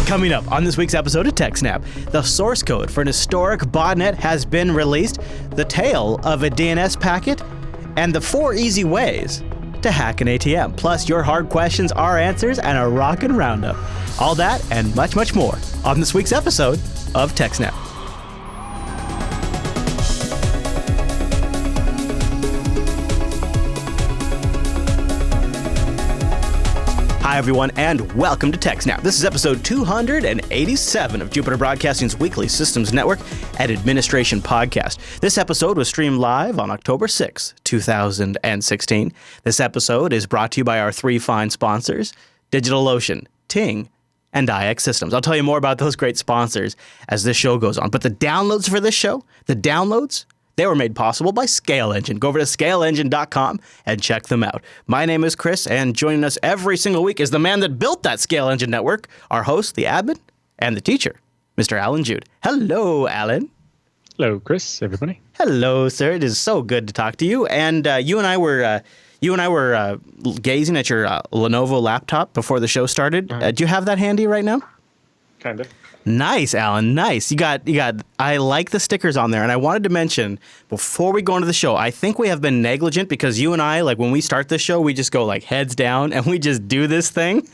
Coming up on this week's episode of TechSNAP, the source code for an historic botnet has been released, the tale of a DNS packet, and the 4 easy ways to hack an ATM. Plus, your hard questions, our answers, and a rockin' roundup. All that and much, much more on this week's episode of TechSNAP. Hi, everyone, and welcome to TechSNAP. This is episode 287 of Jupiter Broadcasting's weekly Systems Network and Administration podcast. This episode was streamed live on October 6, 2016. This episode is brought to you by our 3 fine sponsors, DigitalOcean, Ting, and IX Systems. I'll tell you more about those great sponsors as this show goes on. But the downloads for this show, they were made possible by Scale Engine. Go over to scaleengine.com and check them out. My name is Chris, and joining us every single week is the man that built that Scale Engine network, our host, the admin, and the teacher, Mr. Alan Jude. Hello, Alan. Hello, Chris, everybody. Hello, sir. It is so good to talk to you. And you and I were gazing at your Lenovo laptop before the show started. Do you have that handy right now? Kind of. Nice, Alan. Nice. You got. I like the stickers on there, and I wanted to mention before we go into the show, I think we have been negligent because you and I, like when we start this show, we just go like heads down and we just do this thing.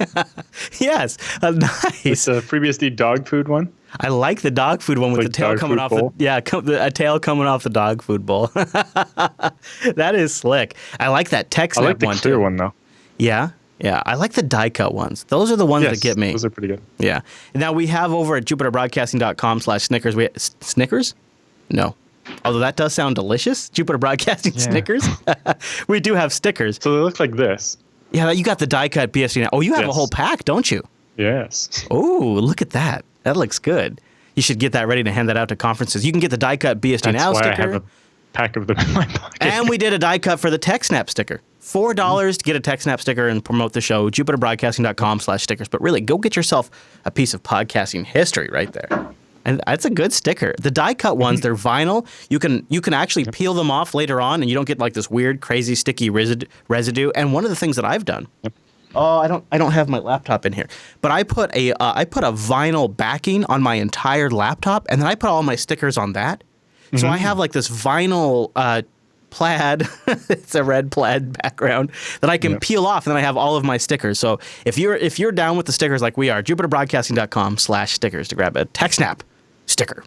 Yes, nice. It's a FreeBSD dog food one. I like the dog food one with like the tail coming off. A tail coming off the dog food bowl. That is slick. I like that TechSNAP one too. I like the clear one though. Yeah. Yeah, I like the die-cut ones. Those are the ones that get me. Those are pretty good. Yeah. Now, we have over at jupiterbroadcasting.com/Snickers. Snickers? No. Although that does sound delicious. Jupiter Broadcasting Snickers. We do have stickers. So they look like this. Yeah, you got the die-cut BSD Now. Oh, you have a whole pack, don't you? Yes. Oh, look at that. That looks good. You should get that ready to hand that out to conferences. You can get the die-cut BSD Now sticker. That's why I have a pack of them in my pocket. And we did a die-cut for the TechSNAP sticker. $4 to get a TechSNAP sticker and promote the show, jupiterbroadcasting.com/stickers. But really, go get yourself a piece of podcasting history right there. And that's a good sticker. The die-cut ones, they're vinyl. You can actually peel them off later on, and you don't get like this weird, crazy, sticky residue. And one of the things that I've done, oh, I don't have my laptop in here, but I put a vinyl backing on my entire laptop, and then I put all my stickers on that. So I have like this vinyl plaid, it's a red plaid background that I can peel off, and then I have all of my stickers. So if you're down with the stickers like we are, jupiterbroadcasting.com/stickers to grab a TechSNAP sticker.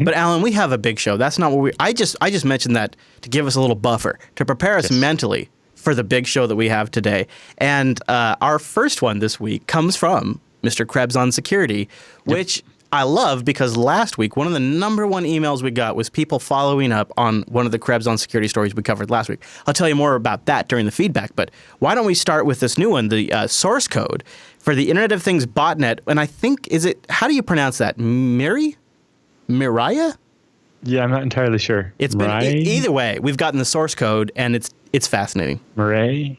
But Alan, we have a big show. That's not what I just mentioned that to give us a little buffer, to prepare us mentally for the big show that we have today. And our first one this week comes from Mr. Krebs on security, which I love because last week, one of the number one emails we got was people following up on one of the Krebs on security stories we covered last week. I'll tell you more about that during the feedback, but why don't we start with this new one, the source code for the Internet of Things botnet, and I think, how do you pronounce that? Miria? Yeah, I'm not entirely sure. It's been either way. We've gotten the source code, and it's fascinating. Mariah?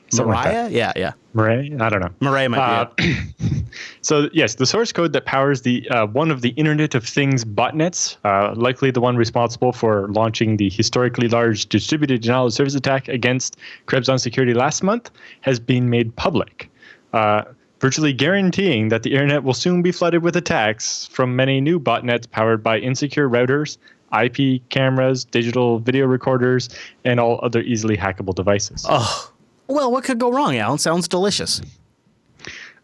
Yeah. Mariah? I don't know. Mariah might be it. So yes, the source code that powers the one of the Internet of Things botnets, likely the one responsible for launching the historically large distributed denial of service attack against Krebs on security last month, has been made public, virtually guaranteeing that the internet will soon be flooded with attacks from many new botnets powered by insecure routers, IP cameras, digital video recorders, and all other easily hackable devices. Oh, well, what could go wrong, Alan? Sounds delicious.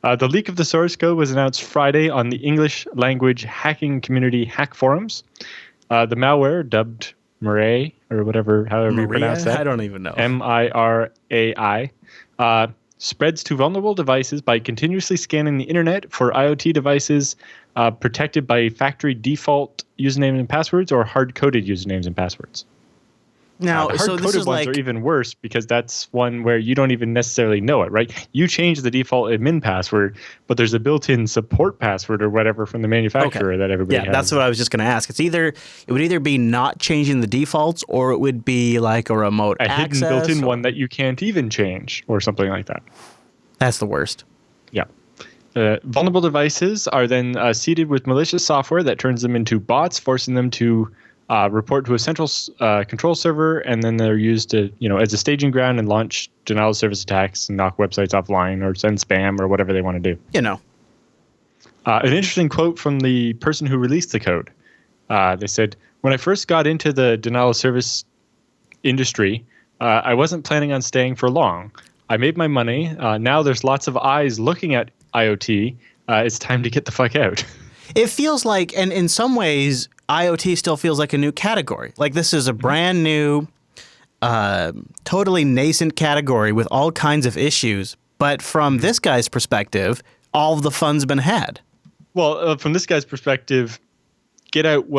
The leak of the source code was announced Friday on the English language hacking community hack forums. The malware, dubbed Mirai, or however you pronounce that. I don't even know. Mirai, spreads to vulnerable devices by continuously scanning the internet for IoT devices protected by factory default usernames and passwords or hard-coded usernames and passwords. Now, the so this is ones are even worse because that's one where you don't even necessarily know it, right? You change the default admin password, but there's a built-in support password or whatever from the manufacturer that everybody has. Yeah, that's what I was just going to ask. It would either be not changing the defaults, or it would be like a remote access. Hidden built-in one that you can't even change or something like that. That's the worst. Yeah. Vulnerable devices are then seeded with malicious software that turns them into bots, forcing them to report to a central control server, and then they're used to, as a staging ground and launch denial of service attacks and knock websites offline or send spam or whatever they want to do. An interesting quote from the person who released the code. They said, "When I first got into the denial of service industry, I wasn't planning on staying for long. I made my money. Now there's lots of eyes looking at IoT. It's time to get the fuck out." It feels like, and in some ways, IoT still feels like a new category. Like this is a brand new, totally nascent category with all kinds of issues. But from this guy's perspective, all of the fun's been had. Well, from this guy's perspective, get out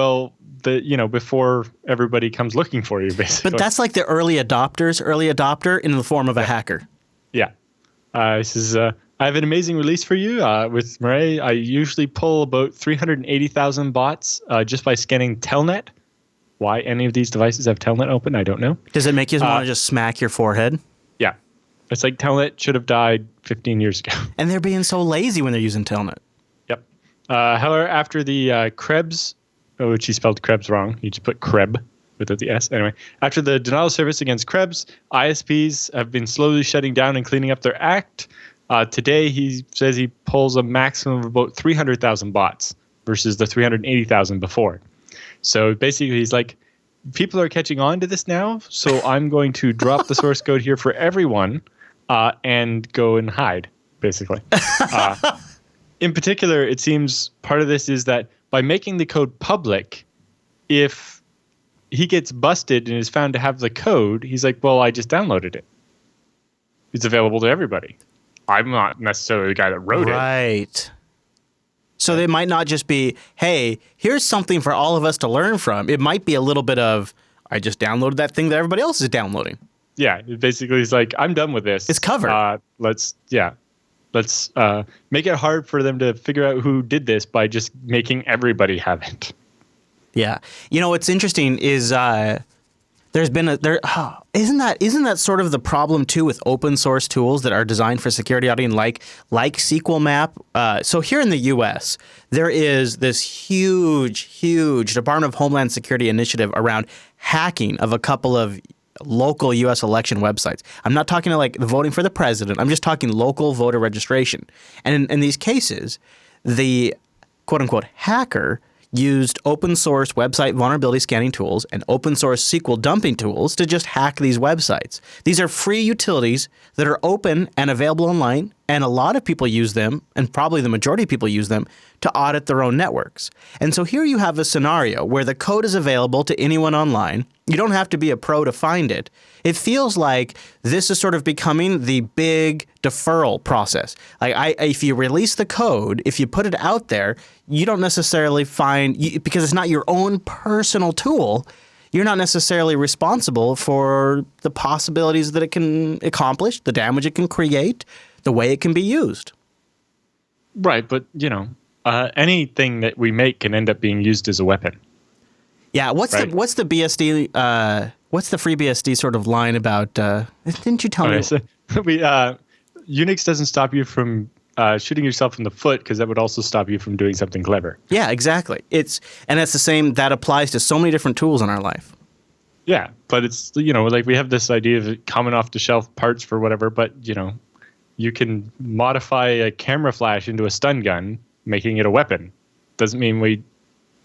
before everybody comes looking for you, basically. But that's like the early adopter in the form of a hacker. Yeah. This is I have an amazing release for you. With Murray, I usually pull about 380,000 bots just by scanning Telnet. Why any of these devices have Telnet open, I don't know. Does it make you want to just smack your forehead? Yeah. It's like Telnet should have died 15 years ago. And they're being so lazy when they're using Telnet. Yep. However, after the Krebs, which he spelled Krebs wrong, he just put Kreb without the S. Anyway, after the denial of service against Krebs, ISPs have been slowly shutting down and cleaning up their act. Today, he says he pulls a maximum of about 300,000 bots versus the 380,000 before. So basically, he's like, people are catching on to this now, so I'm going to drop the source code here for everyone and go and hide, basically. In particular, it seems part of this is that by making the code public, if he gets busted and is found to have the code, he's like, well, I just downloaded it. It's available to everybody. I'm not necessarily the guy that wrote it. Right. So they might not just be, hey, here's something for all of us to learn from. It might be a little bit of, I just downloaded that thing that everybody else is downloading. Yeah, it basically is like, I'm done with this. It's covered. Let's make it hard for them to figure out who did this by just making everybody have it. Yeah. You know, what's interesting is there's been isn't that sort of the problem too with open source tools that are designed for security auditing like SQL map? So here in the US, there is this huge Department of Homeland Security initiative around hacking of a couple of local U.S. election websites. I'm not talking like the voting for the president. I'm just talking local voter registration. And in these cases, the quote-unquote hacker used open source website vulnerability scanning tools and open source SQL dumping tools to just hack these websites. These are free utilities that are open and available online, and a lot of people use them, and probably the majority of people use them, to audit their own networks. And so here you have a scenario where the code is available to anyone online. You don't have to be a pro to find it. It feels like this is sort of becoming the big deferral process. Like if you release the code, if you put it out there, you don't necessarily because it's not your own personal tool, you're not necessarily responsible for the possibilities that it can accomplish, the damage it can create, the way it can be used. Right, but anything that we make can end up being used as a weapon. Yeah, what's the BSD? What's the free BSD sort of line about? Didn't you tell me? So Unix doesn't stop you from shooting yourself in the foot because that would also stop you from doing something clever. Yeah, exactly. And it's the same. That applies to so many different tools in our life. Yeah, but it's like we have this idea of common off the shelf parts for whatever, but you can modify a camera flash into a stun gun, making it a weapon. Doesn't mean we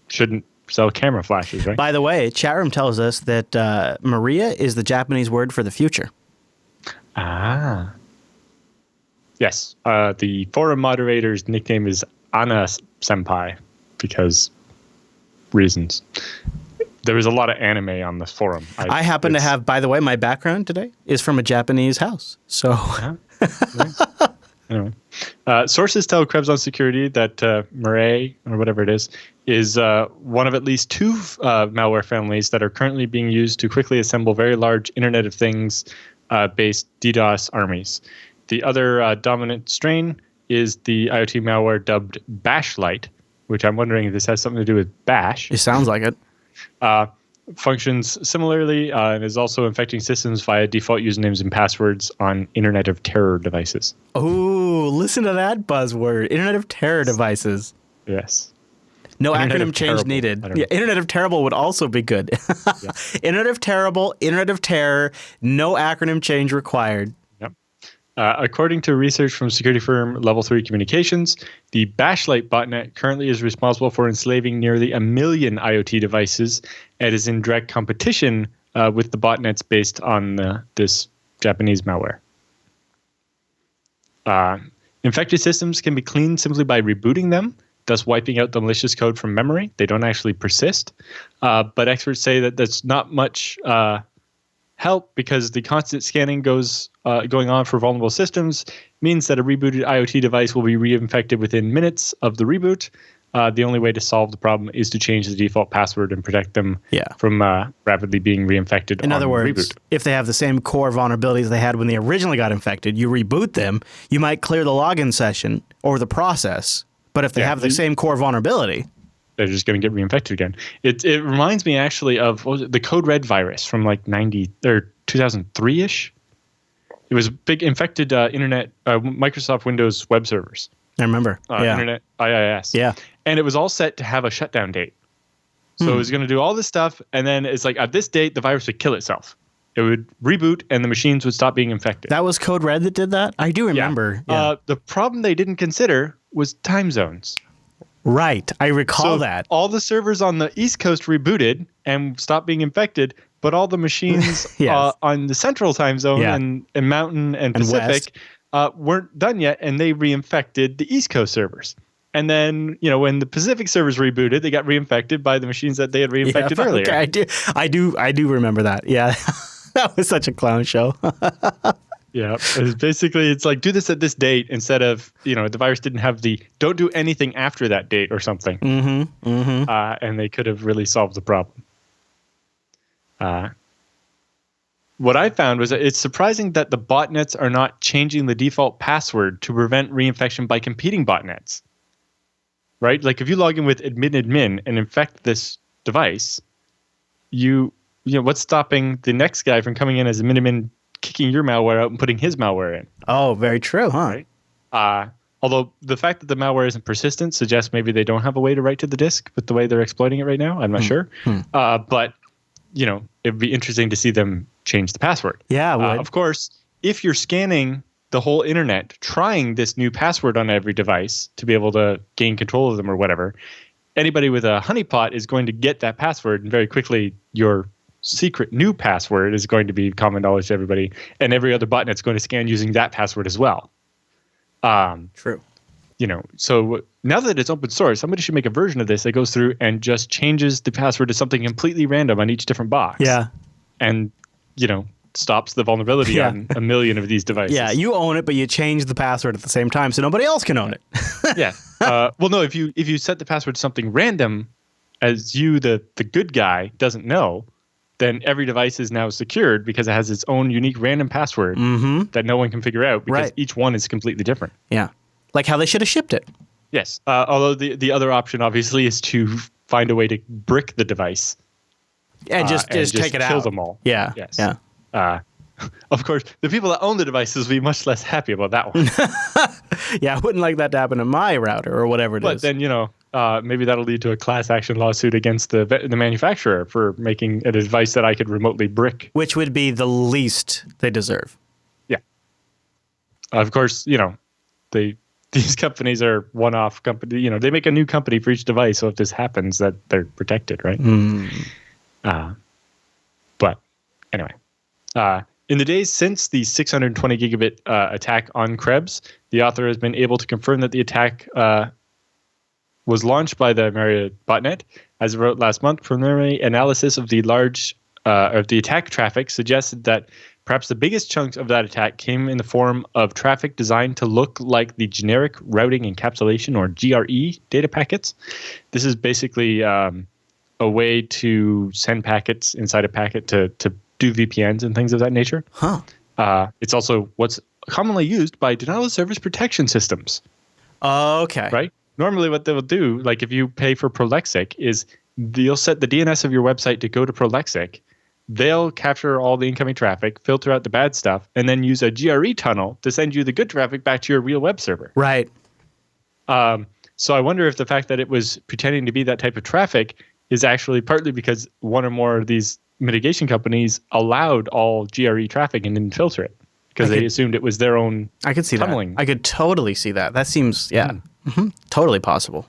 shouldn't sell camera flashes, right? By the way, chat room tells us that Maria is the Japanese word for the future. Ah. Yes. The forum moderator's nickname is Anna Senpai because reasons. There was a lot of anime on this forum. I happen to have, by the way, my background today is from a Japanese house. So. Uh-huh. Anyway. Sources tell Krebs on Security that Murray, or whatever it is one of at least two malware families that are currently being used to quickly assemble very large Internet of Things based DDoS armies. The other dominant strain is the IoT malware dubbed Bashlight, which I'm wondering if this has something to do with Bash. It sounds like it. Functions similarly and is also infecting systems via default usernames and passwords on Internet of Terror devices. Oh, listen to that buzzword. Internet of Terror devices. Yes. No Internet acronym change Terrible. needed. Yeah, Internet of Terrible would also be good. Yeah. Internet of Terrible, Internet of Terror, no acronym change required. Yep. According to research from security firm Level 3 Communications, the Bashlight botnet currently is responsible for enslaving nearly 1 million IoT devices and is in direct competition with the botnets based on this Japanese malware. Infected systems can be cleaned simply by rebooting them, thus wiping out the malicious code from memory. They don't actually persist. But experts say that that's not much help because the constant scanning going on for vulnerable systems means that a rebooted IoT device will be reinfected within minutes of the reboot. The only way to solve the problem is to change the default password and protect them from rapidly being reinfected. In other words, reboot. If they have the same core vulnerabilities they had when they originally got infected, you reboot them, you might clear the login session or the process. But if they have the same core vulnerability, they're just going to get reinfected again. It reminds me actually of the Code Red virus from like 2003-ish. It was big infected internet Microsoft Windows web servers. I remember. Internet IIS. Yeah. And it was all set to have a shutdown date. So it was going to do all this stuff, and then it's like at this date the virus would kill itself. It would reboot, and the machines would stop being infected. That was Code Red that did that? I do remember. Yeah. The problem they didn't consider was time zones. Right. I recall that. All the servers on the East Coast rebooted and stopped being infected, but all the machines on the Central Time Zone and Mountain and Pacific weren't done yet, and they reinfected the East Coast servers. And then, when the Pacific servers rebooted, they got reinfected by the machines that they had reinfected earlier. Okay, I do remember that. Yeah. That was such a clown show. Yeah, it's like do this at this date instead of the virus didn't have don't do anything after that date or something. And they could have really solved the problem. What I found was that it's surprising that the botnets are not changing the default password to prevent reinfection by competing botnets. Right? Like if you log in with admin and infect this device, what's stopping the next guy from coming in as admin, kicking your malware out and putting his malware in? Oh, very true, huh? Right? Although the fact that the malware isn't persistent suggests maybe they don't have a way to write to the disk with the way they're exploiting it right now. I'm not sure. But, it'd be interesting to see them change the password. Yeah, it would. Of course, if you're scanning the whole internet, trying this new password on every device to be able to gain control of them or whatever, anybody with a honeypot is going to get that password, and very quickly your secret new password is going to be common knowledge to everybody, and every other botnet's going to scan using that password as well. True. So now that it's open source, somebody should make a version of this that goes through and just changes the password to something completely random on each different box. Yeah. And, stops the vulnerability on 1 million of these devices. Yeah, you own it, but you change the password at the same time so nobody else can own it. Yeah. Well, no, if you set the password to something random, as the good guy doesn't know, then every device is now secured because it has its own unique random password that no one can figure out because each one is completely different. Yeah. Like how they should have shipped it. Yes. Although the other option, obviously, is to find a way to brick the device. And just take it out. Kill them all. Yeah. Yes. Yeah. Of course, the people that own the devices will be much less happy about that one. Yeah, I wouldn't like that to happen to my router or whatever it is. But then, maybe that'll lead to a class action lawsuit against the manufacturer for making a device that I could remotely brick. Which would be the least they deserve. Yeah. Of course, these companies are one-off company. They make a new company for each device, so if this happens, that they're protected, right? But anyway. In the days since the 620 gigabit attack on Krebs, the author has been able to confirm that the attack was launched by the Marriott botnet. As it wrote last month, preliminary analysis of the attack traffic suggested that perhaps the biggest chunks of that attack came in the form of traffic designed to look like the generic routing encapsulation or GRE data packets. This is basically a way to send packets inside a packet to do VPNs and things of that nature. Huh. It's also what's commonly used by denial of service protection systems. Okay. Right? Normally what they'll do, like if you pay for Prolexic, is you'll set the DNS of your website to go to Prolexic. They'll capture all the incoming traffic, filter out the bad stuff, and then use a GRE tunnel to send you the good traffic back to your real web server. Right. So I wonder if the fact that it was pretending to be that type of traffic is actually partly because one or more of these mitigation companies allowed all GRE traffic and didn't filter it. because they assumed it was their own I could see tunneling. that. I could totally see that. That seems, totally possible.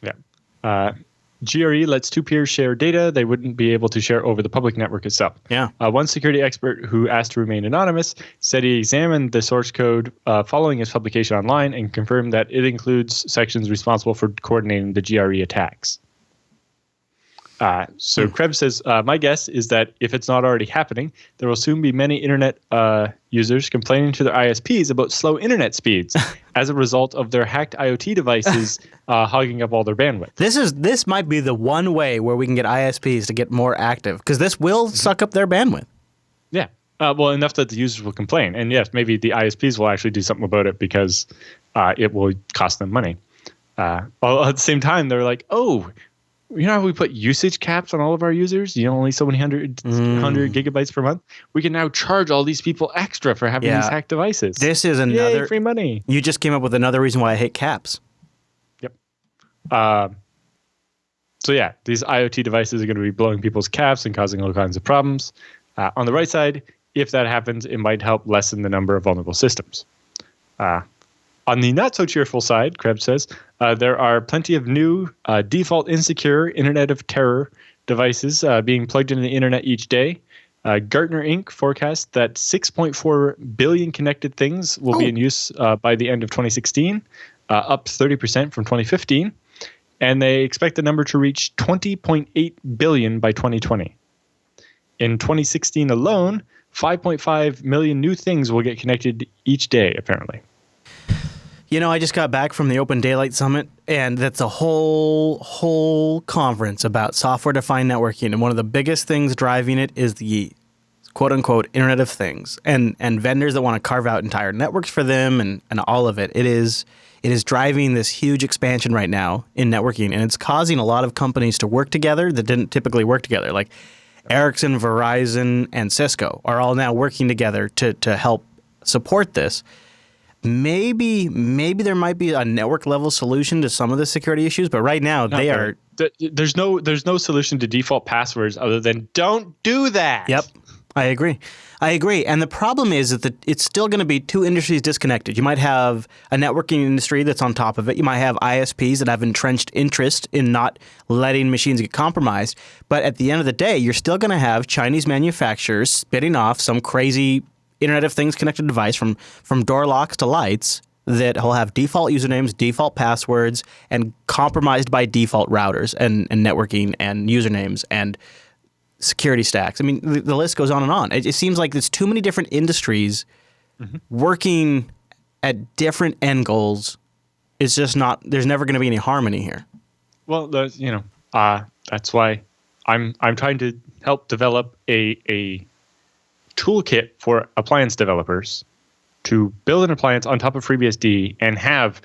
Yeah. GRE lets two peers share data they wouldn't be able to share over the public network itself. Yeah. One security expert who asked to remain anonymous said he examined the source code following its publication online and confirmed that it includes sections responsible for coordinating the GRE attacks. So Krebs says, my guess is that if it's not already happening, there will soon be many internet users complaining to their ISPs about slow internet speeds as a result of their hacked IoT devices hogging up all their bandwidth. This might be the one way where we can get ISPs to get more active, because this will suck up their bandwidth. Yeah. Well, enough that the users will complain. And yes, maybe the ISPs will actually do something about it because it will cost them money. Well, at the same time, they're like, oh, you know how we put usage caps on all of our users? Only so many 100 gigabytes per month? We can now charge all these people extra for having these hacked devices. This is another... Yay, free money. You just came up with another reason why I hate caps. Yep. So yeah, these IoT devices are going to be blowing people's caps and causing all kinds of problems. On the right side, if that happens, it might help lessen the number of vulnerable systems. On the not-so-cheerful side, Krebs says, there are plenty of new default insecure Internet of Terror devices being plugged into the Internet each day. Gartner Inc. forecasts that 6.4 billion connected things will be in use by the end of 2016, up 30% from 2015. And they expect the number to reach 20.8 billion by 2020. In 2016 alone, 5.5 million new things will get connected each day, apparently. I just got back from the Open Daylight Summit, and that's a whole conference about software-defined networking. And one of the biggest things driving it is the quote-unquote Internet of Things, and vendors that want to carve out entire networks for them and all of it. It is driving this huge expansion right now in networking, and it's causing a lot of companies to work together that didn't typically work together. Like Ericsson, Verizon, and Cisco are all now working together to help support this. Maybe there might be a network level solution to some of the security issues, but right now there's no solution to default passwords other than don't do that. Yep. I agree. And the problem is that it's still going to be two industries disconnected. You might have a networking industry that's on top of it. You might have ISPs that have entrenched interest in not letting machines get compromised. But at the end of the day, you're still going to have Chinese manufacturers spitting off some crazy Internet of Things connected device from door locks to lights that will have default usernames, default passwords, and compromised by default routers and networking and usernames and security stacks. I mean, the list goes on and on. It seems like there's too many different industries working at different end goals. It's just not. There's never going to be any harmony here. Well, that's why I'm trying to help develop a toolkit for appliance developers to build an appliance on top of FreeBSD and have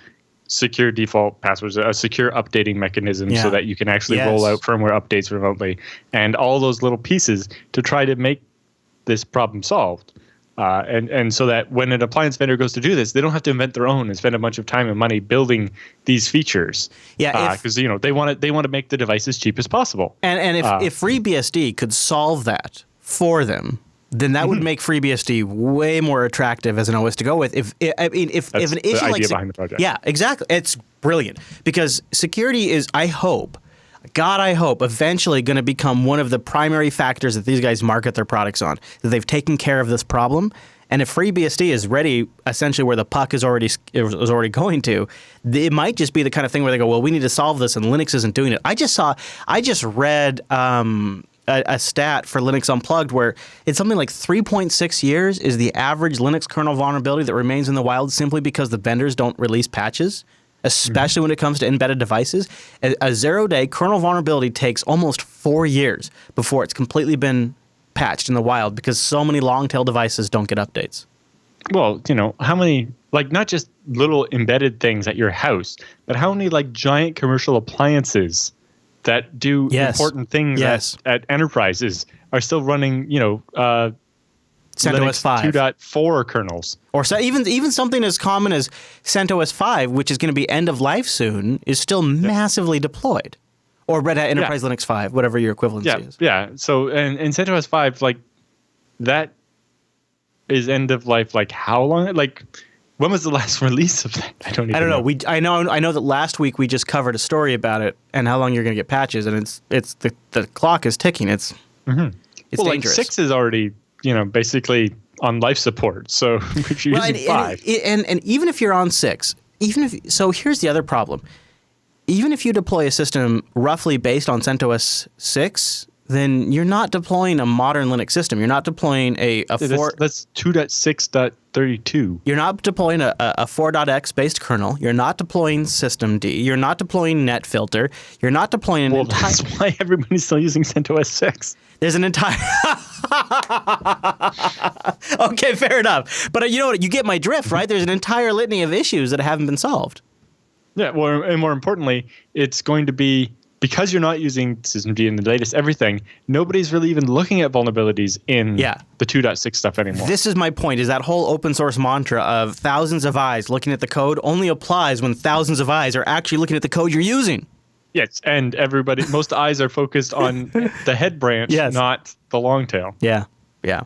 secure default passwords, a secure updating mechanism so that you can actually roll out firmware updates remotely, and all those little pieces to try to make this problem solved. And so that when an appliance vendor goes to do this, they don't have to invent their own and spend a bunch of time and money building these features. Yeah, because they want to make the device as cheap as possible. And if FreeBSD could solve that for them, then that would make FreeBSD way more attractive as an OS to go with. If an issue like behind the project. Yeah, exactly. It's brilliant because security is, I hope, eventually going to become one of the primary factors that these guys market their products on. That they've taken care of this problem, and if FreeBSD is ready, essentially where the puck is already going to, it might just be the kind of thing where they go, well, we need to solve this, and Linux isn't doing it. I just read a stat for Linux Unplugged where it's something like 3.6 years is the average Linux kernel vulnerability that remains in the wild simply because the vendors don't release patches, especially when it comes to embedded devices. A 0-day kernel vulnerability takes almost 4 years before it's completely been patched in the wild because so many long-tail devices don't get updates. Well, how many, not just little embedded things at your house, but how many giant commercial appliances that do important things at enterprises are still running, CentOS Linux 5 2.4 kernels. Or even something as common as CentOS 5, which is going to be end of life soon, is still massively deployed. Or Red Hat Enterprise Linux 5, whatever your equivalency is. Yeah. So and CentOS 5, that is end of life like how long? Like, when was the last release of that? I don't even know. I know that last week we just covered a story about it and how long you're going to get patches, and it's the clock is ticking. It's dangerous. Like 6 is already basically on life support. So if you're using 5, and even if you're on 6, so here's the other problem. Even if you deploy a system roughly based on CentOS 6, then you're not deploying a modern Linux system. You're not deploying that's 2.6.32. You're not deploying a 4.x based kernel. You're not deploying systemd. You're not deploying netfilter. You're not deploying an entire... That's why everybody's still using CentOS 6. There's an entire... Okay, fair enough. But you know what? You get my drift, right? There's an entire litany of issues that haven't been solved. Yeah, well, and more importantly, it's going to be... Because you're not using systemd and the latest everything, nobody's really even looking at vulnerabilities in the 2.6 stuff anymore. This is my point, is that whole open source mantra of thousands of eyes looking at the code only applies when thousands of eyes are actually looking at the code you're using. Yes, and most eyes are focused on the head branch, not the long tail. Yeah. That's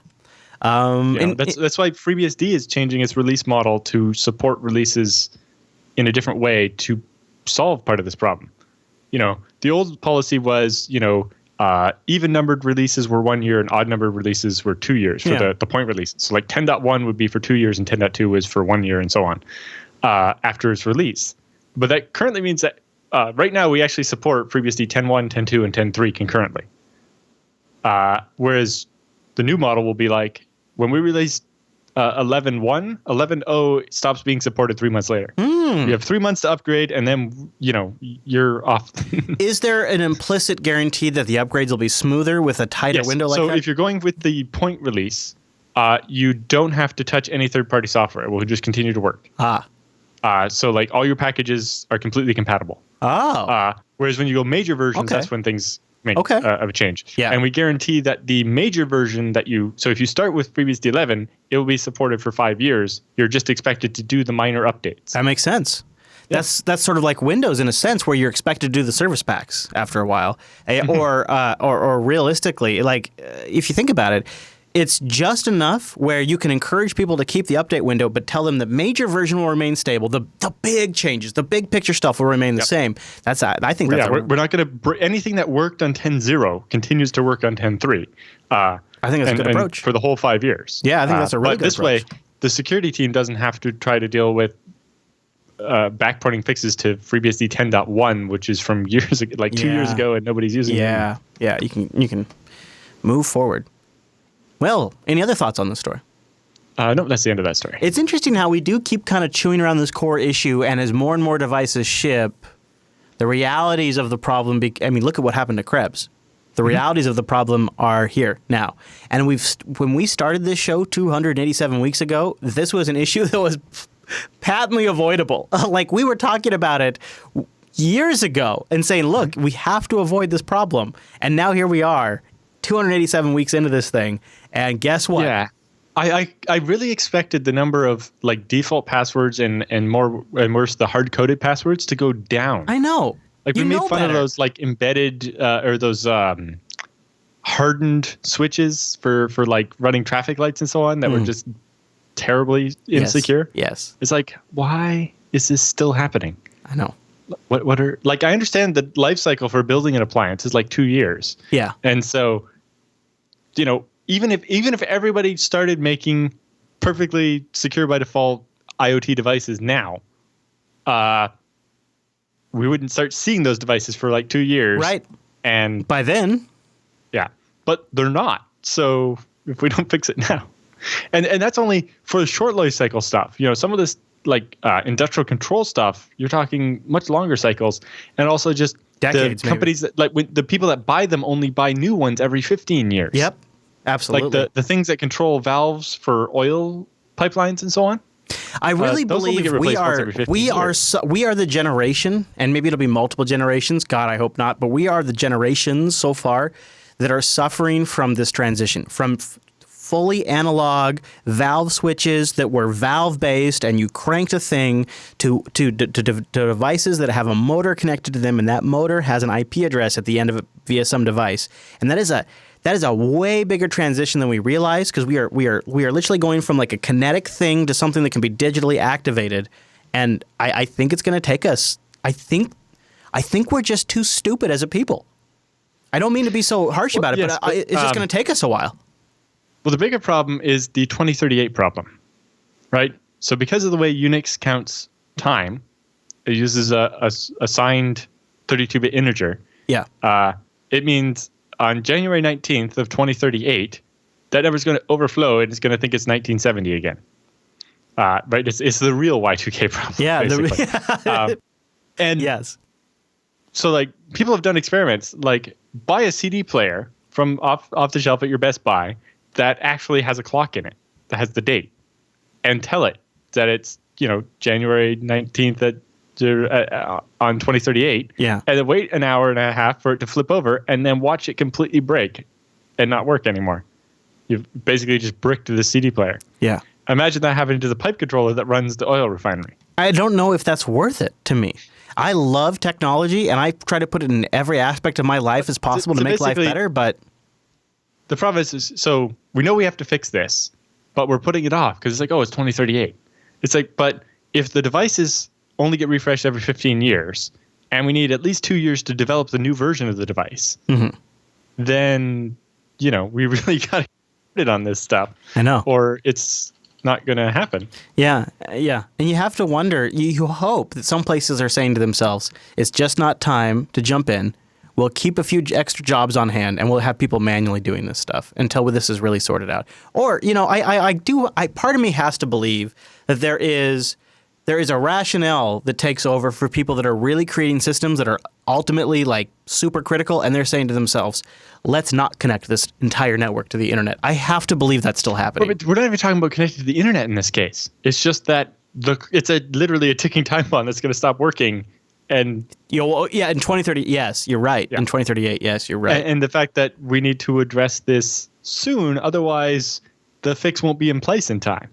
why FreeBSD is changing its release model to support releases in a different way to solve part of this problem. The old policy was, even numbered releases were 1 year and odd numbered releases were 2 years for the point releases. So like 10.1 would be for 2 years and 10.2 was for 1 year and so on after its release. But that currently means that right now we actually support FreeBSD 10.1, 10.2, and 10.3 concurrently. Whereas the new model will be like, when we release 11.1, 11.0 stops being supported 3 months later. You have 3 months to upgrade, and then you're off. Is there an implicit guarantee that the upgrades will be smoother with a tighter window like that? So if you're going with the point release, you don't have to touch any third-party software. It will just continue to work. So like all your packages are completely compatible. Whereas when you go major versions, that's when things make a change. Yeah. And we guarantee that the major version so if you start with FreeBSD 11, it will be supported for 5 years. You're just expected to do the minor updates. That makes sense. Yeah. That's sort of like Windows in a sense, where you're expected to do the service packs after a while, or realistically, like if you think about it, it's just enough where you can encourage people to keep the update window, but tell them the major version will remain stable. The big changes, the big picture stuff will remain the same. I think that's we're not going to anything that worked on 10.0 continues to work on 10.3. I think that's a good approach for the whole 5 years. Yeah, I think that's a really good approach. But this way, the security team doesn't have to try to deal with backporting fixes to FreeBSD 10.1, which is from years ago, like 2 years ago, and nobody's using it. Yeah, you can move forward. Well, any other thoughts on the story? No, that's the end of that story. It's interesting how we do keep kind of chewing around this core issue, and as more and more devices ship, the realities of the problem, look at what happened to Krebs. The realities of the problem are here now. And when we started this show 287 weeks ago, this was an issue that was patently avoidable. Like, we were talking about it years ago and saying, look, we have to avoid this problem. And now here we are, 287 weeks into this thing, and guess what? Yeah, I really expected the number of like default passwords and worse the hard coded passwords to go down. I know. Like we made fun of those like embedded or those hardened switches for like running traffic lights and so on that were just terribly insecure. Yes. It's like, why is this still happening? I know. What are like? I understand the life cycle for building an appliance is like 2 years. Yeah. And so, even if everybody started making perfectly secure by default IoT devices now, we wouldn't start seeing those devices for like 2 years. Right. And by then, yeah, but they're not. So if we don't fix it now, and that's only for the short life cycle stuff. Some of this like industrial control stuff, you're talking much longer cycles, and also just decades. The companies that the people that buy them only buy new ones every 15 years. Yep, absolutely. Like the things that control valves for oil pipelines and so on. I really believe we are the generation, and maybe it'll be multiple generations. God, I hope not. But we are the generations so far that are suffering from this transition from fully analog valve switches that were valve based, and you cranked a thing to devices that have a motor connected to them, and that motor has an IP address at the end of it via some device, and that is That is a way bigger transition than we realize, because we are literally going from like a kinetic thing to something that can be digitally activated. And I think it's going to take us. I think we're just too stupid as a people. I don't mean to be so harsh about it, yes, but it's just going to take us a while. Well, the bigger problem is the 2038 problem, right? So because of the way Unix counts time, it uses a signed 32-bit integer. Yeah. It means on January 19th of 2038, that number's going to overflow and it's going to think it's 1970 again. Right? It's the real Y2K problem. Yeah. Basically. And yes. So like people have done experiments, like buy a CD player from off the shelf at your Best Buy that actually has a clock in it, that has the date, and tell it that it's, January 19th on 2038. Yeah. And then wait an hour and a half for it to flip over and then watch it completely break and not work anymore. You've basically just bricked the CD player. Yeah. Imagine that happening to the pipe controller that runs the oil refinery. I don't know if that's worth it to me. I love technology, and I try to put it in every aspect of my life as possible to make life better, but... The problem is, so we know we have to fix this, but we're putting it off because it's like, oh, it's 2038. It's like, but if the devices only get refreshed every 15 years, and we need at least 2 years to develop the new version of the device, then, we really got to get it on this stuff. I know. Or it's not going to happen. Yeah. And you have to wonder, you hope that some places are saying to themselves, it's just not time to jump in. We'll keep a few extra jobs on hand, and we'll have people manually doing this stuff until this is really sorted out. Or, part of me has to believe that there is a rationale that takes over for people that are really creating systems that are ultimately like super critical, and they're saying to themselves, let's not connect this entire network to the internet. I have to believe that's still happening. But we're not even talking about connected to the internet in this case. It's just that it's literally a ticking time bomb that's going to stop working. And in 2030, yes, you're right. Yeah. In 2038, yes, you're right. And the fact that we need to address this soon, otherwise the fix won't be in place in time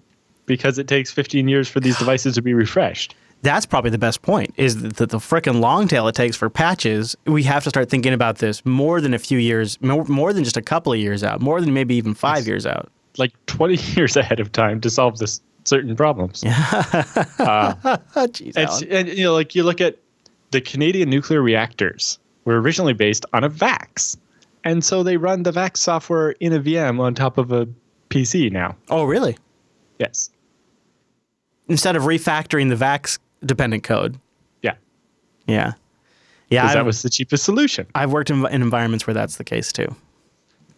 because it takes 15 years for these devices to be refreshed. That's probably the best point, is that the frickin' long tail it takes for patches. We have to start thinking about this more than a few years, more than just a couple of years out, more than maybe even 5 years out. Like 20 years ahead of time to solve this certain problems. Yeah. Jeez, and you look at the Canadian nuclear reactors were originally based on a VAX. And so they run the VAX software in a VM on top of a PC now. Oh, really? Yes. Instead of refactoring the VAX-dependent code. Yeah. Yeah. Because that was the cheapest solution. I've worked in environments where that's the case, too.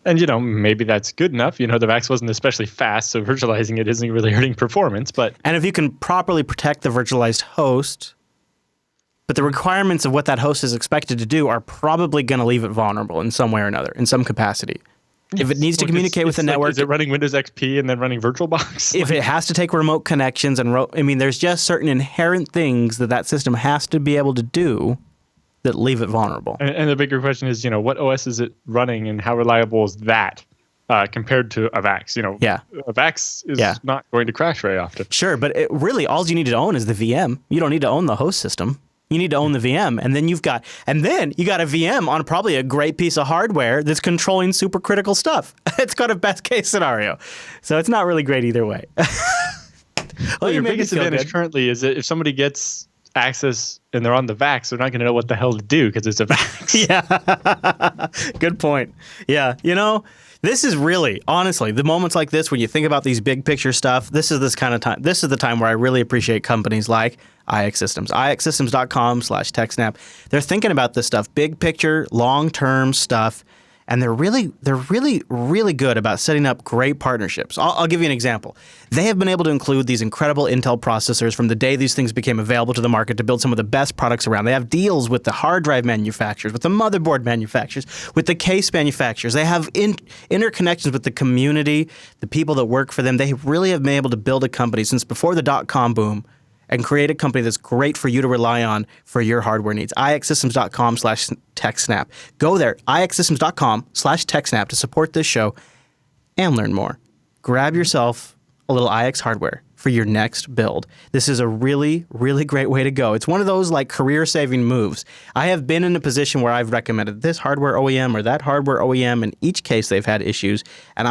And, maybe that's good enough. The VAX wasn't especially fast, so virtualizing it isn't really hurting performance. And if you can properly protect the virtualized host... But the requirements of what that host is expected to do are probably going to leave it vulnerable in some way or another, in some capacity. If it needs to communicate with the network... Is it running Windows XP and then running VirtualBox? If it has to take remote connections and... there's just certain inherent things that system has to be able to do that leave it vulnerable. And the bigger question is, what OS is it running and how reliable is that compared to a VAX? A VAX is not going to crash very often. Sure, but really all you need to own is the VM. You don't need to own the host system. You need to own the VM, and then you got a VM on probably a great piece of hardware that's controlling super critical stuff. It's got a best case scenario, so it's not really great either way. Well, your biggest advantage currently is that if somebody gets access and they're on the VAX, they're not going to know what the hell to do because it's a VAX. Yeah, good point. Yeah, this is really, honestly, the moments like this when you think about these big picture stuff, this is the time where I really appreciate companies like IX Systems. IXsystems.com/TechSNAP. They're thinking about this stuff, big picture, long-term stuff, and they're really, really good about setting up great partnerships. I'll give you an example. They have been able to include these incredible Intel processors from the day these things became available to the market to build some of the best products around. They have deals with the hard drive manufacturers, with the motherboard manufacturers, with the case manufacturers. They have interconnections with the community, the people that work for them. They really have been able to build a company since before the dot-com boom and create a company that's great for you to rely on for your hardware needs. IXsystems.com/TechSNAP. Go there, IXsystems.com/TechSNAP to support this show and learn more. Grab yourself a little IX hardware for your next build. This is a really, really great way to go. It's one of those like career-saving moves. I have been in a position where I've recommended this hardware OEM or that hardware OEM. In each case, they've had issues, and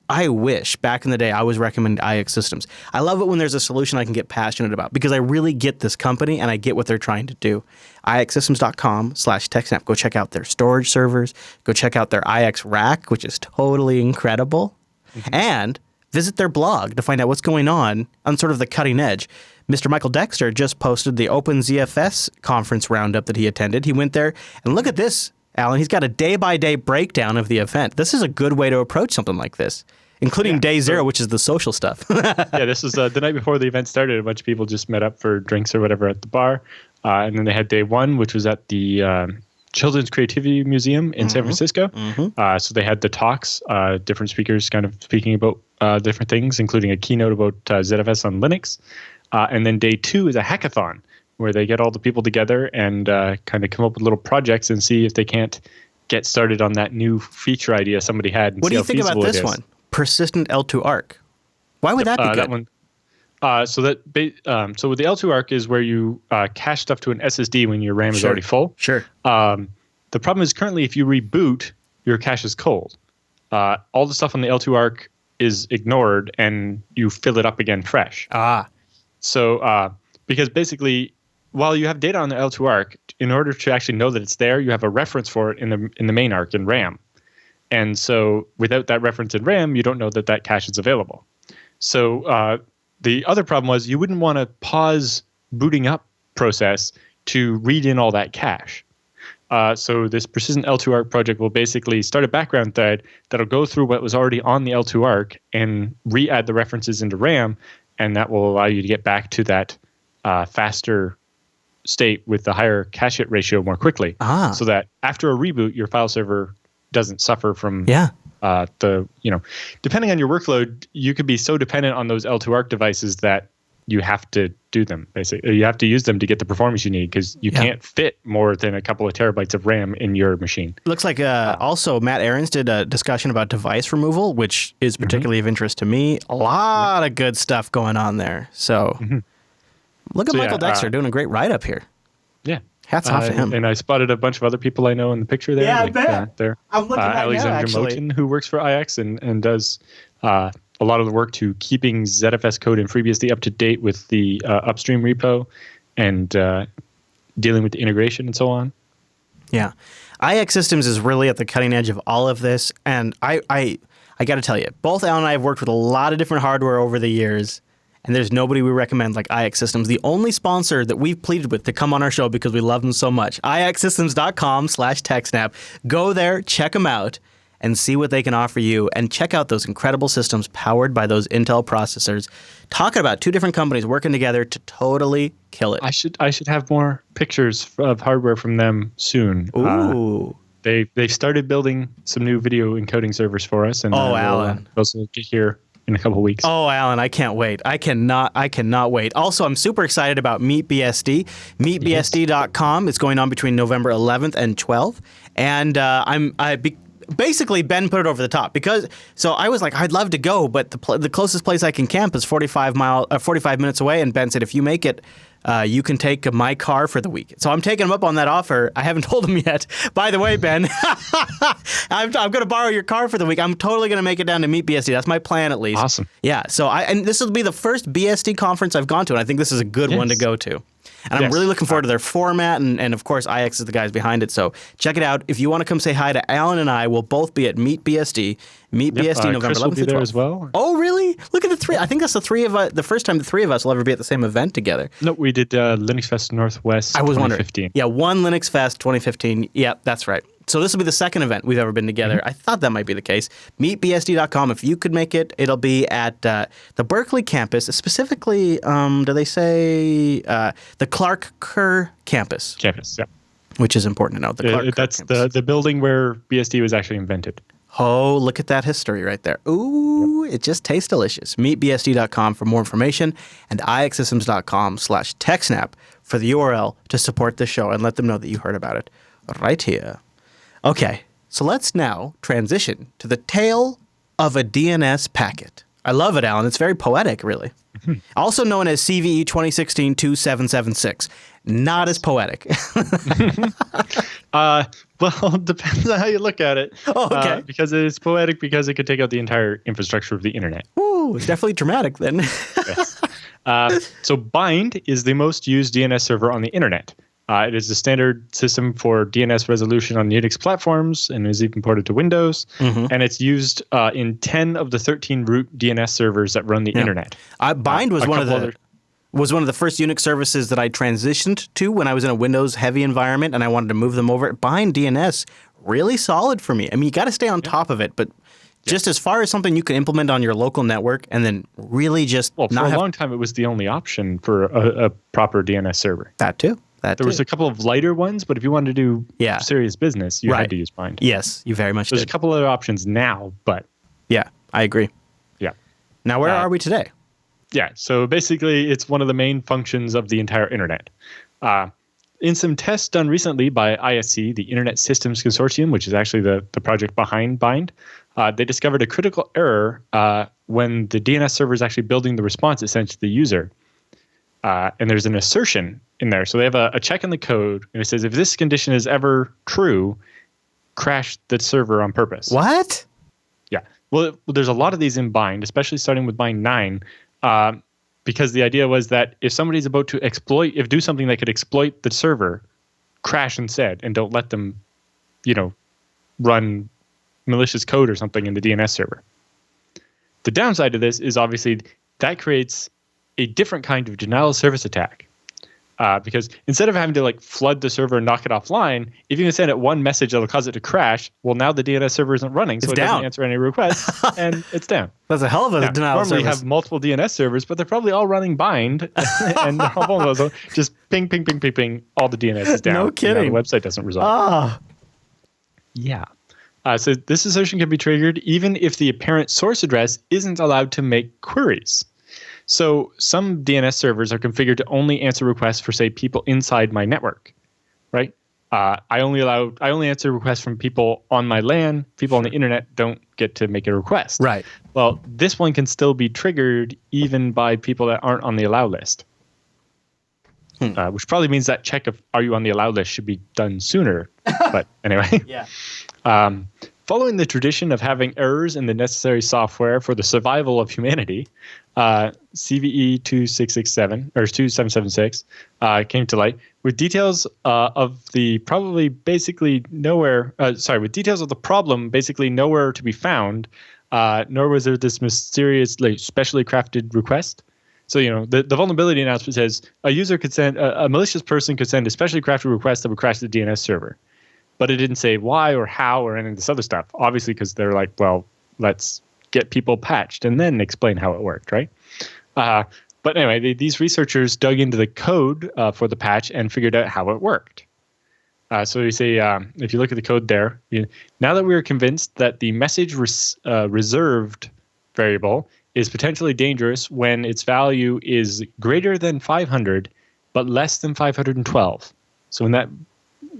I wish back in the day I was recommending IX Systems. I love it when there's a solution I can get passionate about because I really get this company and I get what they're trying to do. IXsystems.com/TechSNAP. Go check out their storage servers. Go check out their IX rack, which is totally incredible. And visit their blog to find out what's going on sort of the cutting edge. Mr. Michael Dexter just posted the OpenZFS conference roundup that he attended. He went there, and look at this, Alan. He's got a day-by-day breakdown of the event. This is a good way to approach something like this, including day zero, which is the social stuff. Yeah, this was the night before the event started. A bunch of people just met up for drinks or whatever at the bar. And then they had day one, which was at the Children's Creativity Museum in San Francisco. So they had the talks, different speakers kind of speaking about different things, including a keynote about ZFS on Linux. And then day two is a hackathon where they get all the people together and kind of come up with little projects and see if they can't get started on that new feature idea somebody had. And what do you think about this one? Persistent L2 ARC. Why would that be good? That one. So with the L2 ARC is where you cache stuff to an SSD when your RAM is already full. Sure. The problem is currently if you reboot, your cache is cold. All the stuff on the L2 ARC is ignored and you fill it up again fresh. So because basically while you have data on the L2 ARC, in order to actually know that it's there, you have a reference for it in the main ARC in RAM. And so without that reference in RAM, you don't know that that cache is available. So the other problem was you wouldn't want to pause booting up process to read in all that cache. So this persistent L2 ARC project will basically start a background thread that'll go through what was already on the L2 ARC and re-add the references into RAM, and that will allow you to get back to that faster state with the higher cache hit ratio more quickly. So that after a reboot, your file server doesn't suffer from depending on your workload, you could be so dependent on those L2 ARC devices that you have to do them. Basically, you have to use them to get the performance you need because you can't fit more than a couple of terabytes of RAM in your machine. Looks like also Matt Ahrens did a discussion about device removal, which is particularly of interest to me. A lot of good stuff going on there. So look at Michael Dexter doing a great write-up here. Yeah. Hats off to him. And I spotted a bunch of other people I know in the picture there. Yeah, I bet. There. I'm looking at Alexander Moten, who works for IX and does a lot of the work to keeping ZFS code in FreeBSD up to date with the upstream repo and dealing with the integration and so on. Yeah. IX Systems is really at the cutting edge of all of this. And I got to tell you, both Al and I have worked with a lot of different hardware over the years. And there's nobody we recommend like IX Systems, the only sponsor that we've pleaded with to come on our show because we love them so much. IXsystems.com/TechSNAP. Go there, check them out, and see what they can offer you. And check out those incredible systems powered by those Intel processors. Talking about two different companies working together to totally kill it. I should have more pictures of hardware from them soon. Ooh. They've started building some new video encoding servers for us. And Alan. We'll also get here in a couple of weeks. Oh, Alan, I can't wait. I cannot wait. Also, I'm super excited about MeetBSD. MeetBSD.com is going on between November 11th and 12th. And basically, Ben put it over the top so I was like, I'd love to go, but the closest place I can camp is 45 minutes away. And Ben said, if you make it, you can take my car for the week. So I'm taking him up on that offer. I haven't told him yet. By the way, Ben, I'm going to borrow your car for the week. I'm totally going to make it down to MeetBSD. That's my plan, at least. Awesome. Yeah. So and this will be the first BSD conference I've gone to, and I think this is a good one to go to. And I'm really looking forward to their format, and of course, IX is the guys behind it. So check it out. If you want to come say hi to Alan and I, we'll both be at MeetBSD. MeetBSD November 11th Chris will be there as well. Oh, really? Look at the three. I think that's the first time the three of us will ever be at the same event together. No, we did Linux Fest Northwest 2015. Yeah, one Linux Fest 2015. Yeah, that's right. So this will be the second event we've ever been together. I thought that might be the case. MeetBSD.com. If you could make it, it'll be at the Berkeley campus, specifically, do they say the Clark Kerr campus? Campus, yeah. Which is important to know. The Clark Kerr that's campus. the building where BSD was actually invented. Oh, look at that history right there. Ooh, It just tastes delicious. MeetBSD.com for more information and IXsystems.com/TechSNAP for the URL to support the show and let them know that you heard about it right here. Okay, so let's now transition to the tale of a DNS packet. I love it, Alan. It's very poetic, really. Also known as CVE 2016-2776. Not as poetic. Well, it depends on how you look at it. Oh, okay. Because it is poetic because it could take out the entire infrastructure of the internet. Ooh, it's definitely dramatic then. Yes. So Bind is the most used DNS server on the internet. It is the standard system for DNS resolution on Unix platforms and is even ported to Windows. And it's used in 10 of the 13 root DNS servers that run the internet. Bind was one of the first Unix services that I transitioned to when I was in a Windows-heavy environment and I wanted to move them over. Bind DNS, really solid for me. I mean, you got to stay on top of it, but just as far as something you can implement on your local network and then really just for a long time, it was the only option for a proper DNS server. That too. There was a couple of lighter ones, but if you wanted to do serious business, you had to use Bind. Yes, you very much There's did. a couple other options now, but... Yeah, I agree. Yeah. Now, where are we today? Yeah, so basically, it's one of the main functions of the entire internet. In some tests done recently by ISC, the Internet Systems Consortium, which is actually the project behind Bind, they discovered a critical error when the DNS server is actually building the response it sends to the user. And there's an assertion in there. So they have a check in the code, and it says, if this condition is ever true, crash the server on purpose. What? Yeah. Well, there's a lot of these in Bind, especially starting with Bind 9, because the idea was that if somebody's about to do something that could exploit the server, crash instead, and don't let them, run malicious code or something in the DNS server. The downside of this is obviously that creates a different kind of denial of service attack. Because instead of having to flood the server and knock it offline, if you can send it one message that'll cause it to crash, well, now the DNS server isn't running, so it doesn't answer any requests, and it's down. That's a hell of a denial of service. Normally you have multiple DNS servers, but they're probably all running Bind, and they're all vulnerable. Just ping, ping, ping, ping, ping, all the DNS is down. No kidding. The website doesn't resolve. Yeah. So this assertion can be triggered even if the apparent source address isn't allowed to make queries. So some DNS servers are configured to only answer requests for, say, people inside my network, right? I only answer requests from people on my LAN. People on the internet don't get to make a request. Right. Well, this one can still be triggered even by people that aren't on the allow list, which probably means that check of are you on the allow list should be done sooner. But anyway. Yeah. Following the tradition of having errors in the necessary software for the survival of humanity, CVE 2667 or 2776 came to light with details of the with details of the problem basically nowhere to be found, nor was there this mysterious specially crafted request. So the vulnerability announcement says a malicious person could send a specially crafted request that would crash the DNS server. But it didn't say why or how or any of this other stuff, obviously because they're like, well, let's get people patched and then explain how it worked, right? But anyway, these researchers dug into the code for the patch and figured out how it worked. So you say, if you look at the code there, now that we are convinced that the message reserved variable is potentially dangerous when its value is greater than 500 but less than 512. So in that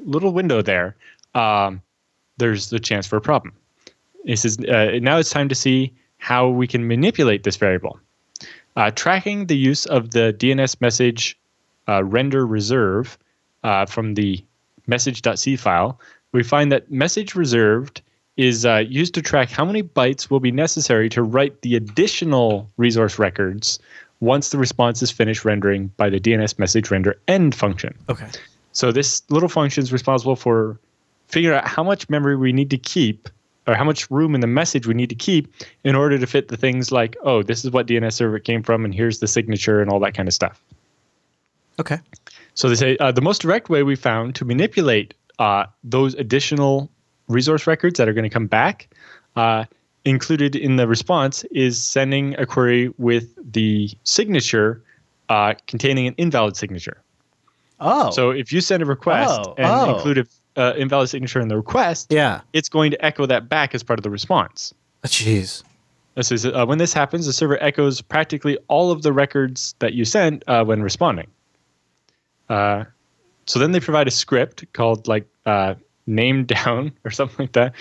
little window there, there's the chance for a problem. It says now it's time to see how we can manipulate this variable. Tracking the use of the DNS message render reserve from the message.c file, we find that message reserved is used to track how many bytes will be necessary to write the additional resource records once the response is finished rendering by the DNS message render end function. Okay. So this little function is responsible for figuring out how much memory we need to keep or how much room in the message we need to keep in order to fit the things like, oh, this is what DNS server it came from and here's the signature and all that kind of stuff. Okay. So they say the most direct way we found to manipulate those additional resource records that are going to come back included in the response is sending a query with the signature containing an invalid signature. Oh. So if you send a request and include an invalid signature in the request, it's going to echo that back as part of the response. Jeez. So when this happens, the server echoes practically all of the records that you sent when responding. So then they provide a script called name down or something like that,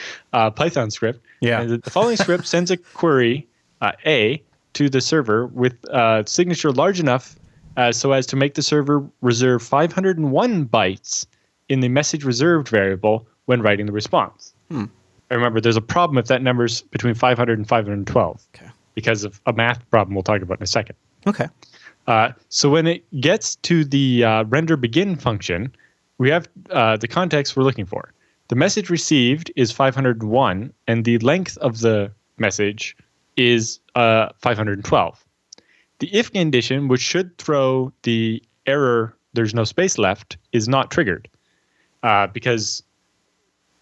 Python script. Yeah. And the following script sends a query, A, to the server with a signature large enough so as to make the server reserve 501 bytes in the message reserved variable when writing the response. And remember, there's a problem if that number's between 500 and 512 because of a math problem we'll talk about in a second. Okay. So when it gets to the render begin function, we have the context we're looking for. The message received is 501, and the length of the message is 512. The if condition, which should throw the error there's no space left, is not triggered because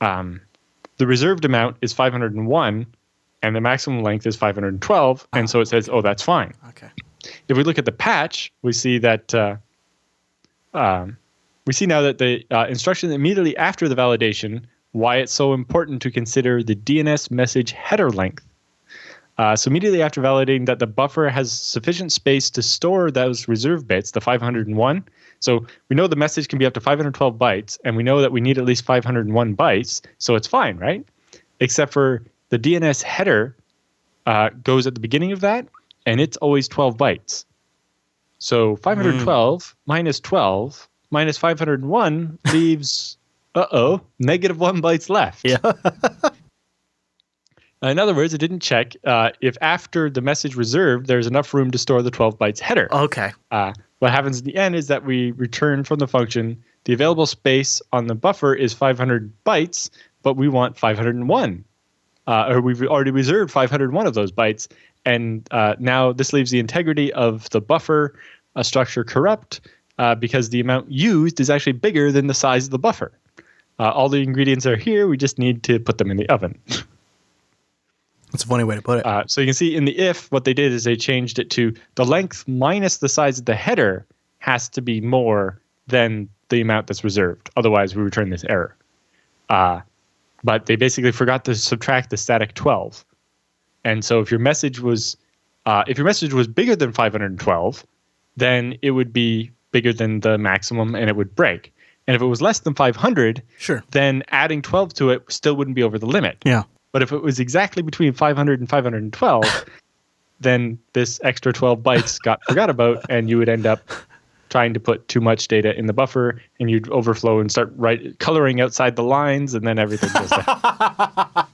the reserved amount is 501 and the maximum length is 512, and so it says, oh, that's fine. Okay. If we look at the patch, we see that we see now that the instruction immediately after the validation, why it's so important to consider the DNS message header length. So immediately after validating that the buffer has sufficient space to store those reserve bits, the 501. So we know the message can be up to 512 bytes, and we know that we need at least 501 bytes, so it's fine, right? Except for the DNS header goes at the beginning of that, and it's always 12 bytes. So 512 minus 12 minus 501 leaves, negative 1 bytes left. Yeah. In other words, it didn't check if after the message reserved, there's enough room to store the 12 bytes header. Okay. What happens at the end is that we return from the function, the available space on the buffer is 500 bytes, but we want 501. Or we've already reserved 501 of those bytes. And now this leaves the integrity of the buffer structure corrupt because the amount used is actually bigger than the size of the buffer. All the ingredients are here. We just need to put them in the oven. That's a funny way to put it. So you can see in the if, what they did is they changed it to the length minus the size of the header has to be more than the amount that's reserved. Otherwise, we return this error. But they basically forgot to subtract the static 12. And so if your message was bigger than 512, then it would be bigger than the maximum and it would break. And if it was less than 500, then adding 12 to it still wouldn't be over the limit. Yeah. But if it was exactly between 500 and 512, then this extra 12 bytes got forgot about, and you would end up trying to put too much data in the buffer, and you'd overflow and start coloring outside the lines, and then everything goes down.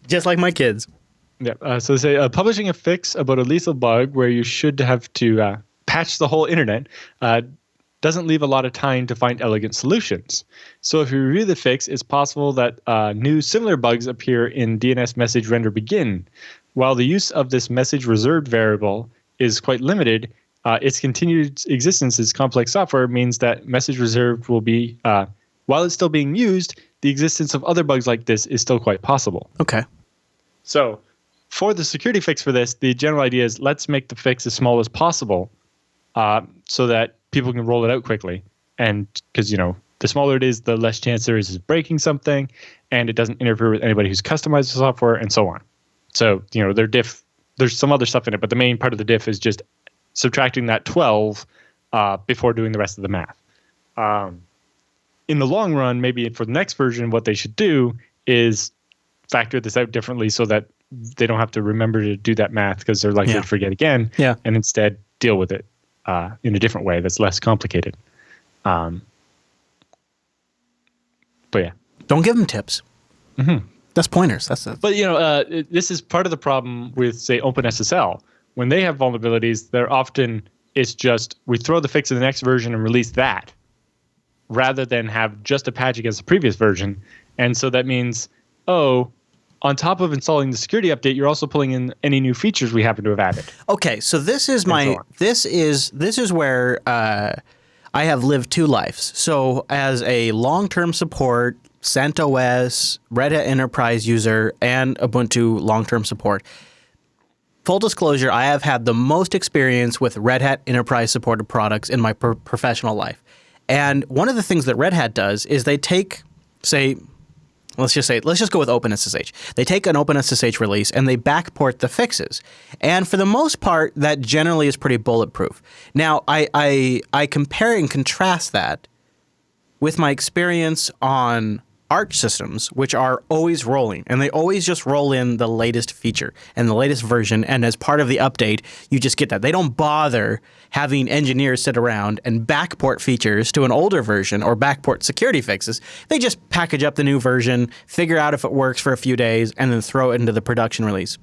Just like my kids. Yeah. So they say publishing a fix about a lethal bug where you should have to patch the whole internet doesn't leave a lot of time to find elegant solutions. So if you review the fix, it's possible that new similar bugs appear in DNS message render begin. While the use of this message reserved variable is quite limited, its continued existence as complex software means that message reserved will be, while it's still being used, the existence of other bugs like this is still quite possible. Okay. So for the security fix for this, the general idea is let's make the fix as small as possible so that people can roll it out quickly. And because, the smaller it is, the less chance there is of breaking something, and it doesn't interfere with anybody who's customized the software and so on. So, their diff, there's some other stuff in it, but the main part of the diff is just subtracting that 12 before doing the rest of the math. In the long run, maybe for the next version, what they should do is factor this out differently so that they don't have to remember to do that math because they're likely to forget again, and instead deal with it in a different way that's less complicated. But yeah. Don't give them tips. Mm-hmm. That's pointers. But, this is part of the problem with, say, OpenSSL. When they have vulnerabilities, they're often, it's just we throw the fix in the next version and release that rather than have just a patch against the previous version. And so that means, on top of installing the security update, you're also pulling in any new features we happen to have added. Okay, so this is where I have lived two lives. So as a long-term support, CentOS, Red Hat Enterprise user, and Ubuntu long-term support. Full disclosure, I have had the most experience with Red Hat Enterprise supported products in my professional life. And one of the things that Red Hat does is they take, let's just go with OpenSSH. They take an OpenSSH release and they backport the fixes. And for the most part, that generally is pretty bulletproof. Now, I compare and contrast that with my experience on Arch systems, which are always rolling, and they always just roll in the latest feature and the latest version, and as part of the update, you just get that. They don't bother having engineers sit around and backport features to an older version or backport security fixes. They just package up the new version, figure out if it works for a few days, and then throw it into the production release.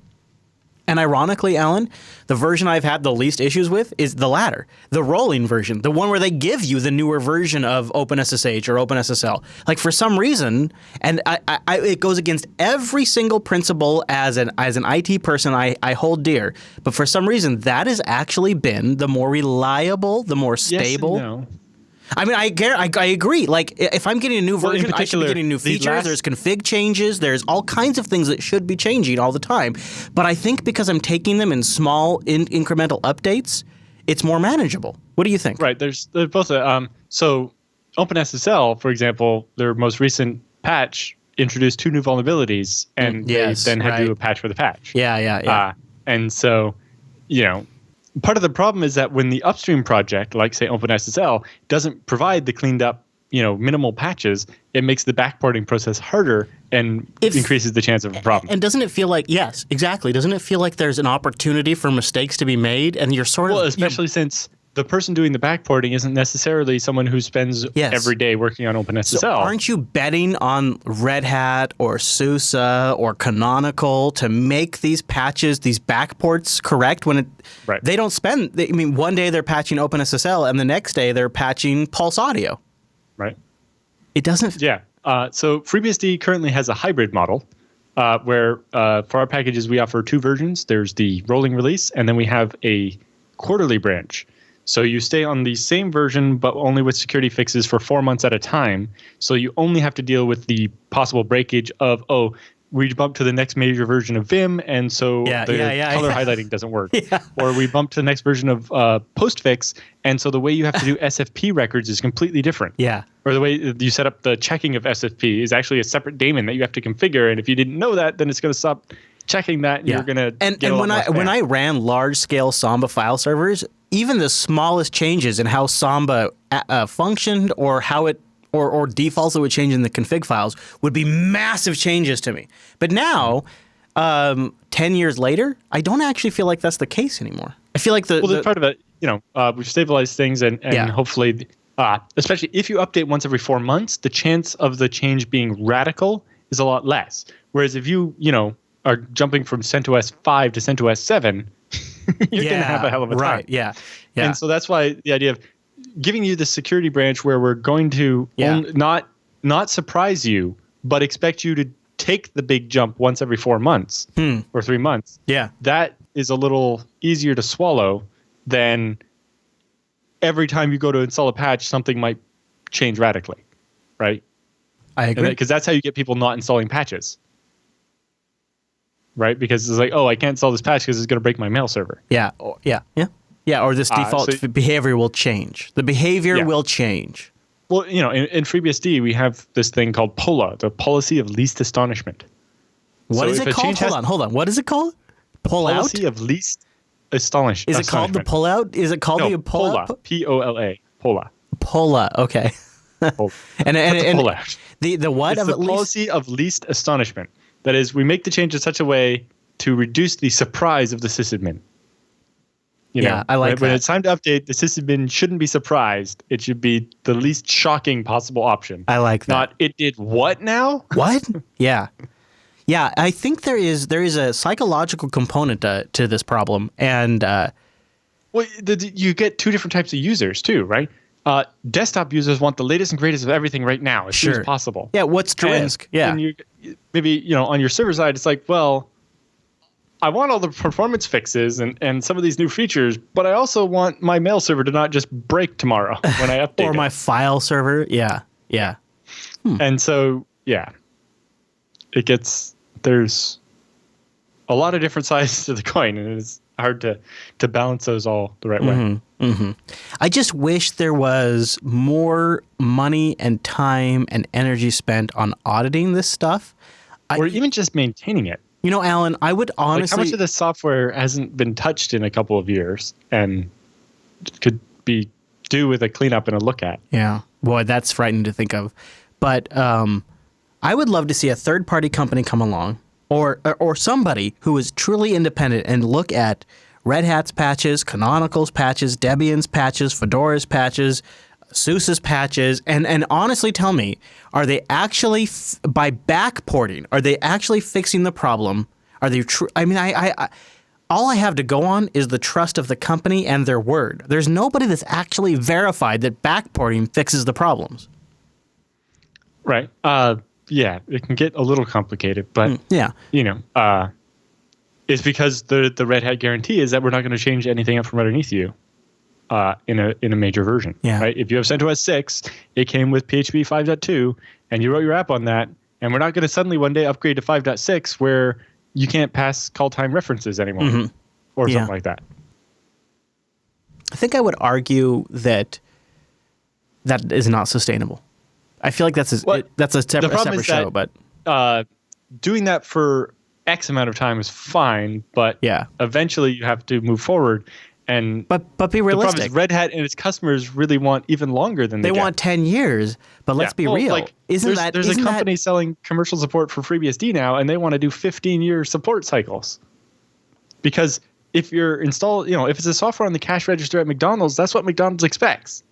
And ironically, Alan, the version I've had the least issues with is the latter, the rolling version, the one where they give you the newer version of OpenSSH or OpenSSL. Like for some reason, and it goes against every single principle as an IT person I hold dear, but for some reason that has actually been the more reliable, the more stable. Yes and no. I mean, I agree. Like, if I'm getting a new version, I should be getting new features. There's config changes. There's all kinds of things that should be changing all the time. But I think because I'm taking them in small, incremental updates, it's more manageable. What do you think? Right. There's both. So OpenSSL, for example, their most recent patch introduced 2 new vulnerabilities, and they then had to do a patch for the patch. Yeah. And so, part of the problem is that when the upstream project, like say OpenSSL, doesn't provide the cleaned up, minimal patches, it makes the backporting process harder and increases the chance of a problem. And doesn't it feel like, yes, exactly. Doesn't it feel like there's an opportunity for mistakes to be made, and you're sort of... Well, especially since the person doing the backporting isn't necessarily someone who spends every day working on OpenSSL. So aren't you betting on Red Hat or SUSE or Canonical to make these patches, these backports correct when they don't spend... one day they're patching OpenSSL and the next day they're patching Pulse Audio. Right. It doesn't... Yeah. So FreeBSD currently has a hybrid model where for our packages we offer 2 versions. There's the rolling release, and then we have a quarterly branch. So you stay on the same version, but only with security fixes for 4 months at a time. So you only have to deal with the possible breakage of, we bump to the next major version of Vim, and so the color highlighting doesn't work. Or we bump to the next version of postfix, and so the way you have to do SFP records is completely different. Or the way you set up the checking of SFP is actually a separate daemon that you have to configure, and if you didn't know that, then it's going to stop checking that, and you're going to get a lot more spam. When I ran large-scale Samba file servers, even the smallest changes in how Samba functioned or how it or defaults that would change in the config files would be massive changes to me. But now, 10 years later, I don't actually feel like that's the case anymore. I feel like there's part of it, we've stabilized things and hopefully, especially if you update once every 4 months, the chance of the change being radical is a lot less. Whereas if you, are jumping from CentOS 5 to CentOS 7, you're going to have a hell of a time. Right, yeah. And so that's why the idea of giving you the security branch where we're going to not surprise you, but expect you to take the big jump once every 4 months or 3 months. That is a little easier to swallow than every time you go to install a patch, something might change radically, right? I agree. Because that's how you get people not installing patches. Right? Because it's like, I can't install this patch because it's going to break my mail server. Or this default behavior will change. The behavior will change. Well, in FreeBSD, we have this thing called POLA, the policy of least astonishment. What is it called? Hold on. What is it called? Policy of least astonishment. Is it called the pull-out? Is it called the pull-out? POLA. P-O-L-A. POLA. POLA. Okay. POLA. and pull-out. The what? It's the policy of least astonishment. That is, we make the change in such a way to reduce the surprise of the sysadmin. I like that. When it's time to update, the sysadmin shouldn't be surprised. It should be the least shocking possible option. I like that. Not, it did what now? What? Yeah. I think there is a psychological component to this problem, and you get 2 different types of users too, right? Desktop users want the latest and greatest of everything right now, as soon as possible. Yeah, what's the risk? Maybe on your server side, it's like, well, I want all the performance fixes and some of these new features, but I also want my mail server to not just break tomorrow when I update or my file server. Yeah. And so, there's a lot of different sides to the coin, and it's hard to balance those all the right way. I just wish there was more money and time and energy spent on auditing this stuff. Or even just maintaining it. Alan, I would honestly... how much of the software hasn't been touched in a couple of years and could be due with a cleanup and a look at? Yeah. Boy, that's frightening to think of. But I would love to see a third-party company come along, or somebody who is truly independent and look at Red Hat's patches, Canonical's patches, Debian's patches, Fedora's patches, SUSE's patches, and honestly tell me, are they actually, by backporting, are they actually fixing the problem? Are they true? I mean, I all I have to go on is the trust of the company and their word. There's nobody that's actually verified that backporting fixes the problems. Right. Yeah, it can get a little complicated, but it's because the Red Hat guarantee is that we're not going to change anything up from underneath you in a major version. Yeah. Right. If you have CentOS 6, it came with PHP 5.2, and you wrote your app on that, and we're not going to suddenly one day upgrade to 5.6 where you can't pass call time references anymore, or something like that. I think I would argue that is not sustainable. I feel like that's a separate show, but doing that for X amount of time is fine, but eventually you have to move forward. And but be realistic. The problem is Red Hat and its customers really want even longer than they want 10 years. But let's be real. Like, there's a company selling commercial support for FreeBSD now, and they want to do 15-year support cycles. Because if you're if it's a software on the cash register at McDonald's, that's what McDonald's expects,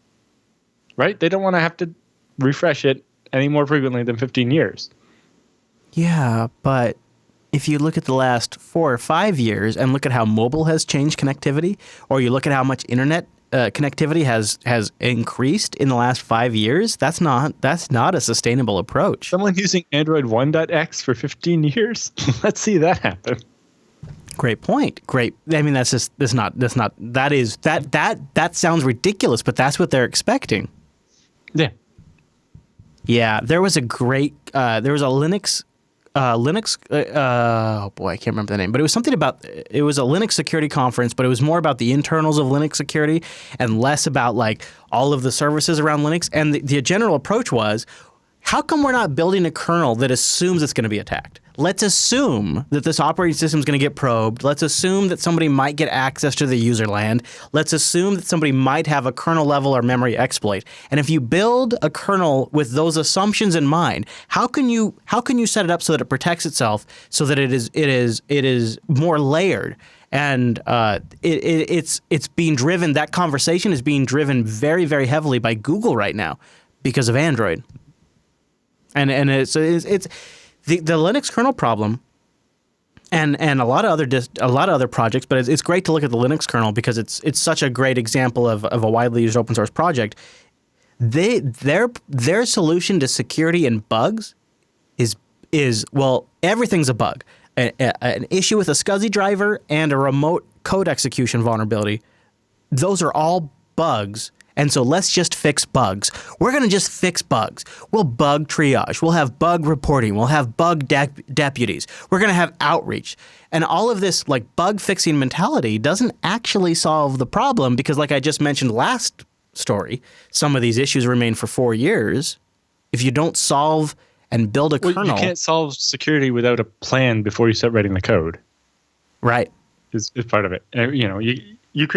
right? They don't want to have to refresh it any more frequently than 15 years. Yeah, but if you look at the last 4 or 5 years and look at how mobile has changed connectivity, or you look at how much internet connectivity has increased in the last 5 years, that's not a sustainable approach. Someone using Android 1.x for 15 years? Let's see that happen. Great point. Great. I mean, that sounds ridiculous, but that's what they're expecting. Yeah. Yeah, there was a Linux, oh boy, I can't remember the name, but it was it was a Linux security conference, but it was more about the internals of Linux security and less about like all of the services around Linux. And the general approach was, how come we're not building a kernel that assumes it's going to be attacked? Let's assume that this operating system is going to get probed. Let's assume that somebody might get access to the user land. Let's assume that somebody might have a kernel level or memory exploit. And if you build a kernel with those assumptions in mind, how can you set it up so that it protects itself, so that it is more layered? And it's being driven. That conversation is being driven very, very heavily by Google right now because of Android. And it's the Linux kernel problem, and a lot of other projects. But it's great to look at the Linux kernel because it's such a great example of a widely used open source project. Their solution to security and bugs is everything's a bug. An issue with a SCSI driver and a remote code execution vulnerability. Those are all bugs. And so let's just fix bugs. We're going to just fix bugs. We'll bug triage. We'll have bug reporting. We'll have bug deputies. We're going to have outreach. And all of this like bug fixing mentality doesn't actually solve the problem because, like I just mentioned last story, some of these issues remain for 4 years. If you don't solve and build a kernel. You can't solve security without a plan before you start writing the code. Right. Is part of it. You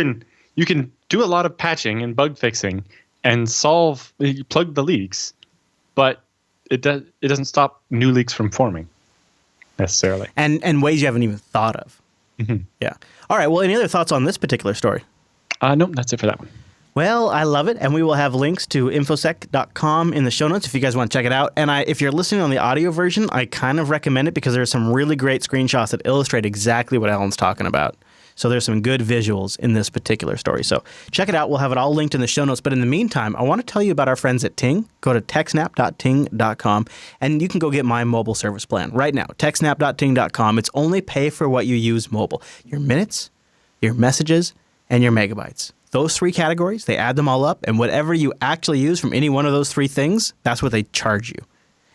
can do a lot of patching and bug fixing and plug the leaks, but it doesn't stop new leaks from forming necessarily. And ways you haven't even thought of. Mm-hmm. Yeah. All right. Well, any other thoughts on this particular story? Nope, that's it for that one. Well, I love it, and we will have links to infosec.com in the show notes if you guys want to check it out. And if you're listening on the audio version, I kind of recommend it because there are some really great screenshots that illustrate exactly what Alan's talking about. So there's some good visuals in this particular story. So check it out. We'll have it all linked in the show notes. But in the meantime, I want to tell you about our friends at Ting. Go to techsnap.ting.com, and you can go get my mobile service plan right now. techsnap.ting.com. It's only pay for what you use mobile. Your minutes, your messages, and your megabytes. Those 3 categories, they add them all up, and whatever you actually use from any one of those 3 things, that's what they charge you.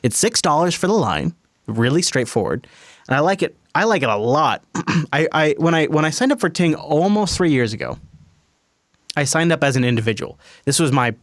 It's $6 for the line, really straightforward, and I like it. I like it a lot. When I signed up for Ting almost 3 years ago, I signed up as an individual. This was my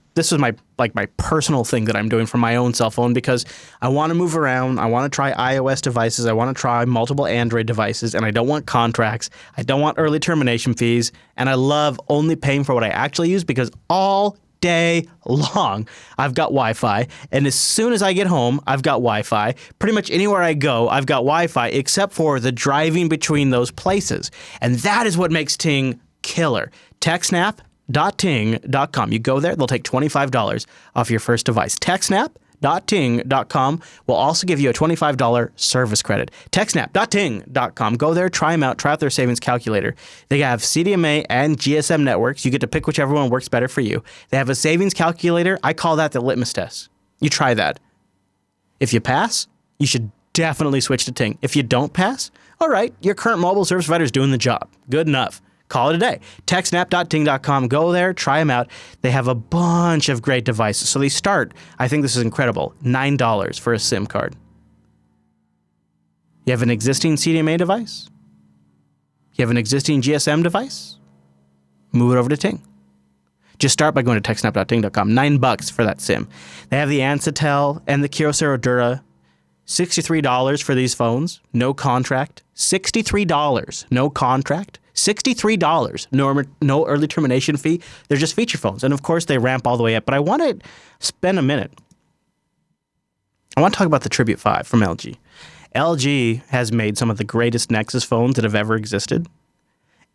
personal thing that I'm doing from my own cell phone because I want to move around. I want to try iOS devices. I want to try multiple Android devices, and I don't want contracts. I don't want early termination fees, and I love only paying for what I actually use because all day long. I've got Wi-Fi, and as soon as I get home, I've got Wi-Fi. Pretty much anywhere I go, I've got Wi-Fi, except for the driving between those places. And that is what makes Ting killer. TechSNAP.ting.com. You go there, they'll take $25 off your first device. TechSNAP.ting.com will also give you a $25 service credit. TechSNAP.ting.com. Go there, try them out, try out their savings calculator. They have CDMA and GSM networks. You get to pick whichever one works better for you. They have a savings calculator. I call that the litmus test. You try that. If you pass, you should definitely switch to Ting. If you don't pass, all right, your current mobile service provider is doing the job. Good enough. Call it a day. TechSNAP.ting.com. Go there, try them out. They have a bunch of great devices. So they start, I think this is incredible, $9 for a SIM card. You have an existing CDMA device? You have an existing GSM device? Move it over to Ting. Just start by going to TechSNAP.ting.com. $9 for that SIM. They have the Ansatel and the Kyocera Dura. $63 for these phones. No contract. $63. No contract. $63, no early termination fee. They're just feature phones. And of course, they ramp all the way up. But I want to spend a minute. I want to talk about the Tribute 5 from LG. LG has made some of the greatest Nexus phones that have ever existed.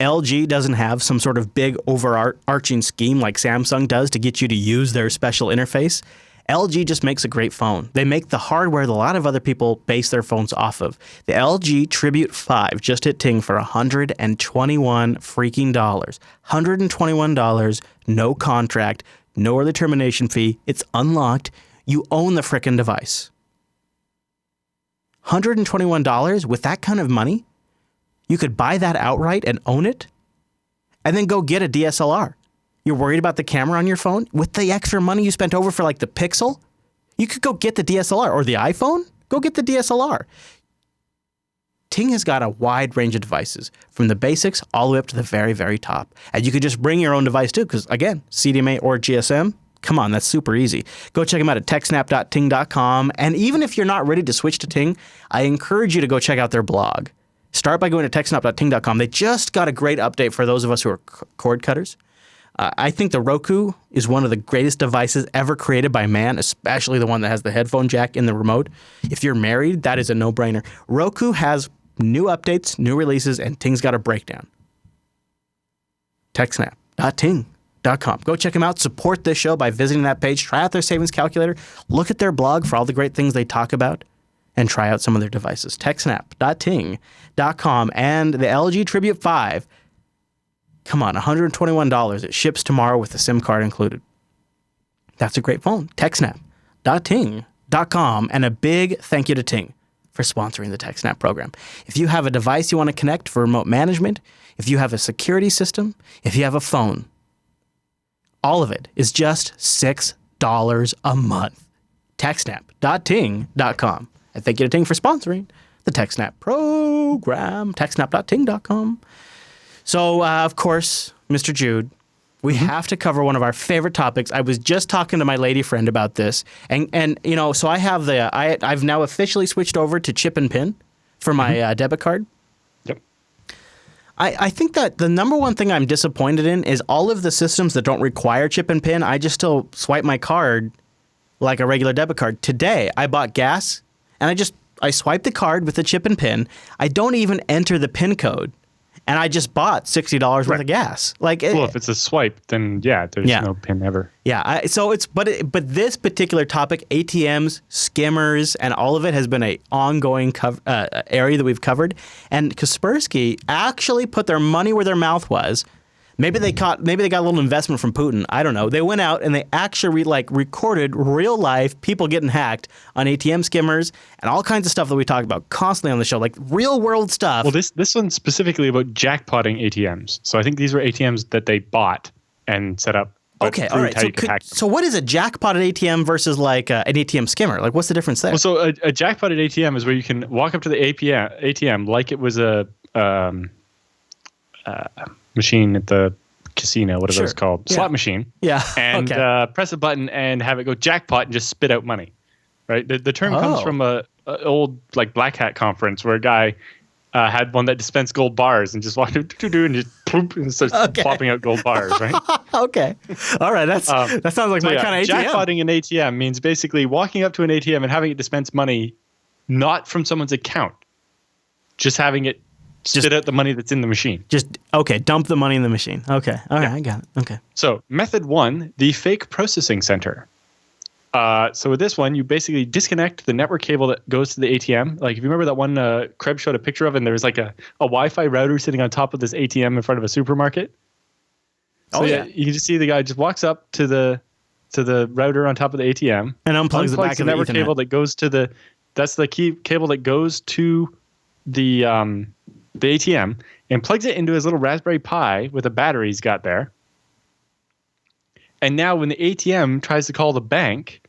LG doesn't have some sort of big overarching scheme like Samsung does to get you to use their special interface. LG just makes a great phone. They make the hardware that a lot of other people base their phones off of. The LG Tribute 5 just hit Ting for $121 freaking dollars. $121, no contract, no early termination fee. It's unlocked. You own the frickin' device. $121 with that kind of money? You could buy that outright and own it, and then go get a DSLR. You're worried about the camera on your phone? With the extra money you spent over for like the Pixel, you could go get the DSLR. Or the iPhone? Go get the DSLR. Ting has got a wide range of devices, from the basics all the way up to the very, very top. And you could just bring your own device too, because again, CDMA or GSM, come on, that's super easy. Go check them out at TechSNAP.ting.com. And even if you're not ready to switch to Ting, I encourage you to go check out their blog. Start by going to TechSNAP.ting.com. They just got a great update for those of us who are cord cutters. I think the Roku is one of the greatest devices ever created by man, especially the one that has the headphone jack in the remote. If you're married, that is a no-brainer. Roku has new updates, new releases, and Ting's got a breakdown. TechSNAP.ting.com. Go check them out. Support this show by visiting that page. Try out their savings calculator. Look at their blog for all the great things they talk about. And try out some of their devices. TechSNAP.ting.com and the LG Tribute 5. Come on, $121. It ships tomorrow with the SIM card included. That's a great phone. TechSNAP.ting.com. And a big thank you to Ting for sponsoring the TechSNAP program. If you have a device you want to connect for remote management, if you have a security system, if you have a phone, all of it is just $6 a month. TechSNAP.ting.com. And thank you to Ting for sponsoring the TechSNAP program. TechSNAP.ting.com. So, of course, Mr. Jude, we have to cover one of our favorite topics. I was just talking to my lady friend about this. And you know, so I have I've now officially switched over to chip and pin for my debit card. Yep. I think that the number one thing I'm disappointed in is all of the systems that don't require chip and pin, I just still swipe my card like a regular debit card. Today, I bought gas, and I swiped the card with the chip and pin. I don't even enter the PIN code. And I just bought $60 worth of gas. Well, if it's a swipe, then there's no PIN ever. Yeah. But this particular topic, ATMs, skimmers, and all of it has been an ongoing area that we've covered. And Kaspersky actually put their money where their mouth was. Maybe they got a little investment from Putin. I don't know. They went out and they actually recorded real life people getting hacked on ATM skimmers and all kinds of stuff that we talk about constantly on the show, like real world stuff. Well, this one's specifically about jackpotting ATMs. So I think these were ATMs that they bought and set up. Okay, all right. So what is a jackpotted ATM versus like an ATM skimmer? Like, what's the difference there? Well, so a jackpotted ATM is where you can walk up to the ATM like it was a machine at the casino, whatever it's called, slot machine. Yeah. And press a button and have it go jackpot and just spit out money. Right. The term comes from a old like black hat conference where a guy had one that dispensed gold bars and just walked and just poop and starts popping out gold bars, right? Okay. All right. That sounds like my kind of ATM. Jackpotting an ATM means basically walking up to an ATM and having it dispense money not from someone's account, just having it spit out the money that's in the machine. Dump the money in the machine. Okay. All right, I got it. Okay. So method 1, the fake processing center. So with this one, you basically disconnect the network cable that goes to the ATM. Like if you remember that one Krebs showed a picture of, and there was like a Wi-Fi router sitting on top of this ATM in front of a supermarket. So you can just see the guy just walks up to the router on top of the ATM and unplugs the back of the network Ethernet cable that goes to that's the key cable that goes to the ATM, and plugs it into his little Raspberry Pi with a battery he's got there. And now when the ATM tries to call the bank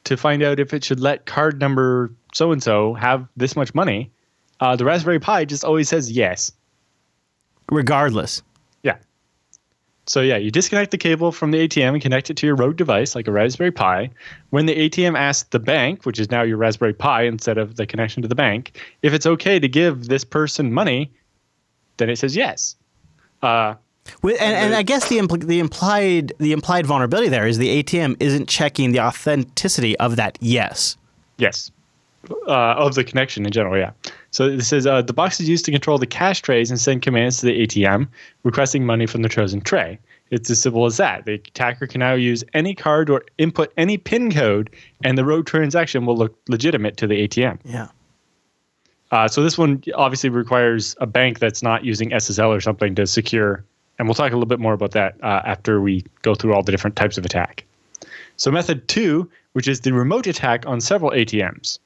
to find out if it should let card number so-and-so have this much money, the Raspberry Pi just always says yes. Regardless. Yeah. So yeah, you disconnect the cable from the ATM and connect it to your rogue device like a Raspberry Pi. When the ATM asks the bank, which is now your Raspberry Pi instead of the connection to the bank, if it's okay to give this person money, then it says yes. And I guess the implied vulnerability there is the ATM isn't checking the authenticity of that yes. Yes. Of the connection in general, yeah. So this is the box is used to control the cache trays and send commands to the ATM requesting money from the chosen tray. It's as simple as that. The attacker can now use any card or input any PIN code, and the rogue transaction will look legitimate to the ATM. Yeah. So this one obviously requires a bank that's not using SSL or something to secure, and we'll talk a little bit more about that after we go through all the different types of attack. So method 2, which is the remote attack on several ATMs.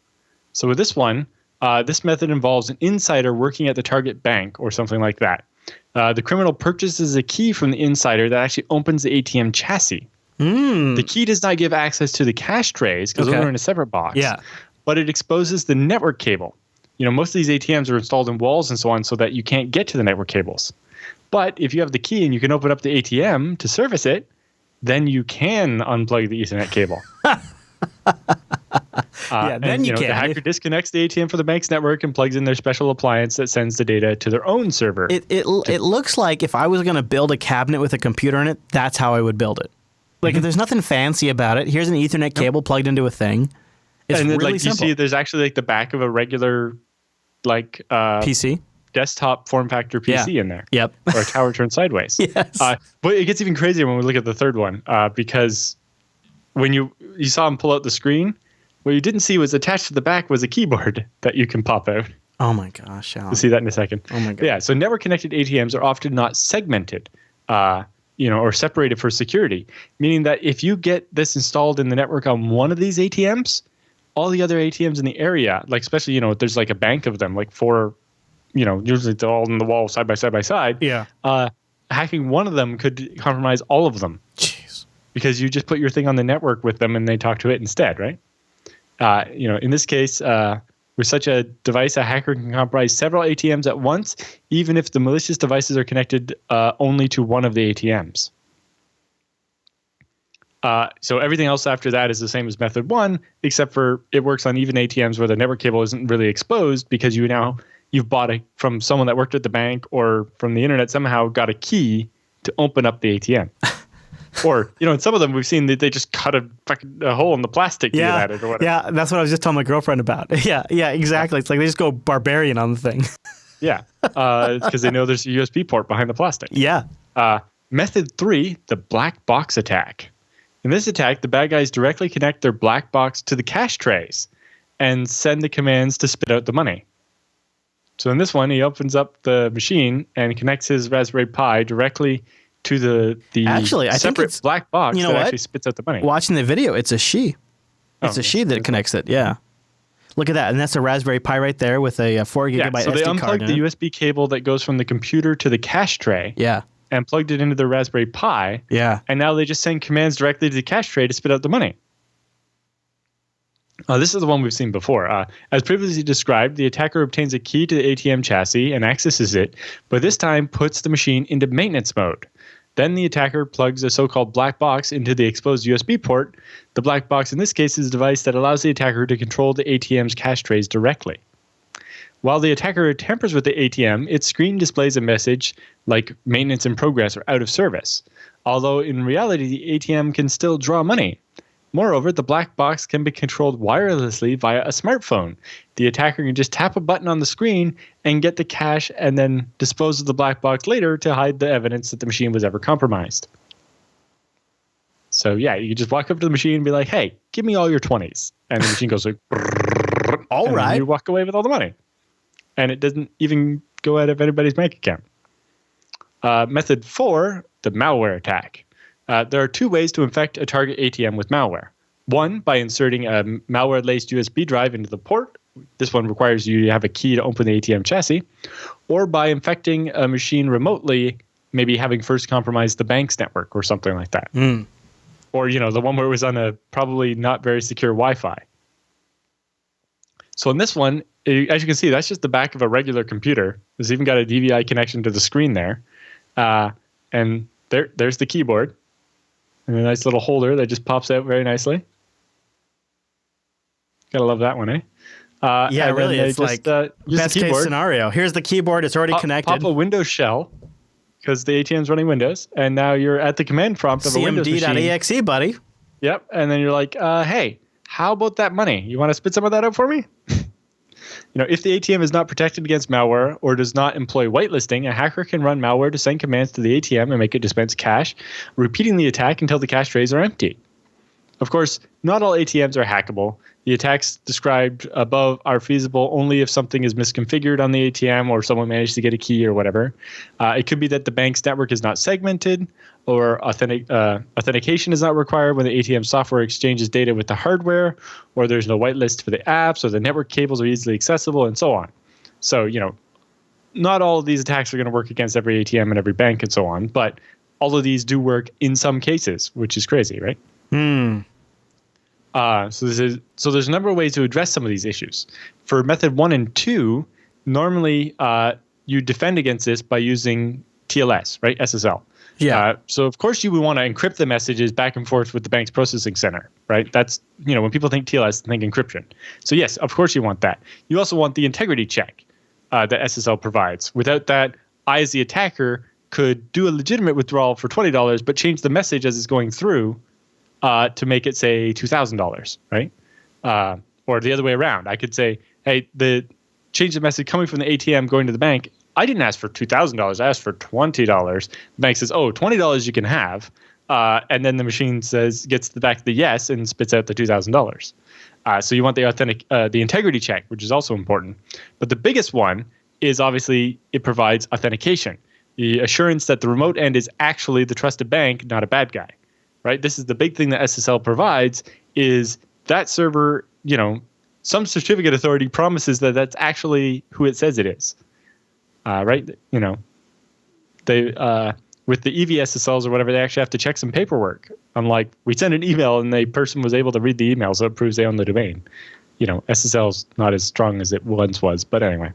So with this one, this method involves an insider working at the target bank or something like that. The criminal purchases a key from the insider that actually opens the ATM chassis. The key does not give access to the cache trays because those are in a separate box. Yeah. But it exposes the network cable. You know, most of these ATMs are installed in walls and so on so that you can't get to the network cables. But if you have the key and you can open up the ATM to service it, then you can unplug the Ethernet cable. Then you can. The hacker disconnects the ATM from the bank's network and plugs in their special appliance that sends the data to their own server. It looks like if I was going to build a cabinet with a computer in it, that's how I would build it. Like, if there's nothing fancy about it, here's an Ethernet cable plugged into a thing. It's and then, really like, simple. you see, there's actually like the back of a regular, like, PC desktop form factor PC in there. Yep. Or a tower turned sideways. Yes. But it gets even crazier when we look at the third one, because when you saw him pull out the screen, what you didn't see was attached to the back was a keyboard that you can pop out. Oh my gosh, Alan. We'll see that in a second. Oh my god. Yeah, so network connected ATMs are often not segmented, or separated for security, meaning that if you get this installed in the network on one of these ATMs, all the other ATMs in the area, like especially, there's like a bank of them, like four, usually they're all in the wall side by side. Yeah. Hacking one of them could compromise all of them. Jeez. Because you just put your thing on the network with them and they talk to it instead, right? In this case, with such a device, a hacker can compromise several ATMs at once, even if the malicious devices are connected only to one of the ATMs. So everything else after that is the same as method 1, except for it works on even ATMs where the network cable isn't really exposed because you've bought it from someone that worked at the bank or from the internet somehow got a key to open up the ATM. Or, in some of them we've seen that they just cut a hole in the plastic to get at it or whatever. Yeah, that's what I was just telling my girlfriend about. Yeah, exactly. It's like they just go barbarian on the thing. Yeah, because they know there's a USB port behind the plastic. Yeah. Method 3, the black box attack. In this attack, the bad guys directly connect their black box to the cache trays and send the commands to spit out the money. So in this one, he opens up the machine and connects his Raspberry Pi directly to the actually, I separate think it's, black box that actually spits out the money. Watching the video, it's a she. It's a she that connects it, yeah. Look at that, and that's a Raspberry Pi right there with a 4 gigabyte SD card. So they unplugged the USB cable that goes from the computer to the cache tray. Yeah. And plugged it into the Raspberry Pi. Yeah. And now they just send commands directly to the cache tray to spit out the money. This is the one we've seen before. As previously described, the attacker obtains a key to the ATM chassis and accesses it, but this time puts the machine into maintenance mode. Then the attacker plugs a so-called black box into the exposed USB port. The black box in this case is a device that allows the attacker to control the ATM's cache trays directly. While the attacker tampers with the ATM, its screen displays a message like maintenance in progress or out of service. Although in reality, the ATM can still draw money. Moreover, the black box can be controlled wirelessly via a smartphone. The attacker can just tap a button on the screen and get the cash and then dispose of the black box later to hide the evidence that the machine was ever compromised. So yeah, you can just walk up to the machine and be like, hey, give me all your 20s. And the machine goes like, all and right. you walk away with all the money. And it doesn't even go out of anybody's bank account. Method 4, the malware attack. There are 2 ways to infect a target ATM with malware. One, by inserting a malware-laced USB drive into the port. This one requires you to have a key to open the ATM chassis. Or by infecting a machine remotely, maybe having first compromised the bank's network or something like that. Or, the one where it was on a probably not very secure Wi-Fi. So in this one, as you can see, that's just the back of a regular computer. There's even got a DVI connection to the screen there. And there's the keyboard. And a nice little holder that just pops out very nicely. Gotta love that one, eh? Yeah, really. It's just, like best case scenario. Here's the keyboard. It's already connected. Pop a Windows shell because the ATM's running Windows. And now you're at the command prompt of a Windows machine. CMD.exe, buddy. Yep. And then you're like, hey, how about that money? You want to spit some of that out for me? If the ATM is not protected against malware or does not employ whitelisting, a hacker can run malware to send commands to the ATM and make it dispense cash, repeating the attack until the cash trays are empty. Of course, not all ATMs are hackable. The attacks described above are feasible only if something is misconfigured on the ATM or someone managed to get a key or whatever. It could be that the bank's network is not segmented or authentication is not required when the ATM software exchanges data with the hardware, or there's no whitelist for the apps, or the network cables are easily accessible, and so on. So, not all of these attacks are going to work against every ATM and every bank and so on, but all of these do work in some cases, which is crazy, right? So there's a number of ways to address some of these issues. For method 1 and 2, normally you defend against this by using TLS, right? SSL. Yeah. So of course you would want to encrypt the messages back and forth with the bank's processing center, right? That's, when people think TLS, they think encryption. So yes, of course you want that. You also want the integrity check that SSL provides. Without that, I as the attacker could do a legitimate withdrawal for $20, but change the message as it's going through to make it say $2,000, right? Or the other way around. I could say, hey, change the message coming from the ATM going to the bank. I didn't ask for $2,000. I asked for $20. The bank says, oh, $20 you can have. And then the machine gets back to the yes and spits out the $2,000. So you want the integrity check, which is also important. But the biggest one is obviously it provides authentication. The assurance that the remote end is actually the trusted bank, not a bad guy. Right? This is the big thing that SSL provides is that server, some certificate authority promises that that's actually who it says it is. Right? They with the EVSSLs or whatever, they actually have to check some paperwork. Unlike we send an email and the person was able to read the email, so it proves they own the domain. SSL's not as strong as it once was, but anyway.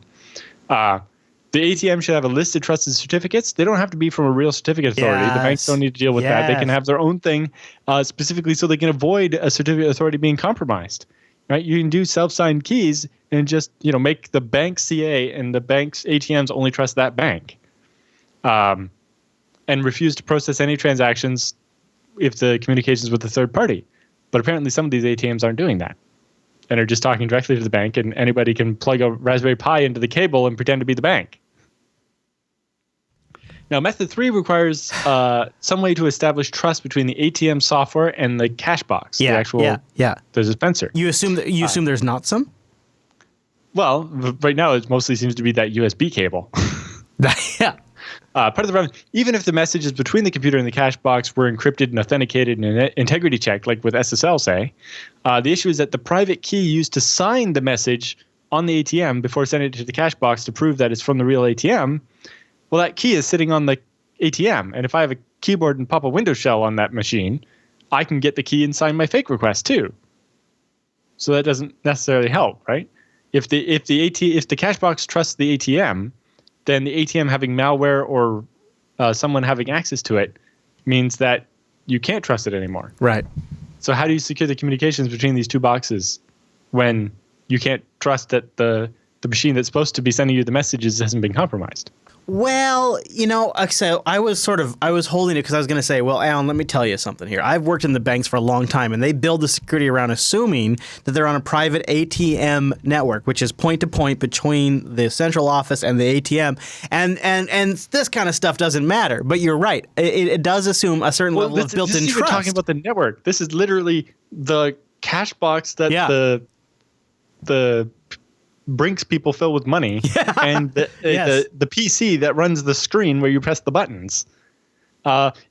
The ATM should have a list of trusted certificates. They don't have to be from a real certificate authority. Yes. The banks don't need to deal with that. They can have their own thing specifically so they can avoid a certificate authority being compromised. Right? You can do self-signed keys and just make the bank CA and the bank's ATMs only trust that bank, and refuse to process any transactions if the communication's with a third party. But apparently some of these ATMs aren't doing that and are just talking directly to the bank, and anybody can plug a Raspberry Pi into the cable and pretend to be the bank. Now, method 3 requires some way to establish trust between the ATM software and the cash box, the dispenser. You assume there's not some? Well, right now it mostly seems to be that USB cable. Yeah. Part of the problem, even if the messages between the computer and the cash box were encrypted and authenticated and integrity checked, like with SSL, say, the issue is that the private key used to sign the message on the ATM before sending it to the cash box to prove that it's from the real ATM, well, that key is sitting on the ATM. And if I have a keyboard and pop a Windows shell on that machine, I can get the key and sign my fake request too. So that doesn't necessarily help, right? If the cash box trusts the ATM, then the ATM having malware or someone having access to it means that you can't trust it anymore. Right. So how do you secure the communications between these two boxes when you can't trust that the the machine that's supposed to be sending you the messages hasn't been compromised. Well, so I was holding it because I was going to say, well, Alan, let me tell you something here. I've worked in the banks for a long time, and they build the security around assuming that they're on a private ATM network, which is point to point between the central office and the ATM. And this kind of stuff doesn't matter. But you're right. It does assume a certain level of built-in trust. We're talking about the network. This is literally the cash box that the Brinks people fill with money, and the PC that runs the screen where you press the buttons.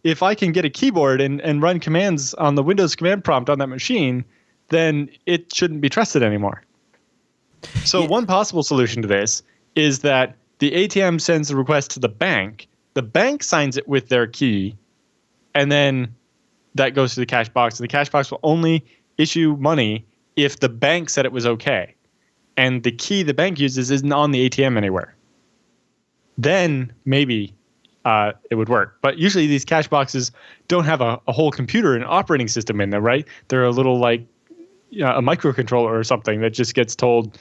If I can get a keyboard and run commands on the Windows command prompt on that machine, then it shouldn't be trusted anymore. So one possible solution to this is that the ATM sends the request to the bank signs it with their key, and then that goes to the cash box, and the cash box will only issue money if the bank said it was okay. And the key the bank uses isn't on the ATM anywhere. Then maybe it would work. But usually these cash boxes don't have a whole computer and operating system in them, right? They're a little like a microcontroller or something that just gets told,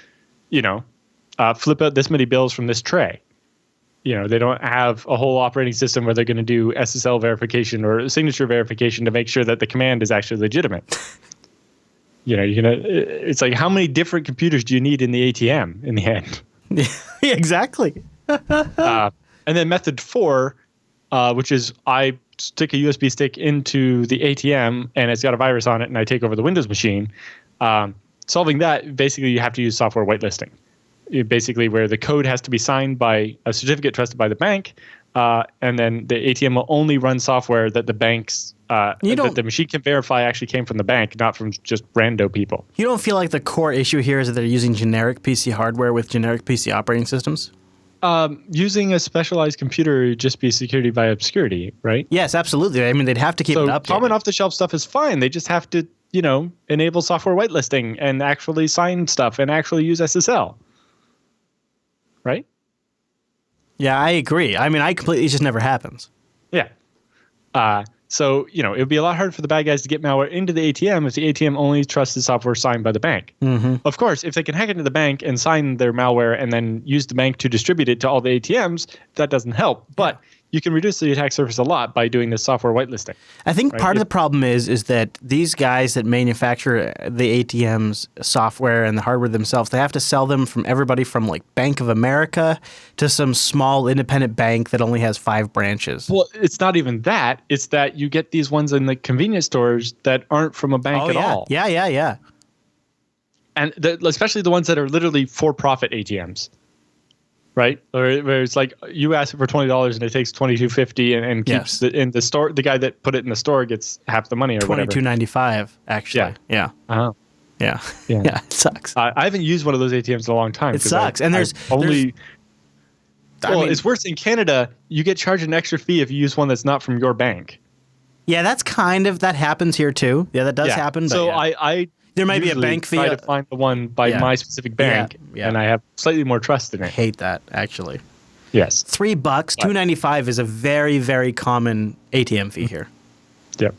flip out this many bills from this tray. They don't have a whole operating system where they're going to do SSL verification or signature verification to make sure that the command is actually legitimate. It's like, how many different computers do you need in the ATM in the end? Yeah, exactly. And then method 4, which is I stick a USB stick into the ATM and it's got a virus on it and I take over the Windows machine. Solving that, basically you have to use software whitelisting. Basically where the code has to be signed by a certificate trusted by the bank, and then the ATM will only run software that the bank's that the machine can verify actually came from the bank, not from just rando people. You don't feel like the core issue here is that they're using generic PC hardware with generic PC operating systems? Using a specialized computer would just be security by obscurity, right? Yes, absolutely. I mean, they'd have to keep it updated. Common off-the-shelf stuff is fine. They just have to, enable software whitelisting and actually sign stuff and actually use SSL, right? Yeah, I agree. I mean, it just never happens. Yeah. So, it would be a lot harder for the bad guys to get malware into the ATM if the ATM only trusts the software signed by the bank. Mm-hmm. Of course, if they can hack into the bank and sign their malware and then use the bank to distribute it to all the ATMs, that doesn't help. But you can reduce the attack surface a lot by doing this software whitelisting. I think part of the problem is that these guys that manufacture the ATMs software and the hardware themselves, they have to sell them from everybody from like Bank of America to some small independent bank that only has 5 branches. Well, it's not even that. It's that you get these ones in the convenience stores that aren't from a bank at all. Yeah. And especially the ones that are literally for-profit ATMs. Right, where it's like you ask it for $20 and it takes $22.50 and keeps it in the store. The guy that put it in the store gets half the money or whatever. $22.95 actually. Yeah. Uh-huh. Yeah. It sucks. I haven't used one of those ATMs in a long time. It sucks, and there's it's worse in Canada. You get charged an extra fee if you use one that's not from your bank. Yeah, that happens here too. Yeah, that does happen. So I there might be a bank fee. Try to find the one by my specific bank, and I have slightly more trust in it. I hate that, actually. Yes. $3, $2.95 is a very, very common ATM fee here. Yep.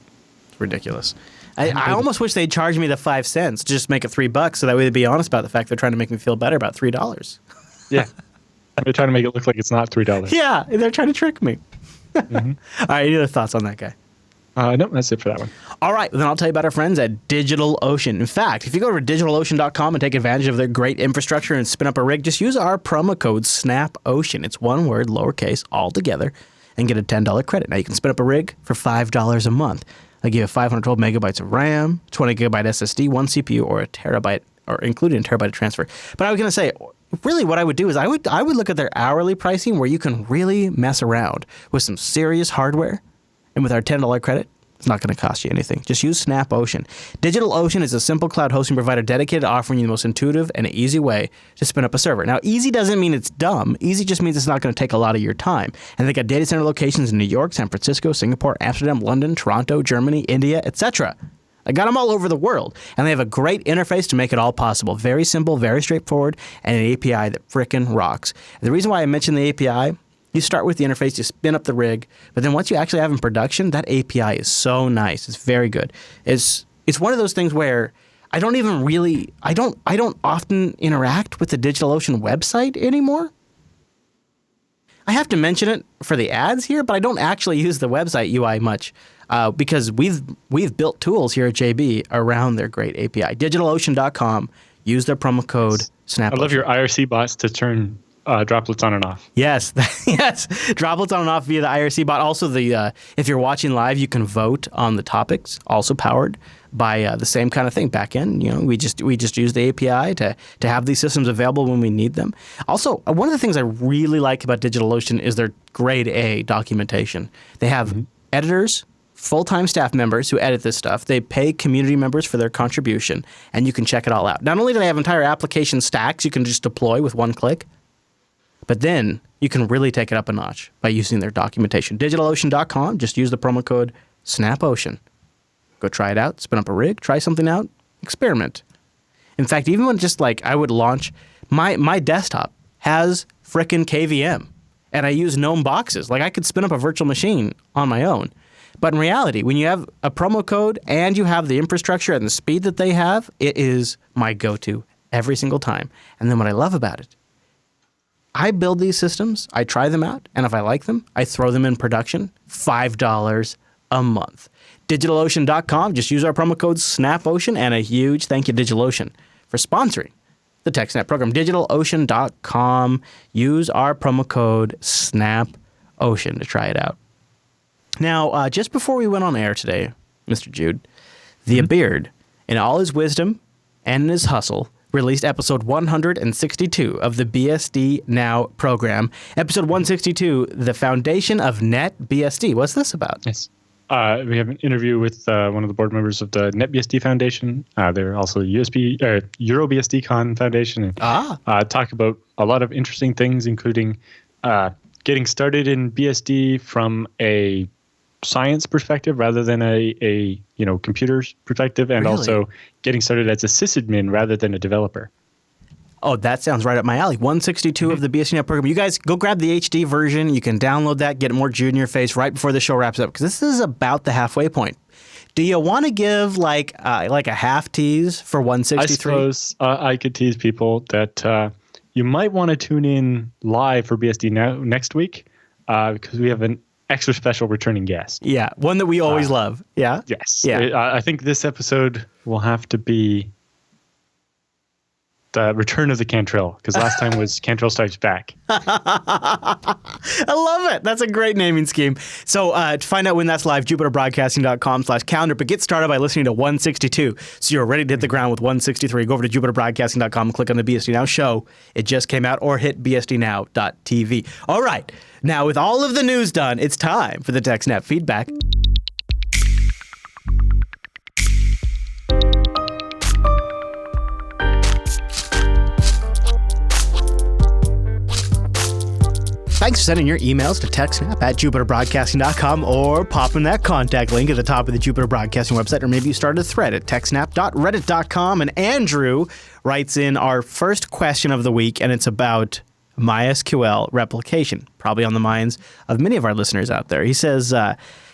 It's ridiculous. I almost wish they'd charge me the 5 cents, just make it $3, so that way they'd be honest about the fact they're trying to make me feel better about $3. Yeah. They're trying to make it look like it's not $3. Yeah, they're trying to trick me. Mm-hmm. All right, any other thoughts on that guy? No, that's it for that one. All right, then I'll tell you about our friends at DigitalOcean. In fact, if you go to DigitalOcean.com and take advantage of their great infrastructure and spin up a rig, just use our promo code SNAPOcean. It's one word, lowercase, all together, and get a $10 credit. Now, you can spin up a rig for $5 a month. They give you 512 megabytes of RAM, 20 gigabyte SSD, 1 CPU, or a terabyte, or including a terabyte of transfer. But I was going to say, really what I would do is I would look at their hourly pricing where you can really mess around with some serious hardware. And with our $10 credit, it's not going to cost you anything. Just use SnapOcean. DigitalOcean is a simple cloud hosting provider dedicated to offering you the most intuitive and easy way to spin up a server. Now, easy doesn't mean it's dumb. Easy just means it's not going to take a lot of your time. And they got data center locations in New York, San Francisco, Singapore, Amsterdam, London, Toronto, Germany, India, etc. I got them all over the world. And they have a great interface to make it all possible. Very simple, very straightforward, and an API that frickin' rocks. And the reason why I mentioned the API, you start with the interface, you spin up the rig, but then once you actually have in production, that API is so nice. It's very good. It's one of those things where I don't often interact with the DigitalOcean website anymore. I have to mention it for the ads here, but I don't actually use the website UI much because we've built tools here at JB around their great API. DigitalOcean.com. Use their promo code SNAP. I love your IRC bots to turn droplets on and off. Yes, yes. Droplets on and off via the IRC bot. Also, if you're watching live, you can vote on the topics. Also powered by the same kind of thing. Backend, we just use the API to have these systems available when we need them. Also, one of the things I really like about DigitalOcean is their grade A documentation. They have editors, full-time staff members who edit this stuff. They pay community members for their contribution, and you can check it all out. Not only do they have entire application stacks you can just deploy with one click, but then you can really take it up a notch by using their documentation. DigitalOcean.com, just use the promo code SNAPOcean. Go try it out, spin up a rig, try something out, experiment. In fact, even when I would launch, my desktop has frickin' KVM, and I use GNOME boxes. I could spin up a virtual machine on my own. But in reality, when you have a promo code and you have the infrastructure and the speed that they have, it is my go-to every single time. And then what I love about it, I build these systems, I try them out, and if I like them, I throw them in production, $5 a month. DigitalOcean.com, just use our promo code SNAPOcean, and a huge thank you to DigitalOcean for sponsoring the TechSNAP program. DigitalOcean.com, use our promo code SNAPOcean to try it out. Now, just before we went on air today, Mr. Jude, the Beard, in all his wisdom and in his hustle, released episode 162 of the BSD Now program. Episode 162, The Foundation of NetBSD. What's this about? Yes. We have an interview with one of the board members of the NetBSD Foundation. They're also EuroBSDCon Foundation. And, talk about a lot of interesting things, including getting started in BSD from a science perspective rather than a computer's perspective, and also getting started as a sysadmin rather than a developer. Oh, that sounds right up my alley. 162 of the BSD Now program. You guys go grab the HD version. You can download that, get more Jude in your face right before the show wraps up, because this is about the halfway point. Do you want to give like a half tease for 163? I suppose I could tease people that you might want to tune in live for BSD Now next week because we have an extra special returning guest. Yeah, one that we always love. Yeah? Yes. Yeah. I think this episode will have to be the return of the Cantrell, because last time was Cantrell Strikes Back. I love it. That's a great naming scheme. So to find out when that's live, jupiterbroadcasting.com/calendar, but get started by listening to 162. So you're ready to hit the ground with 163. Go over to jupiterbroadcasting.com and click on the BSD Now show. It just came out, or hit bsdnow.tv. All right. Now, with all of the news done, it's time for the TechSNAP feedback. Thanks for sending your emails to TechSNAP at jupiterbroadcasting.com, or popping that contact link at the top of the Jupiter Broadcasting website, or maybe you started a thread at techsnap.reddit.com. And Andrew writes in our first question of the week, and it's about MySQL replication, probably on the minds of many of our listeners out there. He says,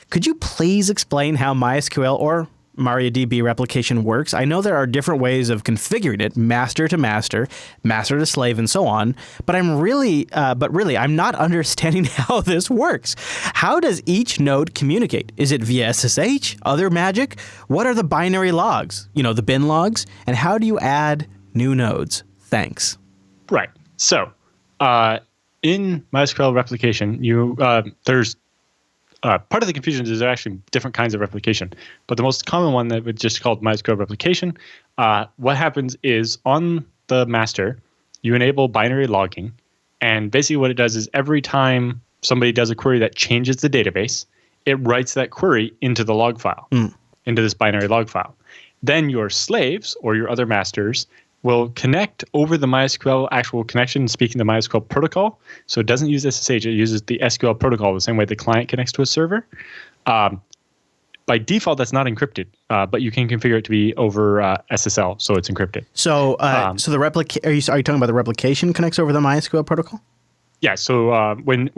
could you please explain how MySQL or MariaDB replication works? I know there are different ways of configuring it, master to master, master to slave, and so on, but I'm really not understanding how this works. How does each node communicate? Is it via SSH, other magic? What are the binary logs, the bin logs? And how do you add new nodes? Thanks. Right. So, in MySQL replication, there's part of the confusion is there are actually different kinds of replication, but the most common one that would just called MySQL replication. What happens is on the master, you enable binary logging, and basically what it does is every time somebody does a query that changes the database, it writes that query into the log file, into this binary log file. Then your slaves or your other masters will connect over the MySQL actual connection, speaking the MySQL protocol. So it doesn't use SSH, it uses the SQL protocol the same way the client connects to a server. By default, that's not encrypted, but you can configure it to be over SSL, so it's encrypted. So, the are you talking about the replication connects over the MySQL protocol? Yeah. So when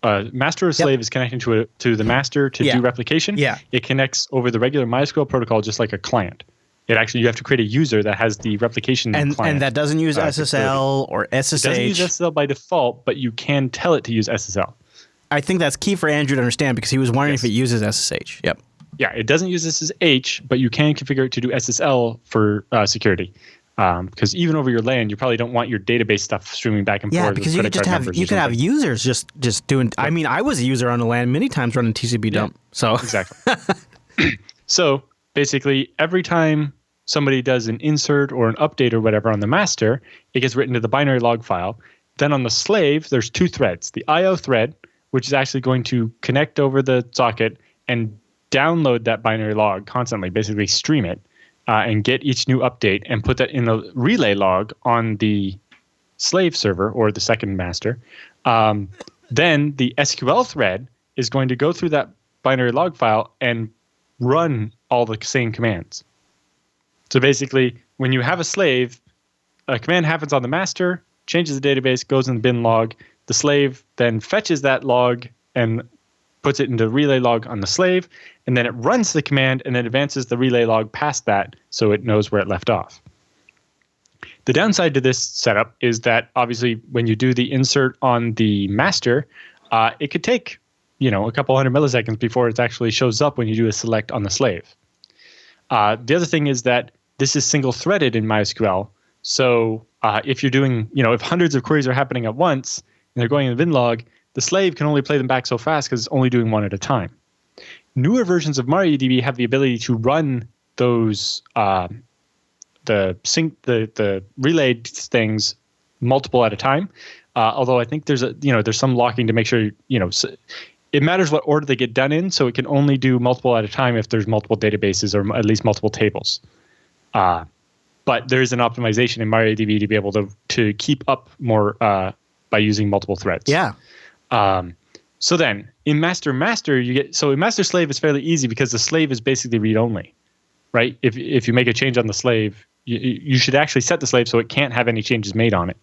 a master or slave is connecting to the master to do replication, it connects over the regular MySQL protocol just like a client. You have to create a user that has the replication and client. that doesn't use SSL or SSH. It doesn't use SSL by default, but you can tell it to use SSL. I think that's key for Andrew to understand because he was wondering Yes. if it uses SSH. Yep. Yeah, it doesn't use SSH, but you can configure it to do SSL for security. Because even over your LAN, you probably don't want your database stuff streaming back and Yeah, forth. because you could just have users just doing. Yep. I mean, I was a user on the LAN many times running TCP dump. So exactly. So basically, every time somebody does an insert or an update or whatever on the master, it gets written to the binary log file. Then on the slave, there's two threads: the IO thread, which is actually going to connect over the socket and download that binary log constantly, basically stream it, and get each new update and put that in a relay log on the slave server or the second master. Then the SQL thread is going to go through that binary log file and run all the same commands. So basically, when you have a slave, a command happens on the master, changes the database, goes in the bin log. The slave then fetches that log and puts it into relay log on the slave, and then it runs the command and then advances the relay log past that so it knows where it left off. The downside to this setup is that obviously when you do the insert on the master, it could take a couple hundred milliseconds before it actually shows up when you do a select on the slave. The other thing is that this is single-threaded in MySQL. So if you're doing, if hundreds of queries are happening at once and they're going in the bin log, the slave can only play them back so fast because it's only doing one at a time. Newer versions of MariaDB have the ability to run those the relayed things multiple at a time. Although I think there's some locking to make sure it matters what order they get done in, so it can only do multiple at a time if there's multiple databases or at least multiple tables. But there's an optimization in MariaDB to be able to keep up more by using multiple threads. Yeah. So then in master in master slave it's fairly easy because the slave is basically read only, right? If you make a change on the slave, you should actually set the slave so it can't have any changes made on it.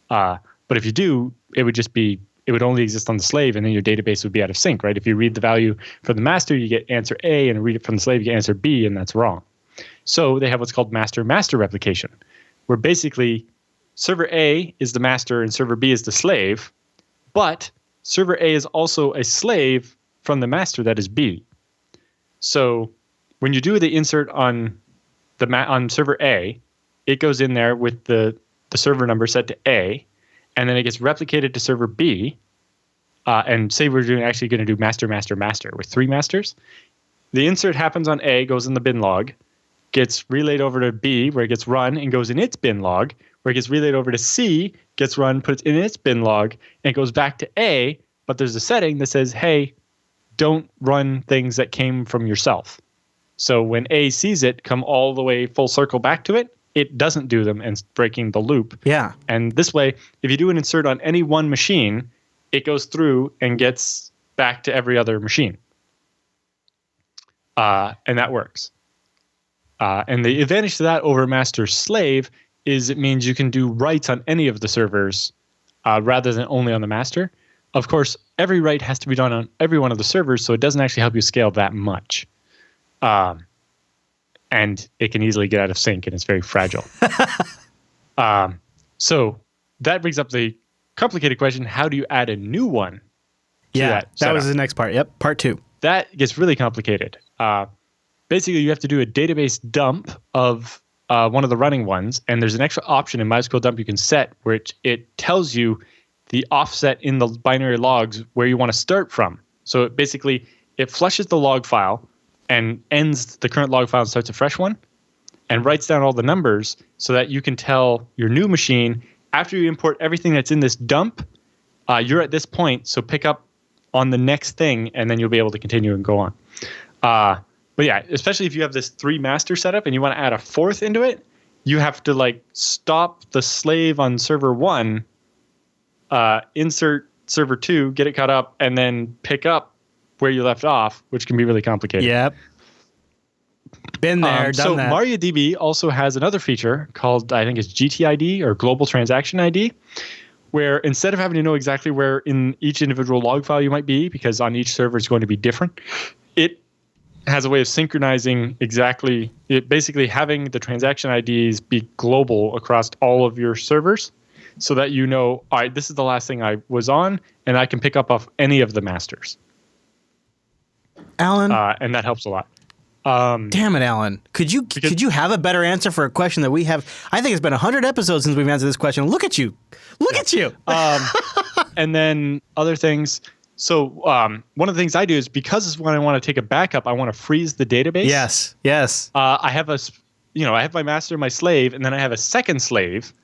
But if you do, it would only exist on the slave, and then your database would be out of sync, right? If you read the value from the master, you get answer A, and read it from the slave, you get answer B, and that's wrong. So they have what's called master-master replication, where basically server A is the master and server B is the slave, but server A is also a slave from the master that is B. So when you do the insert on server A, it goes in there with the server number set to A, and then it gets replicated to server B. And say we're actually going to do master, master, master with 3 masters. The insert happens on A, goes in the bin log, gets relayed over to B, where it gets run and goes in its bin log, where it gets relayed over to C, gets run, puts in its bin log, and it goes back to A, but there's a setting that says, hey, don't run things that came from yourself. So when A sees it come all the way full circle back to it, it doesn't do them and it's breaking the loop. Yeah. And this way, if you do an insert on any one machine, it goes through and gets back to every other machine. And that works. And the advantage to that over master slave is it means you can do writes on any of the servers rather than only on the master. Of course, every write has to be done on every one of the servers, so it doesn't actually help you scale that much. And it can easily get out of sync, and it's very fragile. So that brings up the complicated question, how do you add a new one to that was the next part. Yep, part 2. That gets really complicated. Basically, you have to do a database dump of one of the running ones, and there's an extra option in MySQL dump you can set where it tells you the offset in the binary logs where you want to start from. So it flushes the log file and ends the current log file and starts a fresh one and writes down all the numbers so that you can tell your new machine, after you import everything that's in this dump, you're at this point, so pick up on the next thing, and then you'll be able to continue and go on. But yeah, especially if you have this 3 master setup and you want to add a 4th into it, you have to stop the slave on server 1, insert server 2, get it caught up, and then pick up where you left off, which can be really complicated. Yep. Been there, done that. So MariaDB also has another feature called, I think it's GTID or Global Transaction ID, where instead of having to know exactly where in each individual log file you might be, because on each server it's going to be different, it has a way of synchronizing basically having the transaction IDs be global across all of your servers so that you know, all right, this is the last thing I was on, and I can pick up off any of the masters. Alan? And that helps a lot. Damn it, Alan. Could you have a better answer for a question that we have? I think it's been 100 episodes since we've answered this question. Look at you. Look at you. And then other things. So one of the things I do is because when I want to take a backup, I want to freeze the database. Yes. I have I have my master, my slave, and then I have a second slave,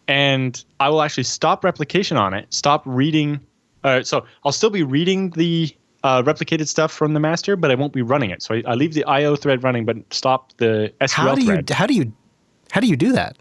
and I will actually stop replication on it, stop reading. So I'll still be reading the replicated stuff from the master, but I won't be running it. So I leave the IO thread running, but stop the SQL thread. How do you do that?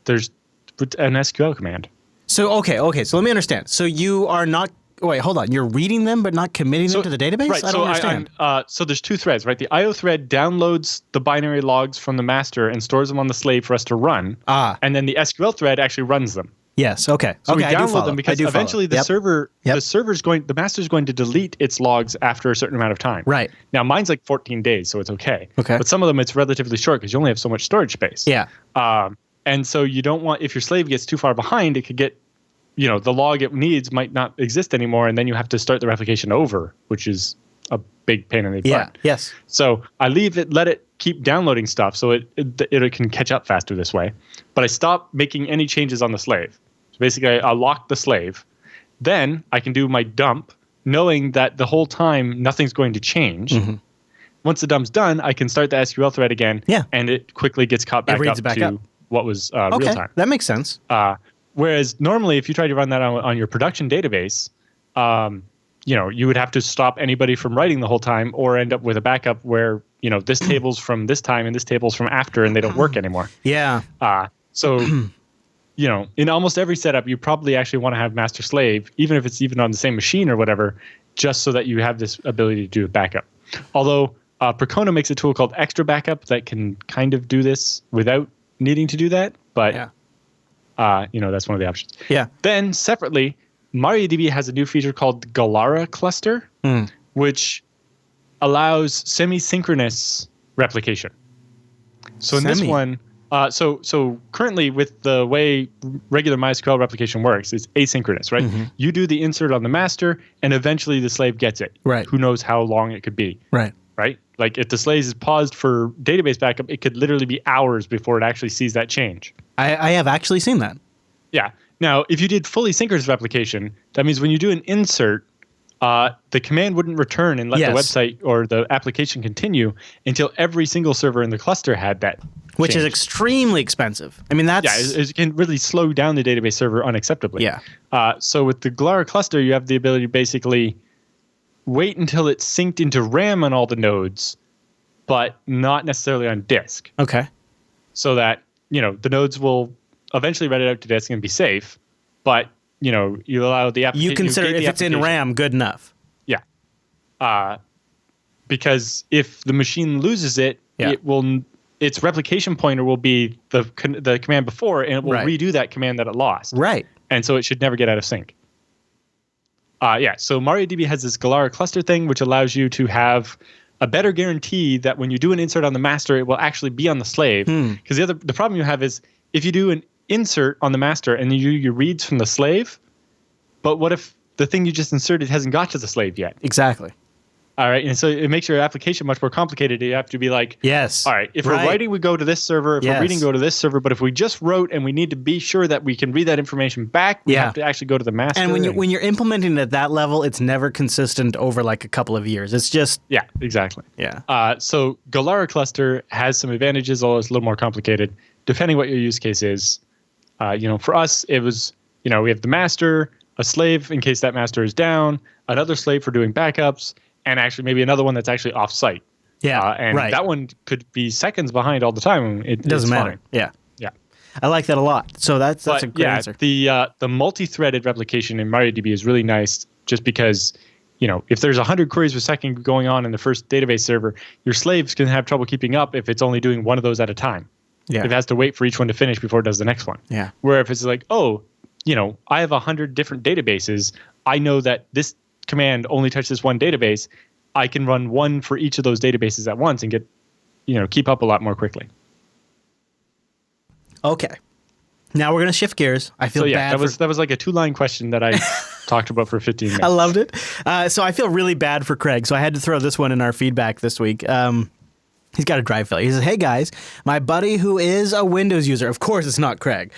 There's an SQL command. So okay. So let me understand. So you are not. Wait, hold on. You're reading them, but not committing them to the database? Right. I don't understand. So there's two threads, right? The IO thread downloads the binary logs from the master and stores them on the slave for us to run. And then the SQL thread actually runs them. Yes. Okay. So we I do download follow. them because eventually the the master's going to delete its logs after a certain amount of time. Right. Now mine's like 14 days, so it's okay. Okay. But some of them it's relatively short because you only have so much storage space. Yeah. And so you don't want, if your slave gets too far behind, it could get, the log it needs might not exist anymore, and then you have to start the replication over, which is a big pain in the butt. Yeah. Yes. So I let it keep downloading stuff so it can catch up faster this way. But I stop making any changes on the slave. So basically, I lock the slave. Then I can do my dump, knowing that the whole time nothing's going to change. Mm-hmm. Once the dump's done, I can start the SQL thread again, and it quickly gets caught back up what was real time. That makes sense. Whereas normally, if you try to run that on your production database, you would have to stop anybody from writing the whole time, or end up with a backup where this table's from this time and this table's from after, and they don't work anymore. Yeah. So in almost every setup, you probably actually want to have master slave, even if it's even on the same machine or whatever, just so that you have this ability to do a backup. Although Percona makes a tool called Extra Backup that can kind of do this without needing to do that, but. Yeah. That's one of the options. Yeah. Then separately, MariaDB has a new feature called Gallara Cluster, which allows semi-synchronous replication. So in this one, so currently with the way regular MySQL replication works, it's asynchronous, right? Mm-hmm. You do the insert on the master, and eventually the slave gets it. Right. Who knows how long it could be. Right. Right? Like if the slave is paused for database backup, it could literally be hours before it actually sees that change. I have actually seen that. Yeah. Now, if you did fully synchronous replication, that means when you do an insert, the command wouldn't return and let the website or the application continue until every single server in the cluster had that. Which is extremely expensive. I mean, that's... Yeah, it can really slow down the database server unacceptably. Yeah. So with the Gallara cluster, you have the ability to basically wait until it's synced into RAM on all the nodes, but not necessarily on disk. Okay. So that, the nodes will eventually write it out to disk and be safe, but, you allow the application... You consider if it's in RAM good anaugh. Yeah. Because if the machine loses it, its replication pointer will be the command before, and it will redo that command that it lost. Right. And so it should never get out of sync. So MariaDB has this Gallara cluster thing, which allows you to have a better guarantee that when you do an insert on the master, it will actually be on the slave. Because the problem you have is if you do an insert on the master and you do your reads from the slave, but what if the thing you just inserted hasn't got to the slave yet? Exactly. All right. And so it makes your application much more complicated. You have to be like, yes. All right, if we're writing, we go to this server. If we're reading, go to this server. But if we just wrote and we need to be sure that we can read that information back, we have to actually go to the master. And when you're implementing it at that level, it's never consistent over like a couple of years. It's just... Yeah, exactly. Yeah. So Gallara cluster has some advantages, although it's a little more complicated, depending what your use case is. For us, it was, we have the master, a slave in case that master is down, another slave for doing backups, and actually maybe another one that's actually off-site. Yeah, and that one could be seconds behind all the time. It doesn't matter. Fine. Yeah. Yeah. I like that a lot. So that's a great answer. The multi-threaded replication in MariaDB is really nice just because, if there's 100 queries per second going on in the first database server, your slaves can have trouble keeping up if it's only doing one of those at a time. Yeah. It has to wait for each one to finish before it does the next one. Yeah. Where if it's like, I have 100 different databases, I know that this command only touches one database, I can run one for each of those databases at once and get, keep up a lot more quickly. Okay. Now we're going to shift gears. I feel bad. That was like a 2-line question that I talked about for 15 minutes. I loved it. So I feel really bad for Craig. So I had to throw this one in our feedback this week. He's got a drive failure. He says, hey guys, my buddy who is a Windows user, of course it's not Craig,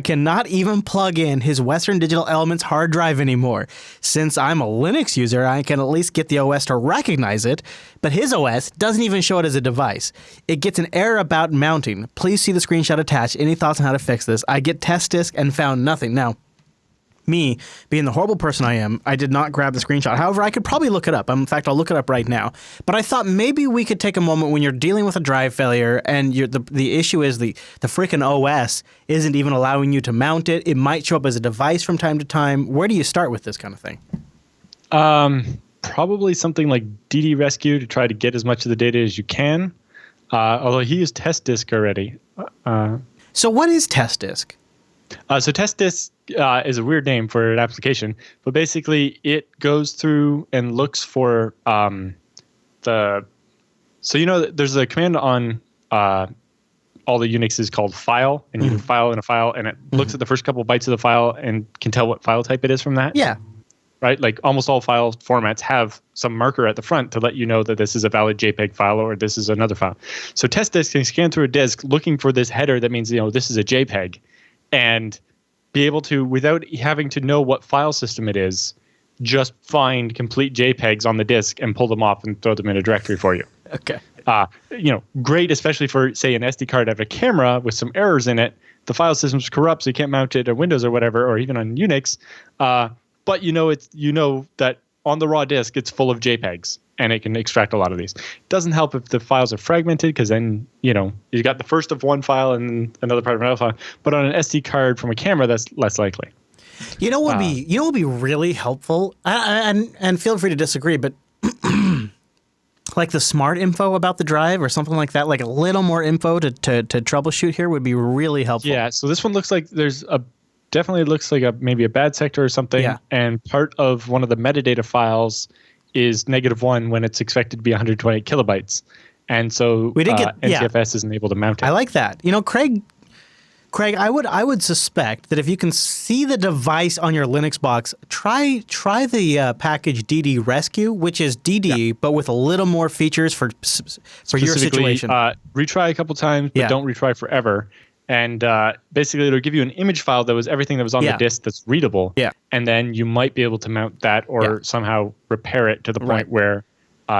cannot even plug in his Western Digital Elements hard drive anymore. Since I'm a Linux user, I can at least get the OS to recognize it, but his OS doesn't even show it as a device. It gets an error about mounting. Please see the screenshot attached. Any thoughts on how to fix this? I get test disk and found nothing. Now, me, being the horrible person I am, I did not grab the screenshot. However, I could probably look it up. In fact, I'll look it up right now. But I thought maybe we could take a moment when you're dealing with a drive failure and the issue is the freaking OS isn't even allowing you to mount it. It might show up as a device from time to time. Where do you start with this kind of thing? Probably something like DD Rescue to try to get as much of the data as you can. Although he used test disk already. So what is test disk? So test disk is a weird name for an application, but basically it goes through and looks for there's a command on all the Unixes called file, and you can file in a file, and it looks at the first couple bytes of the file and can tell what file type it is from that. Yeah. Right? Like almost all file formats have some marker at the front to let you know that this is a valid JPEG file or this is another file. So test disk can scan through a disk looking for this header that means, this is a JPEG, and be able to, without having to know what file system it is, just find complete JPEGs on the disk and pull them off and throw them in a directory for you. Okay. Great, especially for, say, an SD card of a camera with some errors in it. The file system's corrupt, so you can't mount it on Windows or whatever, or even on Unix. But that on the raw disk, it's full of JPEGs, and it can extract a lot of these. It doesn't help if the files are fragmented, because then, you got the first of one file and another part of another file. But on an SD card from a camera, that's less likely. You know what would be really helpful, and feel free to disagree, but like the smart info about the drive or something like that, like a little more info to troubleshoot here would be really helpful. Yeah, so this one looks like definitely looks like maybe a bad sector or something. Yeah. And part of one of the metadata files is -1 when it's expected to be 128 kilobytes. And so we did get NCFS isn't able to mount it. I like that. Craig, I would suspect that if you can see the device on your Linux box, try the package DD Rescue, which is DD but with a little more features for your situation. Retry a couple times, but don't retry forever. And basically, it'll give you an image file that was everything that was on the disk that's readable. Yeah. And then you might be able to mount that or somehow repair it to the point where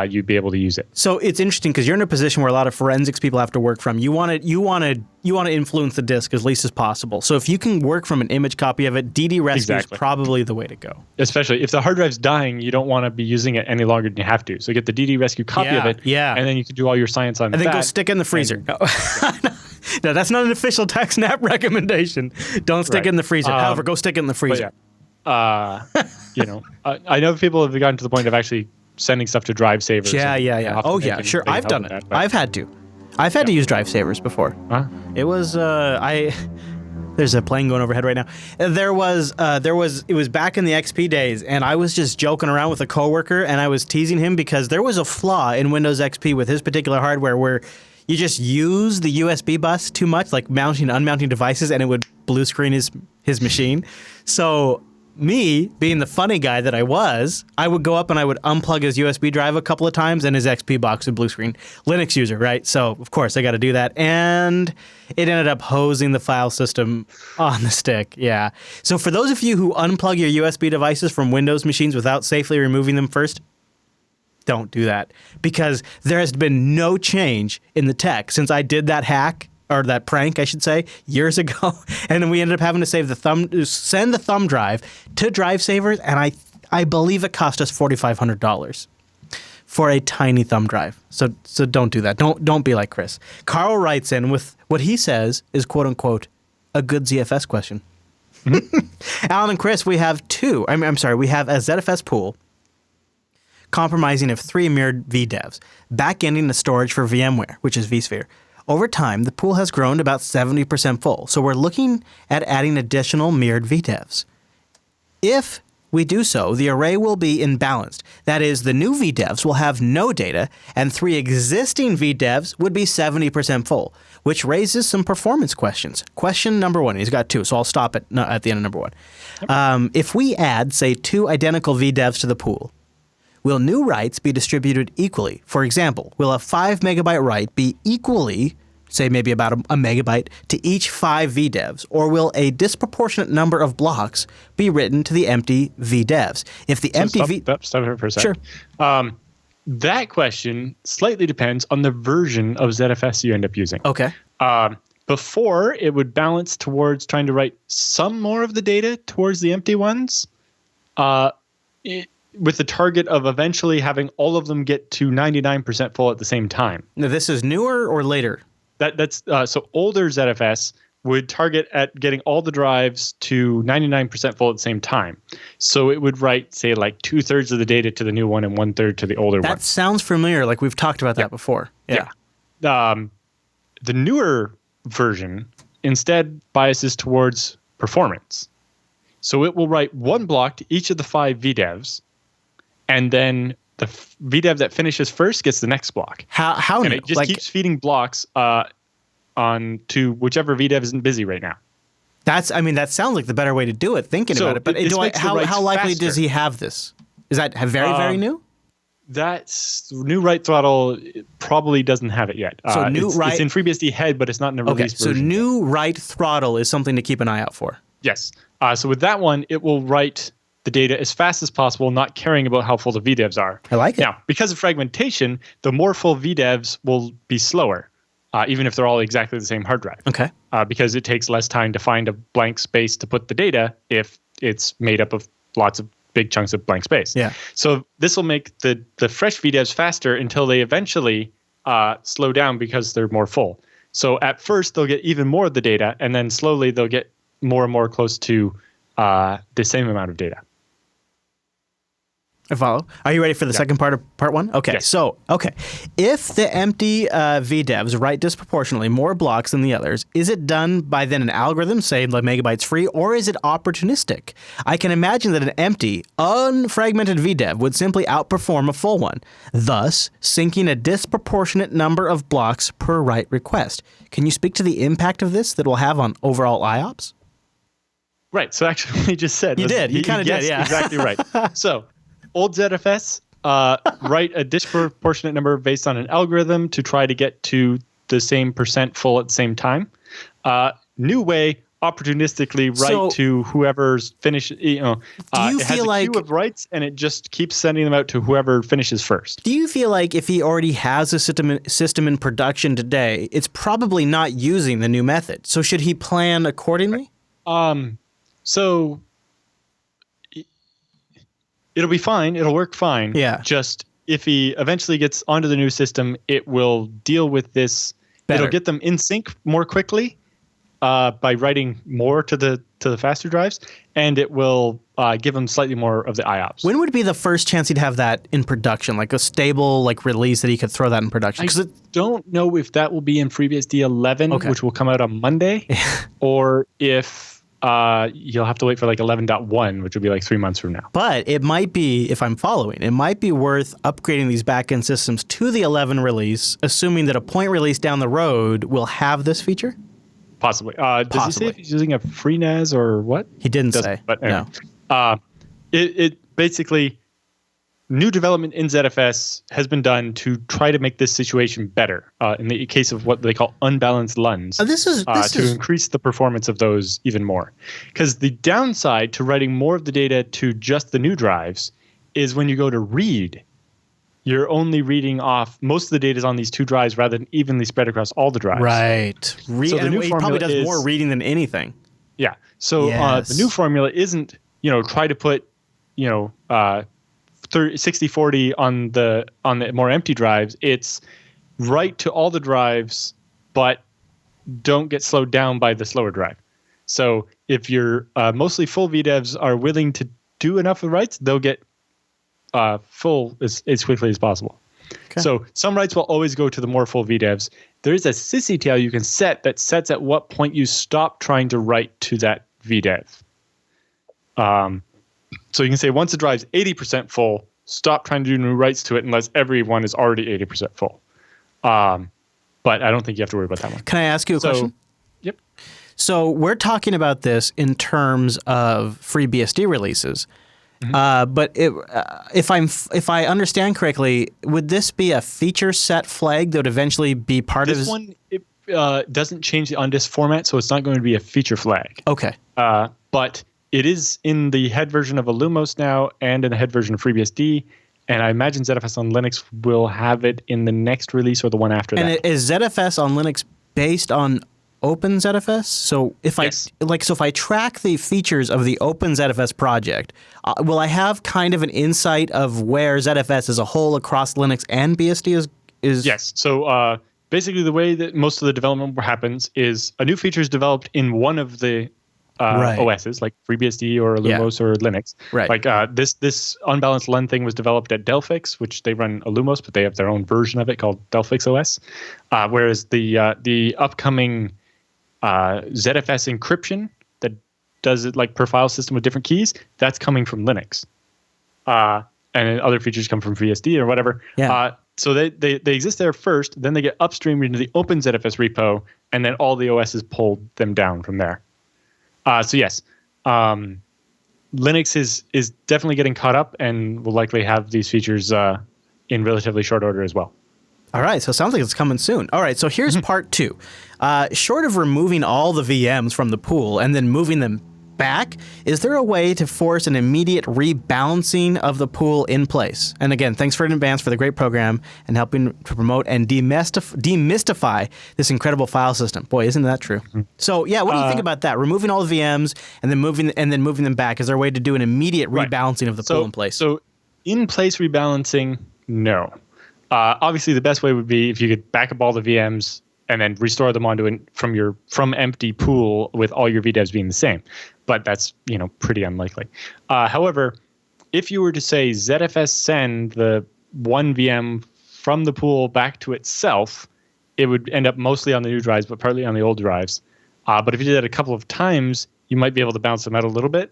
you'd be able to use it. So it's interesting because you're in a position where a lot of forensics people have to work from. You want to influence the disk as least as possible. So if you can work from an image copy of it, DD Rescue is probably the way to go. Especially if the hard drive's dying, you don't want to be using it any longer than you have to. So get the DD Rescue copy of it, and then you can do all your science on that. And then go stick it in the freezer. No, that's not an official TechSNAP recommendation. Don't stick it in the freezer. However, go stick it in the freezer. I know people have gotten to the point of actually sending stuff to drive savers. Yeah. Oh, yeah, sure. I've done it. I've had to. I've had to use drive savers before. It was there's a plane going overhead right now. It was back in the XP days, and I was just joking around with a coworker, and I was teasing him because there was a flaw in Windows XP with his particular hardware where you just use the USB bus too much, like mounting and unmounting devices, and it would blue screen his machine. So me, being the funny guy that I was, I would go up and I would unplug his USB drive a couple of times, and his XP box would blue screen. Linux user, right? So, of course, I got to do that. And it ended up hosing the file system on the stick. Yeah. So for those of you who unplug your USB devices from Windows machines without safely removing them first, don't do that, because there has been no change in the tech since I did that hack, or that prank, I should say, years ago. And then we ended up having to send the thumb drive to drive savers, and I believe it cost us $4,500 for a tiny thumb drive. So don't do that. Don't be like Chris. Carl writes in with what he says is quote unquote a good ZFS question. Alan and Chris, we have we have a ZFS pool compromising of 3 mirrored VDEVs, backending the storage for VMware, which is vSphere. Over time, the pool has grown to about 70% full, so we're looking at adding additional mirrored VDEVs. If we do so, the array will be imbalanced. That is, the new VDEVs will have no data, and 3 existing VDEVs would be 70% full, which raises some performance questions. Question number 1, he's got 2, so I'll stop at the end of number 1. Yep. If we add, say, 2 identical VDEVs to the pool, will new writes be distributed equally? For example, will a 5 megabyte write be equally, say maybe about a megabyte, to each 5 VDEVs, or will a disproportionate number of blocks be written to the empty VDEVs? If the Stop here for a sec. Sure. That question slightly depends on the version of ZFS you end up using. Okay. Before, it would balance towards trying to write some more of the data towards the empty ones, with the target of eventually having all of them get to 99% full at the same time. Now, this is newer or later? That's so older ZFS would target at getting all the drives to 99% full at the same time. So it would write, say, like 2/3 of the data to the new one and 1/3 to the older one. That sounds familiar. Like we've talked about that before. Yeah. The newer version instead biases towards performance. So it will write 1 block to each of the 5 VDEVs, and then the VDEV that finishes first gets the next block. How and new? it just keeps feeding blocks on to whichever VDEV isn't busy right now. That sounds like the better way to do it, thinking about it. But how likely faster. does he have this? Is that very new? That's new write throttle probably doesn't have it yet. So it's in FreeBSD head, but it's not in the release version. So new write throttle is something to keep an eye out for. Yes. So with that one, it will write the data as fast as possible, not caring about how full the VDEVs are. I like it. Now, because of fragmentation, the more full VDEVs will be slower, even if they're all exactly the same hard drive. Okay. Because it takes less time to find a blank space to put the data if it's made up of lots of big chunks of blank space. Yeah. So this will make the fresh VDEVs faster until they eventually slow down because they're more full. So at first, they'll get even more of the data, and then slowly they'll get more and more close to the same amount of data. I follow. Are you ready for the second part of part 1? Okay. Yes. So, if the empty VDEVs write disproportionately more blocks than the others, is it done by then an algorithm, say like megabytes free, or is it opportunistic? I can imagine that an empty, unfragmented VDEV would simply outperform a full one, thus syncing a disproportionate number of blocks per write request. Can you speak to the impact of this that will have on overall IOPS? Right. So actually, what he just said. You did. You kind of did, yeah. Exactly right. So old ZFS write a disproportionate number based on an algorithm to try to get to the same percent full at the same time. New way, opportunistically write to whoever's finished. Do you it has a queue of writes, and it just keeps sending them out to whoever finishes first. Do you feel like if he already has a system in production today, it's probably not using the new method? So should he plan accordingly? So it'll be fine. It'll work fine. Yeah. Just if he eventually gets onto the new system, it will deal with this. Better. It'll get them in sync more quickly by writing more to the faster drives, and it will give them slightly more of the IOPS. When would be the first chance he'd have that in production, like a stable release that he could throw that in production? I don't know if that will be in FreeBSD 11, which will come out on Monday, or if you'll have to wait for 11.1, which will be 3 months from now. But it might be, if I'm following, it might be worth upgrading these backend systems to the 11 release, assuming that a point release down the road will have this feature? Possibly. Does he say if he's using a FreeNAS or what? He didn't say. But anyway. No. It basically, new development in ZFS has been done to try to make this situation better in the case of what they call unbalanced LUNs. This is to increase the performance of those even more. Because the downside to writing more of the data to just the new drives is when you go to read, you're only reading off most of the data is on these 2 drives rather than evenly spread across all the drives. Right. So the new he formula probably does more reading than anything. Yeah. So the new formula isn't, try to put, 60/40 on the more empty drives. It's write to all the drives, but don't get slowed down by the slower drive. So if your mostly full VDEVs are willing to do enough of writes, they'll get full as quickly as possible. Okay. So some writes will always go to the more full VDEVs. There is a sysctl you can set that sets at what point you stop trying to write to that VDEV. So you can say once the drive's 80% full, stop trying to do new writes to it unless everyone is already 80% full. But I don't think you have to worry about that one. Can I ask you a question? Yep. So we're talking about this in terms of free BSD releases. But if I understand correctly, would this be a feature set flag that would eventually be part of this one? It doesn't change the on-disk format, so it's not going to be a feature flag. Okay. But it is in the head version of Illumos now and in the head version of FreeBSD. And I imagine ZFS on Linux will have it in the next release or the one after that. And is ZFS on Linux based on OpenZFS? So if I track the features of the OpenZFS project, will I have kind of an insight of where ZFS as a whole across Linux and BSD is? Yes. So basically, the way that most of the development happens is a new feature is developed in one of the OSs, like FreeBSD or Illumos or Linux. Right. Like this unbalanced LEN thing was developed at Delphix, which they run Illumos, but they have their own version of it called Delphix OS. Whereas the upcoming ZFS encryption that does it like per file system with different keys, that's coming from Linux. And other features come from FreeBSD or whatever. Yeah. So they exist there first, then they get upstreamed into the OpenZFS repo, and then all the OSs pulled them down from there. So yes, Linux is definitely getting caught up and will likely have these features in relatively short order as well. All right, so it sounds like it's coming soon. All right, so here's part two. Short of removing all the VMs from the pool and then moving them back, is there a way to force an immediate rebalancing of the pool in place? And again, thanks for in advance for the great program and helping to promote and demystify this incredible file system. Boy, isn't that true? So yeah, what do you think about that? Removing all the VMs and then moving them back. Is there a way to do an immediate rebalancing of the pool in place? So in place rebalancing, no. Obviously, the best way would be if you could back up all the VMs and then restore them onto from empty pool with all your VDEVs being the same. But that's pretty unlikely. However, if you were to say ZFS send the one VM from the pool back to itself, it would end up mostly on the new drives, but partly on the old drives. But if you did that a couple of times, you might be able to bounce them out a little bit.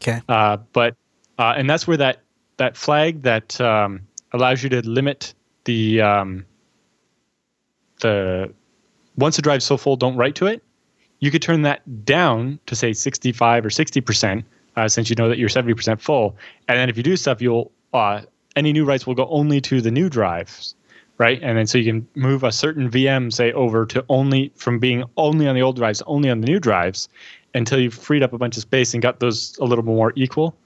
Okay. And that's where that flag that allows you to limit the once the drive's so full, don't write to it. You could turn that down to say 65 or 60%, since you know that you're 70% full. And then if you do stuff, you'll any new writes will go only to the new drives, right? And then so you can move a certain VM, say, over to from being only on the old drives, only on the new drives, until you've freed up a bunch of space and got those a little more equal.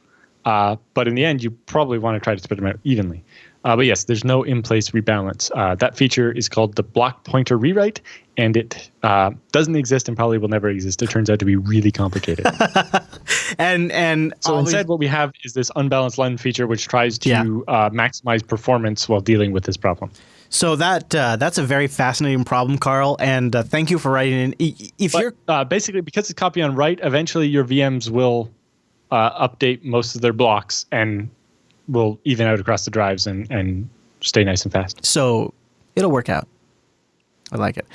But in the end, you probably want to try to spread them out evenly. But yes, there's no in-place rebalance. That feature is called the block pointer rewrite, and it doesn't exist and probably will never exist. It turns out to be really complicated. and so instead, what we have is this unbalanced LEN feature, which tries to maximize performance while dealing with this problem. So that's a very fascinating problem, Carl, and thank you for writing in. Basically, because it's copy on write, eventually your VMs will update most of their blocks and will even out across the drives and stay nice and fast. So it'll work out. I like it.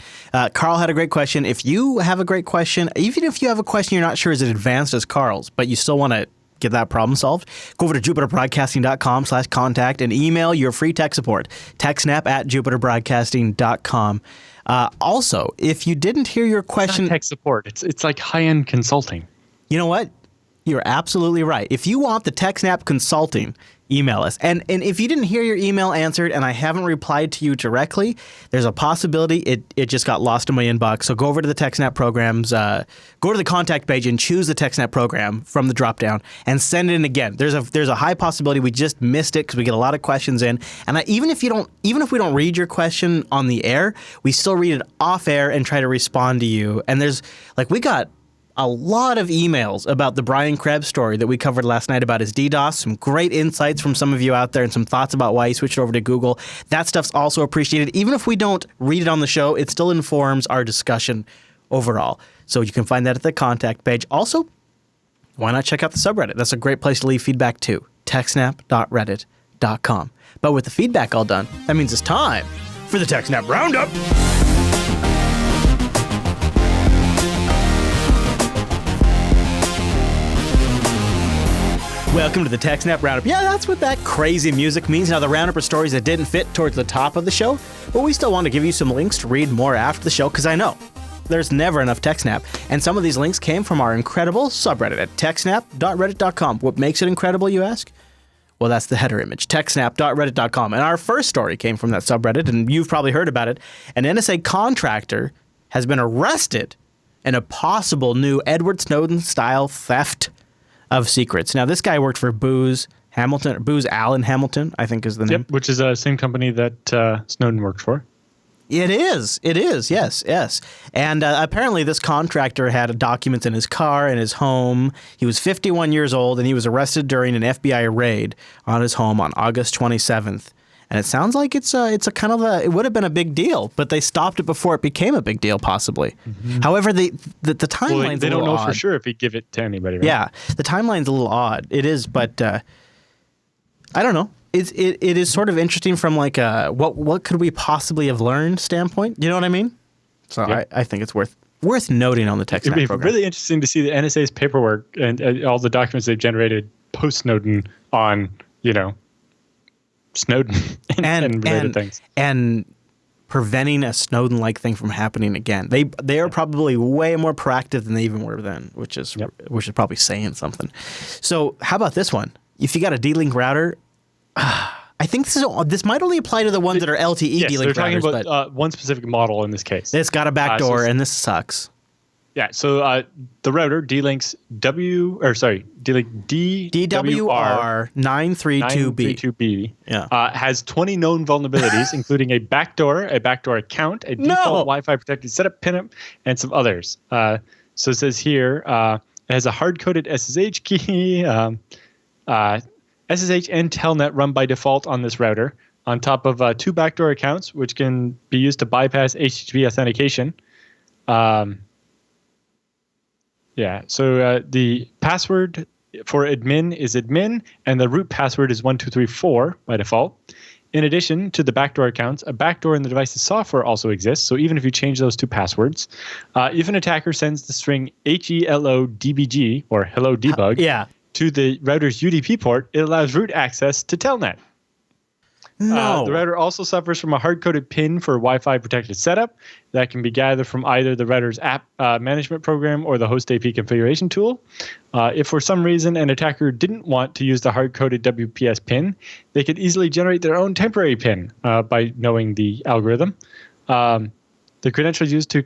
Carl had a great question. If you have a great question, even if you have a question you're not sure is as advanced as Carl's, but you still want to get that problem solved, go over to jupiterbroadcasting.com/contact and email your free tech support, techsnap@jupiterbroadcasting.com. Also, if you didn't hear your question... It's not tech support. It's like high-end consulting. You know what? You're absolutely right. If you want the TechSNAP consulting, email us. And if you didn't hear your email answered and I haven't replied to you directly, there's a possibility it just got lost in my inbox. So go over to the TechSNAP programs, go to the contact page and choose the TechSNAP program from the dropdown and send it in again. There's a high possibility we just missed it because we get a lot of questions in. And even if we don't read your question on the air, we still read it off air and try to respond to you. And we got a lot of emails about the Brian Krebs story that we covered last night about his DDoS, some great insights from some of you out there and some thoughts about why he switched over to Google. That stuff's also appreciated. Even if we don't read it on the show, it still informs our discussion overall. So you can find that at the contact page. Also, why not check out the subreddit? That's a great place to leave feedback too, techsnap.reddit.com. But with the feedback all done, that means it's time for the TechSNAP Roundup. Welcome to the TechSNAP Roundup. Yeah, that's what that crazy music means. Now, the Roundup are stories that didn't fit towards the top of the show, but we still want to give you some links to read more after the show, because I know there's never enough TechSNAP, and some of these links came from our incredible subreddit at techsnap.reddit.com. What makes it incredible, you ask? Well, that's the header image, techsnap.reddit.com. And our first story came from that subreddit, and you've probably heard about it. An NSA contractor has been arrested in a possible new Edward Snowden-style theft of secrets. Now, this guy worked for Booz Allen Hamilton, I think is the name. Yep, which is the same company that Snowden worked for. It is. Yes. And apparently this contractor had documents in his car, in his home. He was 51 years old, and he was arrested during an FBI raid on his home on August 27th. And it sounds like it would have been a big deal, but they stopped it before it became a big deal, possibly. Mm-hmm. However, the timeline's they don't know odd. for sure if he'd give it to anybody, right? Yeah, the timeline's a little odd. It is, but I don't know. It is sort of interesting from like what could we possibly have learned standpoint. You know what I mean? So yeah. I think it's worth noting on the TechSNAP program. It'd be really interesting to see the NSA's paperwork and all the documents they've generated post Snowden on, Snowden and related things. And preventing a Snowden-like thing from happening again. They are probably way more proactive than they even were then, which is probably saying something. So how about this one? If you got a D-Link router, I think this might only apply to the ones that are LTE D-Link routers. They're talking about one specific model in this case. It's got a backdoor, and this sucks. Yeah, so the router D-Link's D-Link DWR 932B has 20 known vulnerabilities, including a backdoor account, a default Wi-Fi protected setup pinup, and some others. So it says here it has a hard-coded SSH key, SSH and Telnet run by default on this router, on top of 2 backdoor accounts, which can be used to bypass HTTP authentication. So the password for admin is admin, and the root password is 1234 by default. In addition to the backdoor accounts, a backdoor in the device's software also exists, so even if you change those 2 passwords, if an attacker sends the string HELLODBG, or hello debug, to the router's UDP port, it allows root access to Telnet. The router also suffers from a hard-coded PIN for Wi-Fi protected setup that can be gathered from either the router's app management program or the host AP configuration tool. If for some reason an attacker didn't want to use the hard-coded WPS PIN, they could easily generate their own temporary PIN by knowing the algorithm. The credentials used to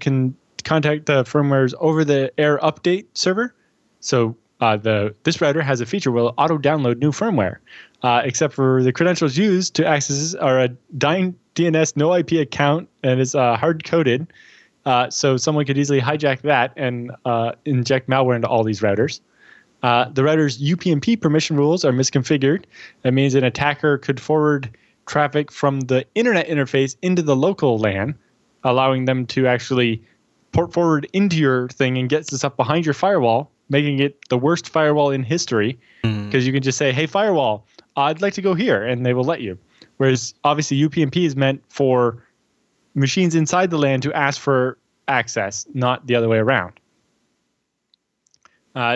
contact the firmware's over-the-air update server. So this router has a feature where it'll auto-download new firmware. Except for the credentials used to access are a dying DNS no IP account, and it's hard-coded, so someone could easily hijack that and inject malware into all these routers. The router's UPnP permission rules are misconfigured. That means an attacker could forward traffic from the internet interface into the local LAN, allowing them to actually port forward into your thing and get stuff behind your firewall, making it the worst firewall in history, because you can just say, hey, firewall, I'd like to go here, and they will let you. Whereas, obviously, UPnP is meant for machines inside the LAN to ask for access, not the other way around.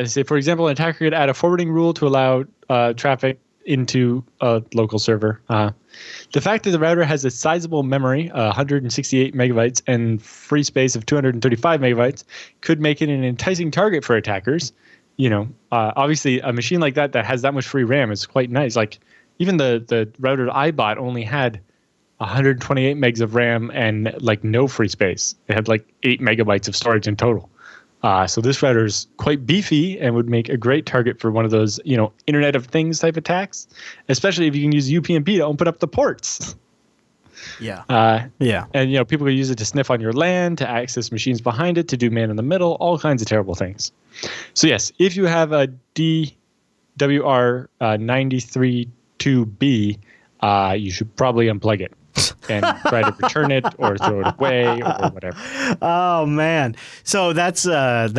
Say, for example, an attacker could add a forwarding rule to allow traffic into a local server. The fact that the router has a sizable memory, 168 megabytes, and free space of 235 megabytes, could make it an enticing target for attackers. Obviously, a machine like that has that much free RAM is quite nice. Like, even the router I bought only had 128 megs of RAM and like no free space. It had like 8 megabytes of storage in total. So this router is quite beefy and would make a great target for one of those, Internet of Things type attacks, especially if you can use UPnP to open up the ports. Yeah. And, people could use it to sniff on your LAN, to access machines behind it, to do man in the middle, all kinds of terrible things. So, yes, if you have a DWR 932B, you should probably unplug it and try to return it or throw it away or whatever. Oh, man. So that's a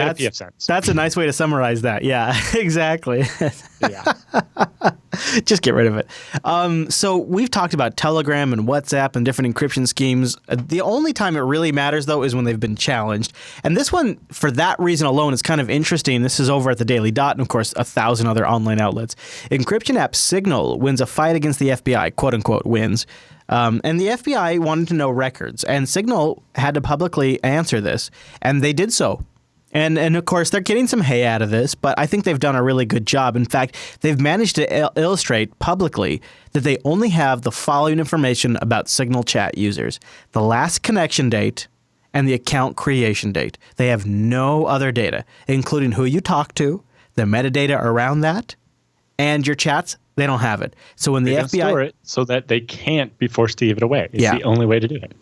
nice way to summarize that. Yeah, exactly. Yeah. Just get rid of it. So we've talked about Telegram and WhatsApp and different encryption schemes. The only time it really matters, though, is when they've been challenged. And this one, for that reason alone, is kind of interesting. This is over at the Daily Dot and, of course, 1,000 other online outlets. Encryption app Signal wins a fight against the FBI, quote unquote, wins. And the FBI wanted to know records, and Signal had to publicly answer this, and they did so. And of course, they're getting some hay out of this, but I think they've done a really good job. In fact, they've managed to illustrate publicly that they only have the following information about Signal chat users: the last connection date and the account creation date. They have no other data, including who you talk to, the metadata around that, and your chats. They don't have it. So when the FBI store it so that they can't be forced to give it away. It's the only way to do it.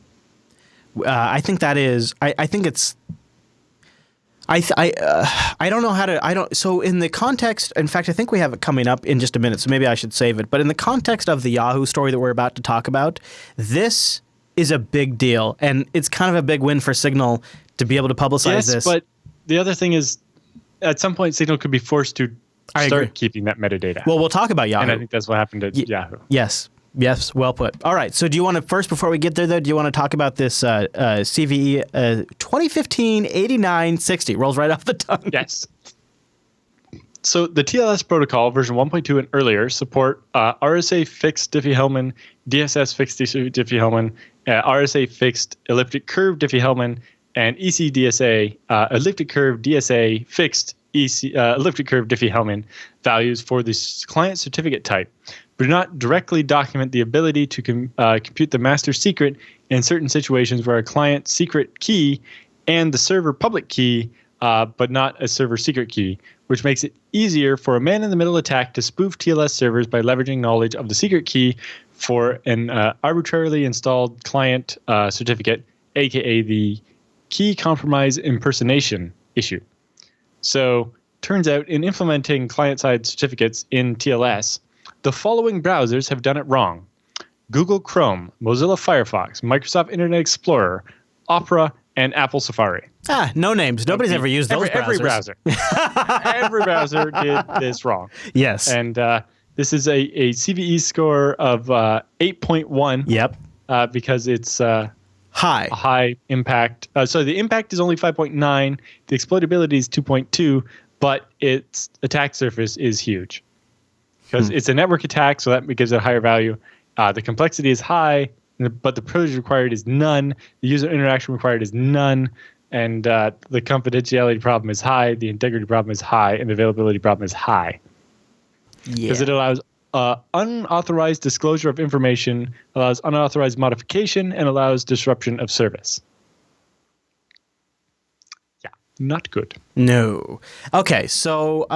I think that is. I think it's. I don't know how to. So in the context, in fact, I think we have it coming up in just a minute. So maybe I should save it. But in the context of the Yahoo story that we're about to talk about, this is a big deal, and it's kind of a big win for Signal to be able to publicize this. But the other thing is, at some point, Signal could be forced to start keeping that metadata. Well, we'll talk about Yahoo. And I think that's what happened at Yahoo. Yes. Yes, well put. All right, so do you want to, first, before we get there, though, do you want to talk about this CVE 2015-8960? Rolls right off the tongue. Yes. So the TLS protocol, version 1.2 and earlier, support RSA fixed Diffie-Hellman, DSS fixed Diffie-Hellman, RSA fixed elliptic curve Diffie-Hellman, and ECDSA elliptic curve DSA fixed elliptic curve Diffie-Hellman values for this client certificate type, but do not directly document the ability to compute the master secret in certain situations where a client secret key and the server public key, but not a server secret key, which makes it easier for a man-in-the-middle attack to spoof TLS servers by leveraging knowledge of the secret key for an arbitrarily installed client certificate, aka the key compromise impersonation issue. So, turns out in implementing client-side certificates in TLS, the following browsers have done it wrong: Google Chrome, Mozilla Firefox, Microsoft Internet Explorer, Opera, and Apple Safari. No names. Nobody's ever used those browsers. Every browser. Every browser did this wrong. Yes. And this is a CVE score of 8.1. Yep. Because it's high. A high impact. So the impact is only 5.9. The exploitability is 2.2, but its attack surface is huge. Because it's a network attack, so that gives it a higher value. The complexity is high, but the privilege required is none. The user interaction required is none. And the confidentiality problem is high. The integrity problem is high. And the availability problem is high. Because it allows unauthorized disclosure of information, allows unauthorized modification, and allows disruption of service. Yeah, not good. No. Okay, so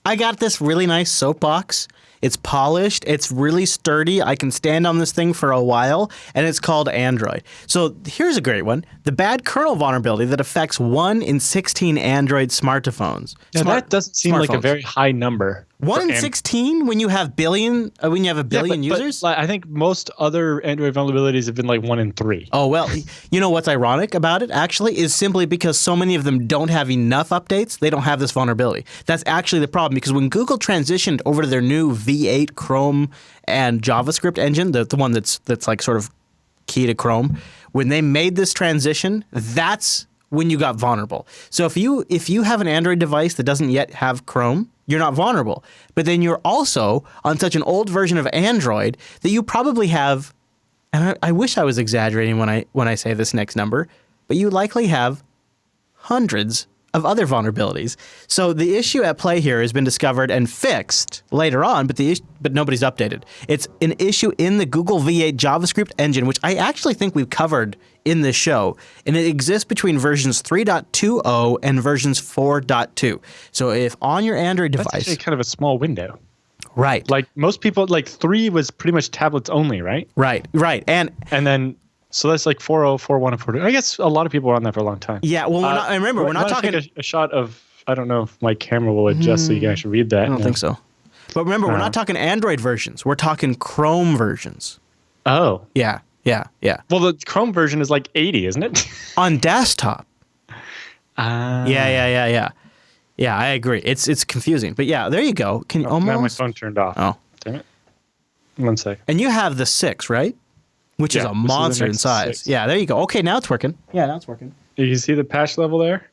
I got this really nice soapbox. It's polished. It's really sturdy. I can stand on this thing for a while, and it's called Android. So here's a great one. The bad kernel vulnerability that affects 1 in 16 Android smartphones. Now, that doesn't seem like a very high number. 1 in 16 when you have a billion users? But I think most other Android vulnerabilities have been like 1 in 3. Oh, well, you know what's ironic about it, actually, is simply because so many of them don't have enough updates, they don't have this vulnerability. That's actually the problem, because when Google transitioned over to their new V8 Chrome and JavaScript engine, the one that's like sort of key to Chrome, when they made this transition, that's when you got vulnerable. So if you have an Android device that doesn't yet have Chrome, you're not vulnerable. But then you're also on such an old version of Android that you probably have, and I wish I was exaggerating when I say this next number, but you likely have hundreds of other vulnerabilities. So the issue at play here has been discovered and fixed later on, but nobody's updated. It's an issue in the Google V8 JavaScript engine, which I actually think we've covered in this show, and it exists between versions 3.20 and versions 4.2. So if on your Android device... That's actually kind of a small window. Right. Like most people, like 3 was pretty much tablets only, right? Right. And then... So that's like 4.0, 4.1, and 4.2. I guess a lot of people were on that for a long time. Yeah, well, we're not talking... a shot of... I don't know if my camera will adjust so you guys should read that. I don't think so. But remember, we're not talking Android versions. We're talking Chrome versions. Oh. Yeah. Well, the Chrome version is like 80, isn't it? On desktop. Yeah. Yeah, I agree. It's confusing. But yeah, there you go. Can you Now my almost? phone turned off. Oh. Damn it. 1 sec. And you have the 6, right? Which is Yeah, a this is the monster in Nexus size. 6. Yeah, there you go. Okay, now it's working. Yeah, now it's working. You see the patch level there?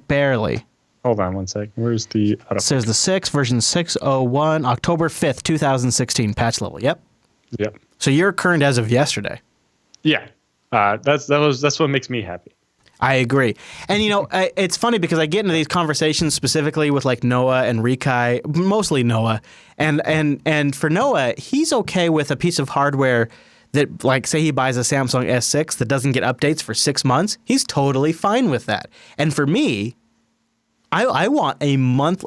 Barely. Hold on 1 sec. Where's the auto? So there's the 6, version 6.01, October 5th, 2016 patch level. Yep. Yep. So you're current as of yesterday. Yeah. That's what makes me happy. I agree. And, it's funny because I get into these conversations specifically with like Noah and Rikai, mostly Noah. And for Noah, he's okay with a piece of hardware that, like, say he buys a Samsung S6 that doesn't get updates for 6 months. He's totally fine with that. And for me, I want a month.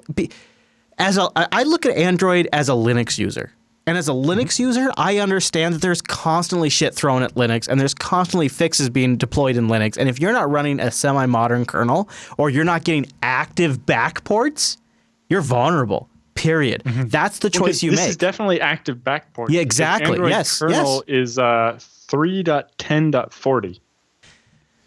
I look at Android as a Linux user. And as a Linux user, I understand that there's constantly shit thrown at Linux and there's constantly fixes being deployed in Linux. And if you're not running a semi-modern kernel or you're not getting active backports, you're vulnerable. Period. That's the choice you make. This is definitely active backport. Yeah, exactly. Android Yes. kernel is 3.10.40.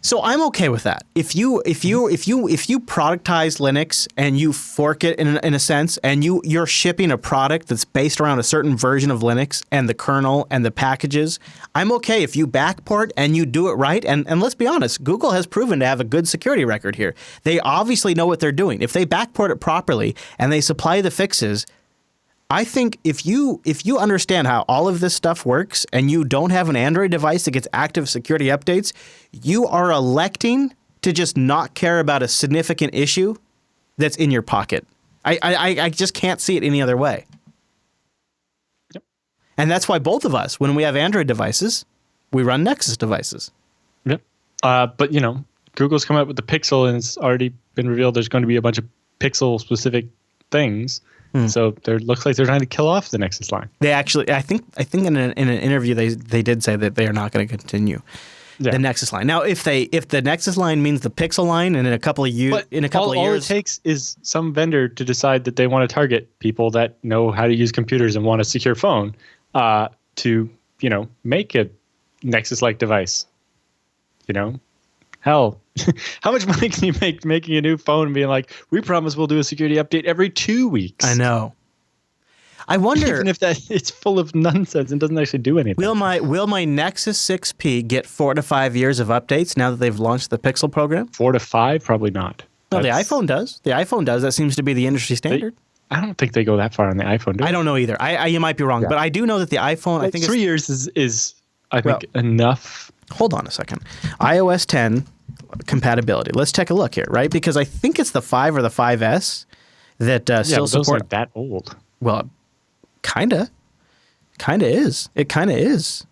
So I'm okay with that. If you productize Linux and you fork it in a sense, and you're shipping a product that's based around a certain version of Linux and the kernel and the packages, I'm okay if you backport and you do it right. And let's be honest, Google has proven to have a good security record here. They obviously know what they're doing. If they backport it properly and they supply the fixes, I think if you understand how all of this stuff works and you don't have an Android device that gets active security updates, you are electing to just not care about a significant issue that's in your pocket. I just can't see it any other way. Yep. And that's why both of us, when we have Android devices, we run Nexus devices. Yep. But, Google's come out with the Pixel, and it's already been revealed there's going to be a bunch of Pixel-specific things. So there looks like they're trying to kill off the Nexus line. They actually, I think in an interview they did say that they are not going to continue the Nexus line. Now, if the Nexus line means the Pixel line, and in a couple of years, all it takes is some vendor to decide that they want to target people that know how to use computers and want a secure phone to make a Nexus-like device. Hell, how much money can you make making a new phone and being like, we promise we'll do a security update every 2 weeks? I know. I wonder even if it's full of nonsense and doesn't actually do anything. Will my Nexus 6P get 4 to 5 years of updates now that they've launched the Pixel program? 4 to 5, probably not. No, the iPhone does. The iPhone does. That seems to be the industry standard. I don't think they go that far on the iPhone. Do they? I don't know either. You might be wrong, but I do know that the iPhone. I think 3 years is I think enough. Hold on a second. iOS 10 compatibility. Let's take a look here, right? Because I think it's the 5 or the 5S that still support. Those aren't that old. Well, kinda is. It kinda is.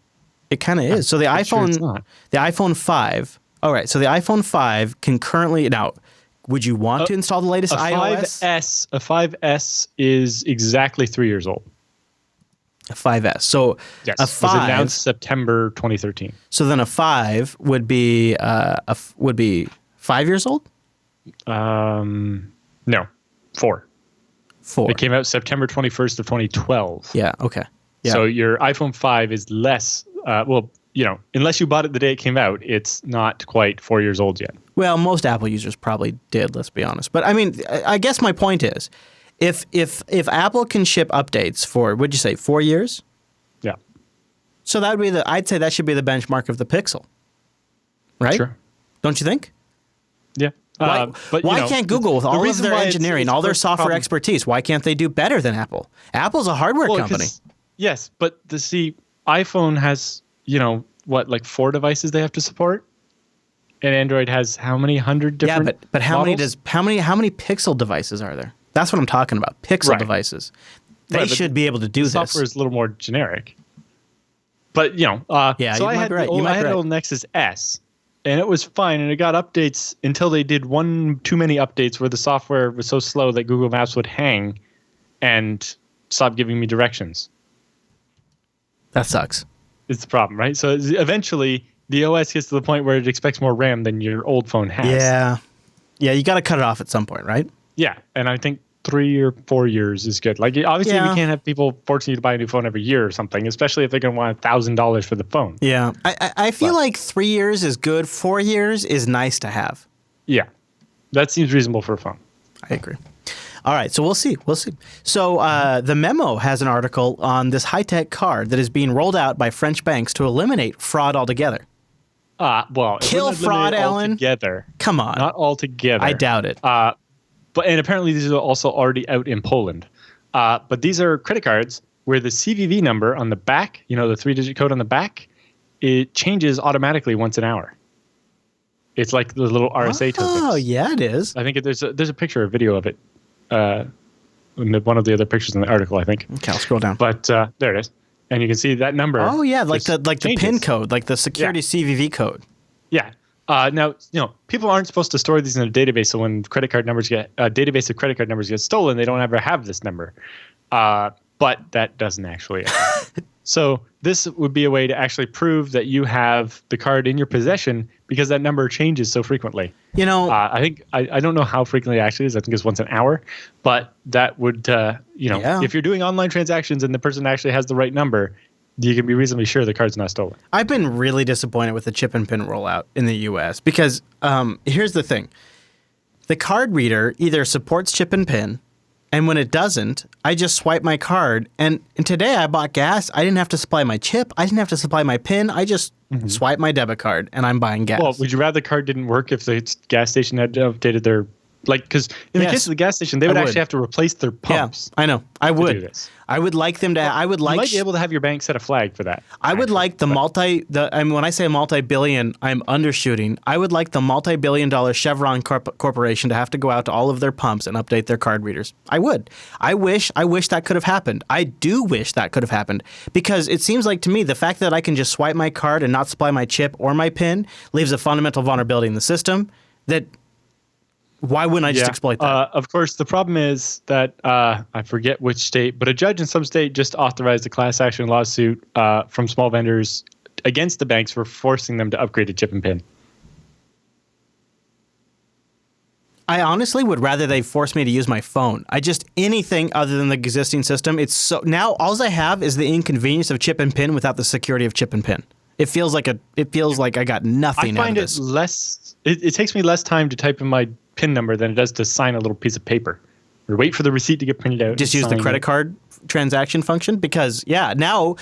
So the iPhone 5. All right. So the iPhone 5 can currently now. Would you want to install the latest iOS? A 5S is exactly 3 years old. A 5S. So yes, a 5 was announced September 2013. So then a 5 would be 5 years old? No, 4. 4. It came out September 21st of 2012. Yeah. Okay. Yeah. So your iPhone 5 is less. Unless you bought it the day it came out, it's not quite 4 years old yet. Well, most Apple users probably did. Let's be honest. But I mean, I guess my point is, if Apple can ship updates for, what'd you say, 4 years? Yeah. So that would be I'd say that should be the benchmark of the Pixel, right? Sure. Don't you think? Yeah. Why can't Google, with all of their engineering, all their software expertise, why can't they do better than Apple? Apple's a hardware company. Yes, but iPhone has, like 4 devices they have to support? And Android has how many hundred different but how models? many Pixel devices are there? That's what I'm talking about. Pixel devices. They should be able to do this. Software is a little more generic. But, so I had an old Nexus S, and it was fine, and it got updates until they did one too many updates where the software was so slow that Google Maps would hang and stop giving me directions. That sucks. It's the problem, right? So eventually, the OS gets to the point where it expects more RAM than your old phone has. Yeah. Yeah, you got to cut it off at some point, right? Yeah, and I think 3 or 4 years is good. Like, obviously, we can't have people forcing you to buy a new phone every year or something, especially if they're going to want $1,000 for the phone. Yeah, I feel like 3 years is good. 4 years is nice to have. Yeah, that seems reasonable for a phone. I agree. All right, so we'll see. So the Memo has an article on this high-tech card that is being rolled out by French banks to eliminate fraud altogether. Well, Kill fraud, Alan. Altogether. Come on. Not altogether. I doubt it. And apparently these are also already out in Poland. But these are credit cards where the CVV number on the back, the 3-digit code on the back, it changes automatically once an hour. It's like the little RSA tokens. Oh, yeah, it is. I think there's a picture, a video of it. One of the other pictures in the article, I think. Okay, I'll scroll down. But there it is. And you can see that number. Oh, yeah, like the changes. PIN code, like the security CVV code. Yeah. Now, people aren't supposed to store these in a database, so when a database of credit card numbers get stolen, they don't ever have this number. But that doesn't actually happen. So this would be a way to actually prove that you have the card in your possession because that number changes so frequently. I think I don't know how frequently it actually is. I think it's once an hour, but that would if you're doing online transactions and the person actually has the right number, you can be reasonably sure the card's not stolen. I've been really disappointed with the chip and pin rollout in the U.S. because here's the thing: the card reader either supports chip and pin. And when it doesn't, I just swipe my card. And today I bought gas. I didn't have to supply my chip. I didn't have to supply my PIN. I just swipe my debit card and I'm buying gas. Well, would you rather the card didn't work if the gas station had updated their... because in the case of the gas station, they would actually have to replace their pumps. Yeah, I know. I would. Do this. I would like them to... You might be able to have your bank set a flag for that. I would like when I say multi-billion, I'm undershooting. I would like the multi-billion-dollar Chevron Corporation to have to go out to all of their pumps and update their card readers. I would. I wish that could have happened. I do wish that could have happened because it seems like to me the fact that I can just swipe my card and not supply my chip or my PIN leaves a fundamental vulnerability in the system that... Why wouldn't I just exploit that? Of course, the problem is that I forget which state, but a judge in some state just authorized a class action lawsuit from small vendors against the banks for forcing them to upgrade to chip and PIN. I honestly would rather they force me to use my phone. Anything other than the existing system. It's so now all I have is the inconvenience of chip and PIN without the security of chip and PIN. It feels like I got nothing out of this. I find it less. It takes me less time to type in my PIN number than it does to sign a little piece of paper or wait for the receipt to get printed out. Just use the credit card transaction function because now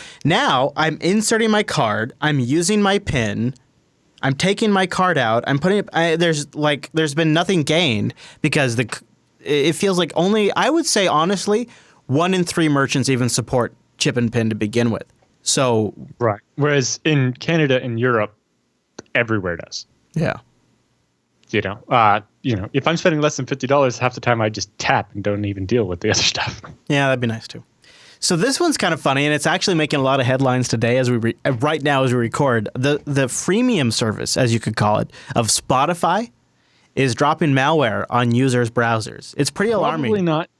I'm inserting my card, I'm using my PIN, I'm taking my card out, I'm putting it. There's been nothing gained because it feels like I would say honestly 1 in 3 merchants even support chip and PIN to begin with. So right, whereas in Canada and Europe, everywhere does. Yeah. If I'm spending less than $50, half the time I just tap and don't even deal with the other stuff. Yeah, that'd be nice too. So this one's kind of funny, and it's actually making a lot of headlines today right now as we record. The freemium service, as you could call it, of Spotify is dropping malware on users' browsers. It's pretty alarming. Probably not.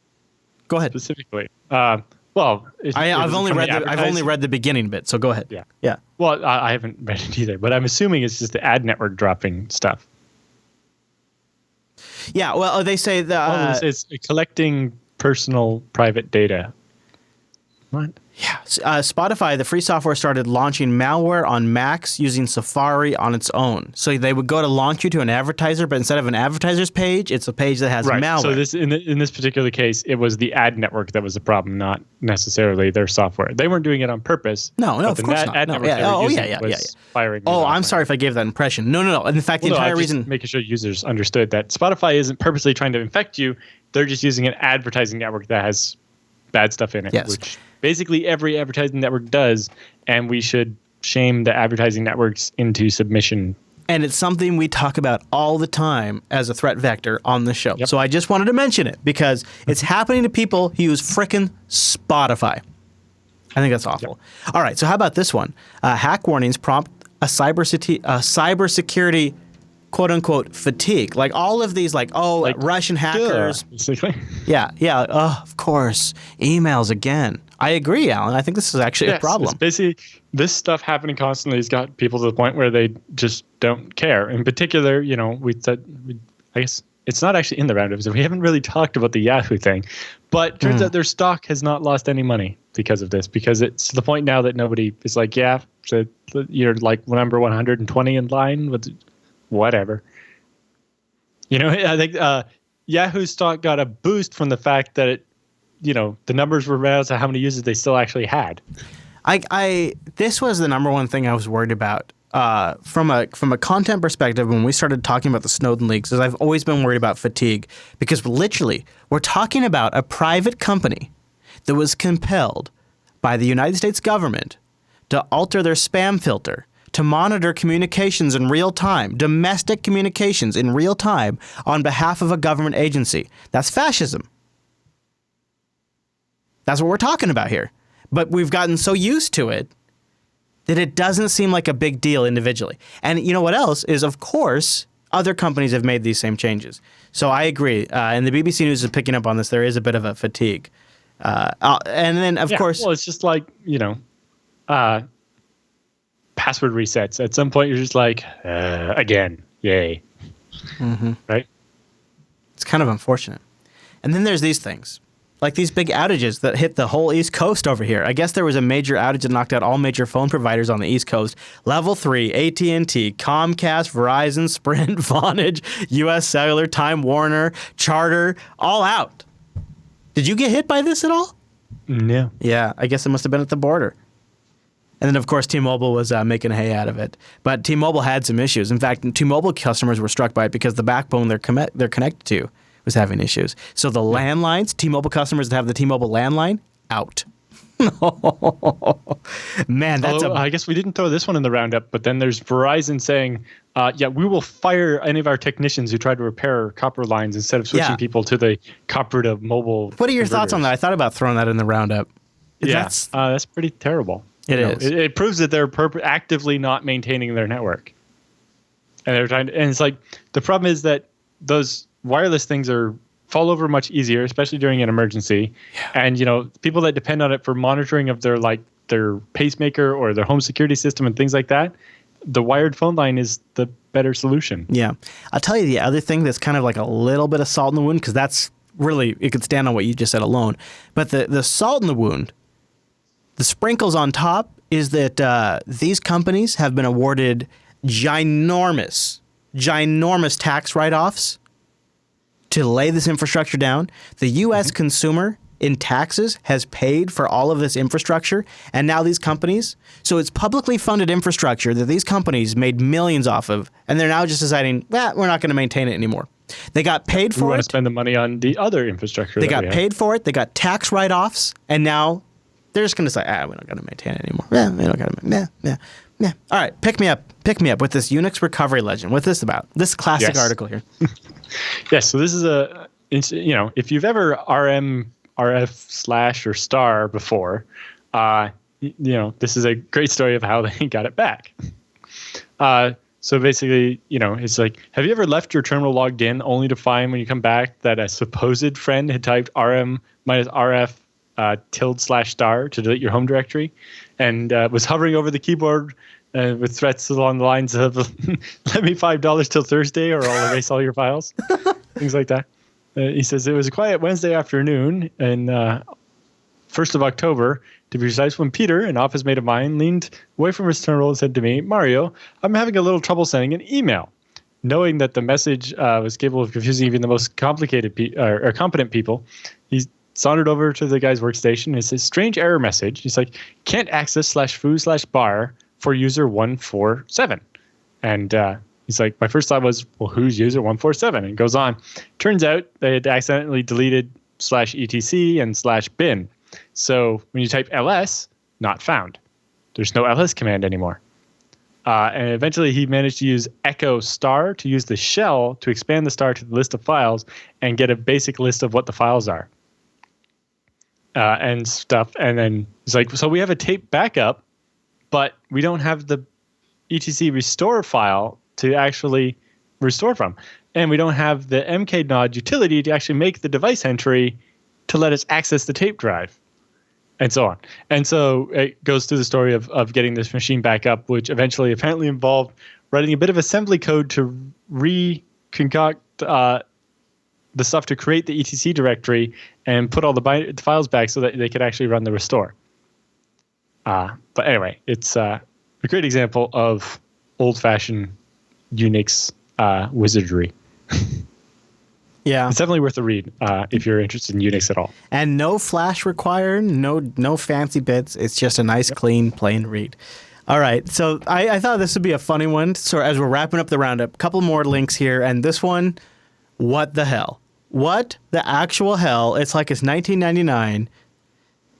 Go ahead. Specifically. I've only read the beginning bit, so go ahead. Yeah. Well, I haven't read it either, but I'm assuming it's just the ad network dropping stuff. Yeah, well, they say that... it's collecting personal private data. What? Yeah. Spotify, the free software, started launching malware on Macs using Safari on its own. So they would go to launch you to an advertiser, but instead of an advertiser's page, it's a page that has malware. So in this particular case, it was the ad network that was the problem, not necessarily their software. They weren't doing it on purpose. No, of course not. Ad network was firing. I'm sorry if I gave that impression. No. In fact, the entire reason... making sure users understood that Spotify isn't purposely trying to infect you. They're just using an advertising network that has bad stuff in it, which basically every advertising network does, and we should shame the advertising networks into submission. And it's something we talk about all the time as a threat vector on the show. Yep. So I just wanted to mention it because it's happening to people who use frickin' Spotify. I think that's awful. Yep. All right, so how about this one? Hack warnings prompt a cybersecurity quote-unquote fatigue. Like all of these, Russian hackers. Basically. Yeah. Of course. Emails again. I agree, Alan. I think this is actually a problem. It's basically, this stuff happening constantly has got people to the point where they just don't care. In particular, I guess it's not actually in the roundup, so we haven't really talked about the Yahoo thing. But turns out their stock has not lost any money because of this, because it's to the point now that nobody is like, so you're like number 120 in line with whatever. I think Yahoo stock got a boost from the fact that the numbers were out to how many users they still actually had. This was the number one thing I was worried about. From a content perspective, when we started talking about the Snowden leaks, is I've always been worried about fatigue, because literally we're talking about a private company that was compelled by the United States government to alter their spam filter, to monitor communications in real time, domestic communications in real time on behalf of a government agency. That's fascism. That's what we're talking about here. But we've gotten so used to it that it doesn't seem like a big deal individually. And you know what else is, of course, other companies have made these same changes. So I agree. And the BBC News is picking up on this. There is a bit of a fatigue. And then, of course... Well, it's just like, password resets. At some point, you're just like, again, yay. Mm-hmm. Right? It's kind of unfortunate. And then there's these things, like these big outages that hit the whole East Coast over here. I guess there was a major outage that knocked out all major phone providers on the East Coast. Level 3, AT&T, Comcast, Verizon, Sprint, Vonage, US Cellular, Time Warner, Charter, all out. Did you get hit by this at all? No. Yeah, I guess it must have been at the border. And then, of course, T-Mobile was making hay out of it. But T-Mobile had some issues. In fact, T-Mobile customers were struck by it because the backbone they're connected to was having issues. So the landlines, T-Mobile customers that have the T-Mobile landline, out. Man, that's I guess we didn't throw this one in the roundup, but then there's Verizon saying, we will fire any of our technicians who try to repair copper lines instead of switching people to the copper to mobile. What are your thoughts on that? I thought about throwing that in the roundup. That's pretty terrible. It is. It proves that they're actively not maintaining their network. And they're trying to, and it's like, the problem is that those wireless things fall over much easier, especially during an emergency. Yeah. And, people that depend on it for monitoring of their pacemaker or their home security system and things like that, the wired phone line is the better solution. Yeah. I'll tell you the other thing that's kind of like a little bit of salt in the wound, because that's really, it could stand on what you just said alone. But the salt in the wound, the sprinkles on top, is that these companies have been awarded ginormous tax write-offs to lay this infrastructure down. The U.S. consumer in taxes has paid for all of this infrastructure, and now these companies, so it's publicly funded infrastructure that these companies made millions off of, and they're now just deciding, we're not going to maintain it anymore. They got paid for it. We want to spend the money on the other infrastructure. They got paid for it. They got tax write-offs, and now they're just going to say, we're not going to maintain it anymore. We don't got to. Yeah. All right, pick me up with this Unix recovery legend. What's this about? This classic article here. Yes. So this is if you've ever RF / or star before, this is a great story of how they got it back. So basically, it's like, have you ever left your terminal logged in only to find when you come back that a supposed friend had typed RM minus RF / star to delete your home directory, and was hovering over the keyboard with threats along the lines of "Let me $5 till Thursday, or I'll erase all your files," things like that. He says it was a quiet Wednesday afternoon, and 1st of October, to be precise, when Peter, an office mate of mine, leaned away from his terminal and said to me, "Mario, I'm having a little trouble sending an email." Knowing that the message was capable of confusing even the most complicated or competent people, he sauntered over to the guy's workstation. It's a strange error message. He's like, "Can't access /foo/bar for user 147." And he's like, my first thought was, well, who's user 147? And it goes on. Turns out they had accidentally deleted /etc and /bin. So when you type ls, not found. There's no ls command anymore. And eventually he managed to use echo star to use the shell to expand the star to the list of files and get a basic list of what the files are. And stuff. And then he's like, so we have a tape backup, but we don't have the etc restore file to actually restore from. And we don't have the mknod utility to actually make the device entry to let us access the tape drive, and so on. And so it goes through the story of getting this machine back up, which eventually apparently involved writing a bit of assembly code to reconcoct the stuff to create the etc directory and put all the files back so that they could actually run the restore. But anyway, it's a great example of old-fashioned Unix wizardry. Yeah. It's definitely worth a read if you're interested in Unix at all. And no flash required, no fancy bits. It's just a nice, clean, plain read. All right, so I thought this would be a funny one. So as we're wrapping up the roundup, a couple more links here, and this one, what the hell? What the actual hell? It's like it's 1999.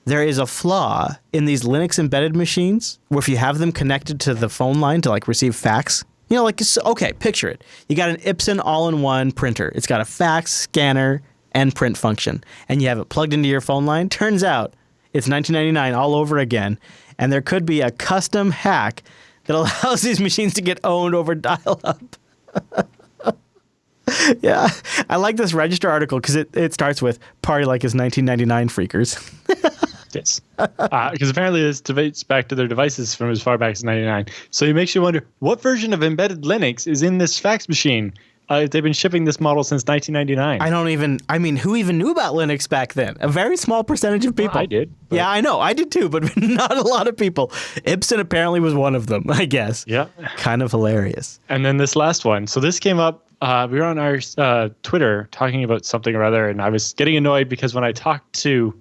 There is a flaw in these Linux embedded machines where if you have them connected to the phone line to like receive fax, you know, like, okay, picture it. You got an Epson all-in-one printer. It's got a fax, scanner, and print function, and you have it plugged into your phone line. Turns out it's 1999 all over again, and there could be a custom hack that allows these machines to get owned over dial-up. Yeah, I like this Register article because it starts with "Party like it's 1999, freakers." Yes, because apparently this dates back to their devices from as far back as '99. So it makes you wonder what version of embedded Linux is in this fax machine. They've been shipping this model since 1999. I mean, who even knew about Linux back then? A very small percentage of people. Well, I did. Yeah, I know. I did too, but not a lot of people. Epson apparently was one of them, I guess. Yeah. Kind of hilarious. And then this last one. So this came up. We were on our Twitter talking about something or other, and I was getting annoyed because when I talked to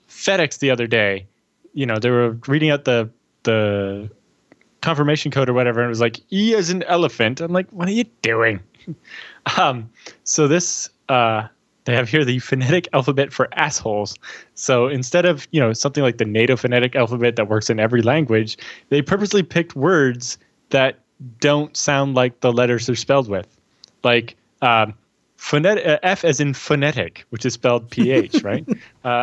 FedEx the other day, you know, they were reading out the confirmation code or whatever, and it was like E as in elephant. I'm like, what are you doing? So this they have here the phonetic alphabet for assholes. So instead of, you know, something like the NATO phonetic alphabet that works in every language, they purposely picked words that don't sound like the letters they're spelled with, like F as in phonetic, which is spelled PH, right?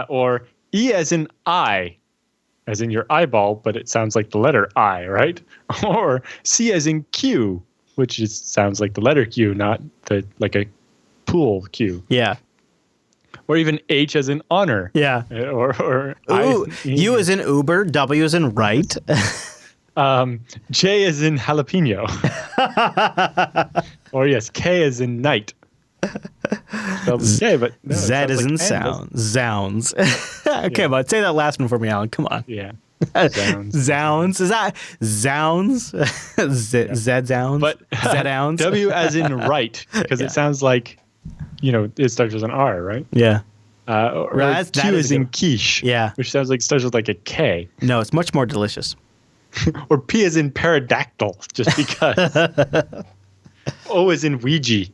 Or E as in eye, as in your eyeball, but it sounds like the letter I, right? Or C as in Q, which just sounds like the letter Q, not like a pool Q. Yeah. Or even H as in honor. Yeah. Or Ooh, U as in Uber, W as in right. J as in jalapeno. Or yes, K as in night. K, but no, Z as in like sound. Zounds. Okay, but say that last one for me, Alan. Come on. Yeah. Zounds. Is that Zounds? Z-Zounds? But Z-Ounds? W as in right, because it sounds like, you know, it starts with an R, right? Yeah. Or that Q is as in quiche, yeah, which sounds like starts with like a K. No, it's much more delicious. Or P as in pterodactyl, just because. O as in Ouija.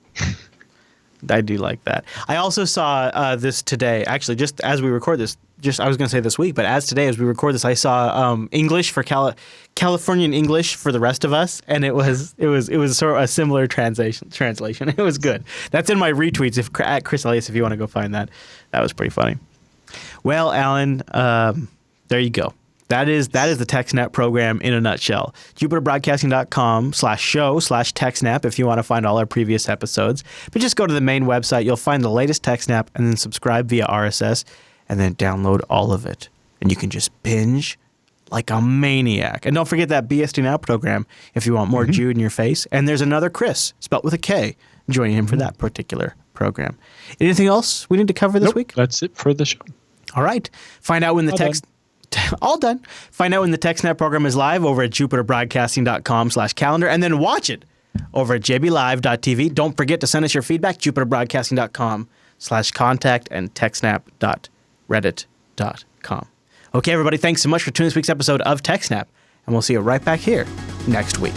I do like that. I also saw this today. Actually, just as we record this, I was going to say this week, but as we record this, I saw English for Californian English for the rest of us, and it was sort of a similar translation. It was good. That's in my retweets at Chris Elias if you want to go find that. That was pretty funny. Well, Alan, there you go. That is the TechSNAP program in a nutshell. JupiterBroadcasting.com/show/TechSNAP if you want to find all our previous episodes. But just go to the main website. You'll find the latest TechSNAP and then subscribe via RSS and then download all of it. And you can just binge like a maniac. And don't forget that BSD Now program if you want more Jude in your face. And there's another Chris, spelt with a K, joining him for that particular program. Anything else we need to cover this week? That's it for the show. All right. Find out when the all done. Find out when the TechSNAP program is live over at jupiterbroadcasting.com/calendar and then watch it over at jblive.tv. Don't forget to send us your feedback, jupiterbroadcasting.com/contact and techsnap.reddit.com. Okay, everybody, thanks so much for tuning this week's episode of TechSNAP, and we'll see you right back here next week.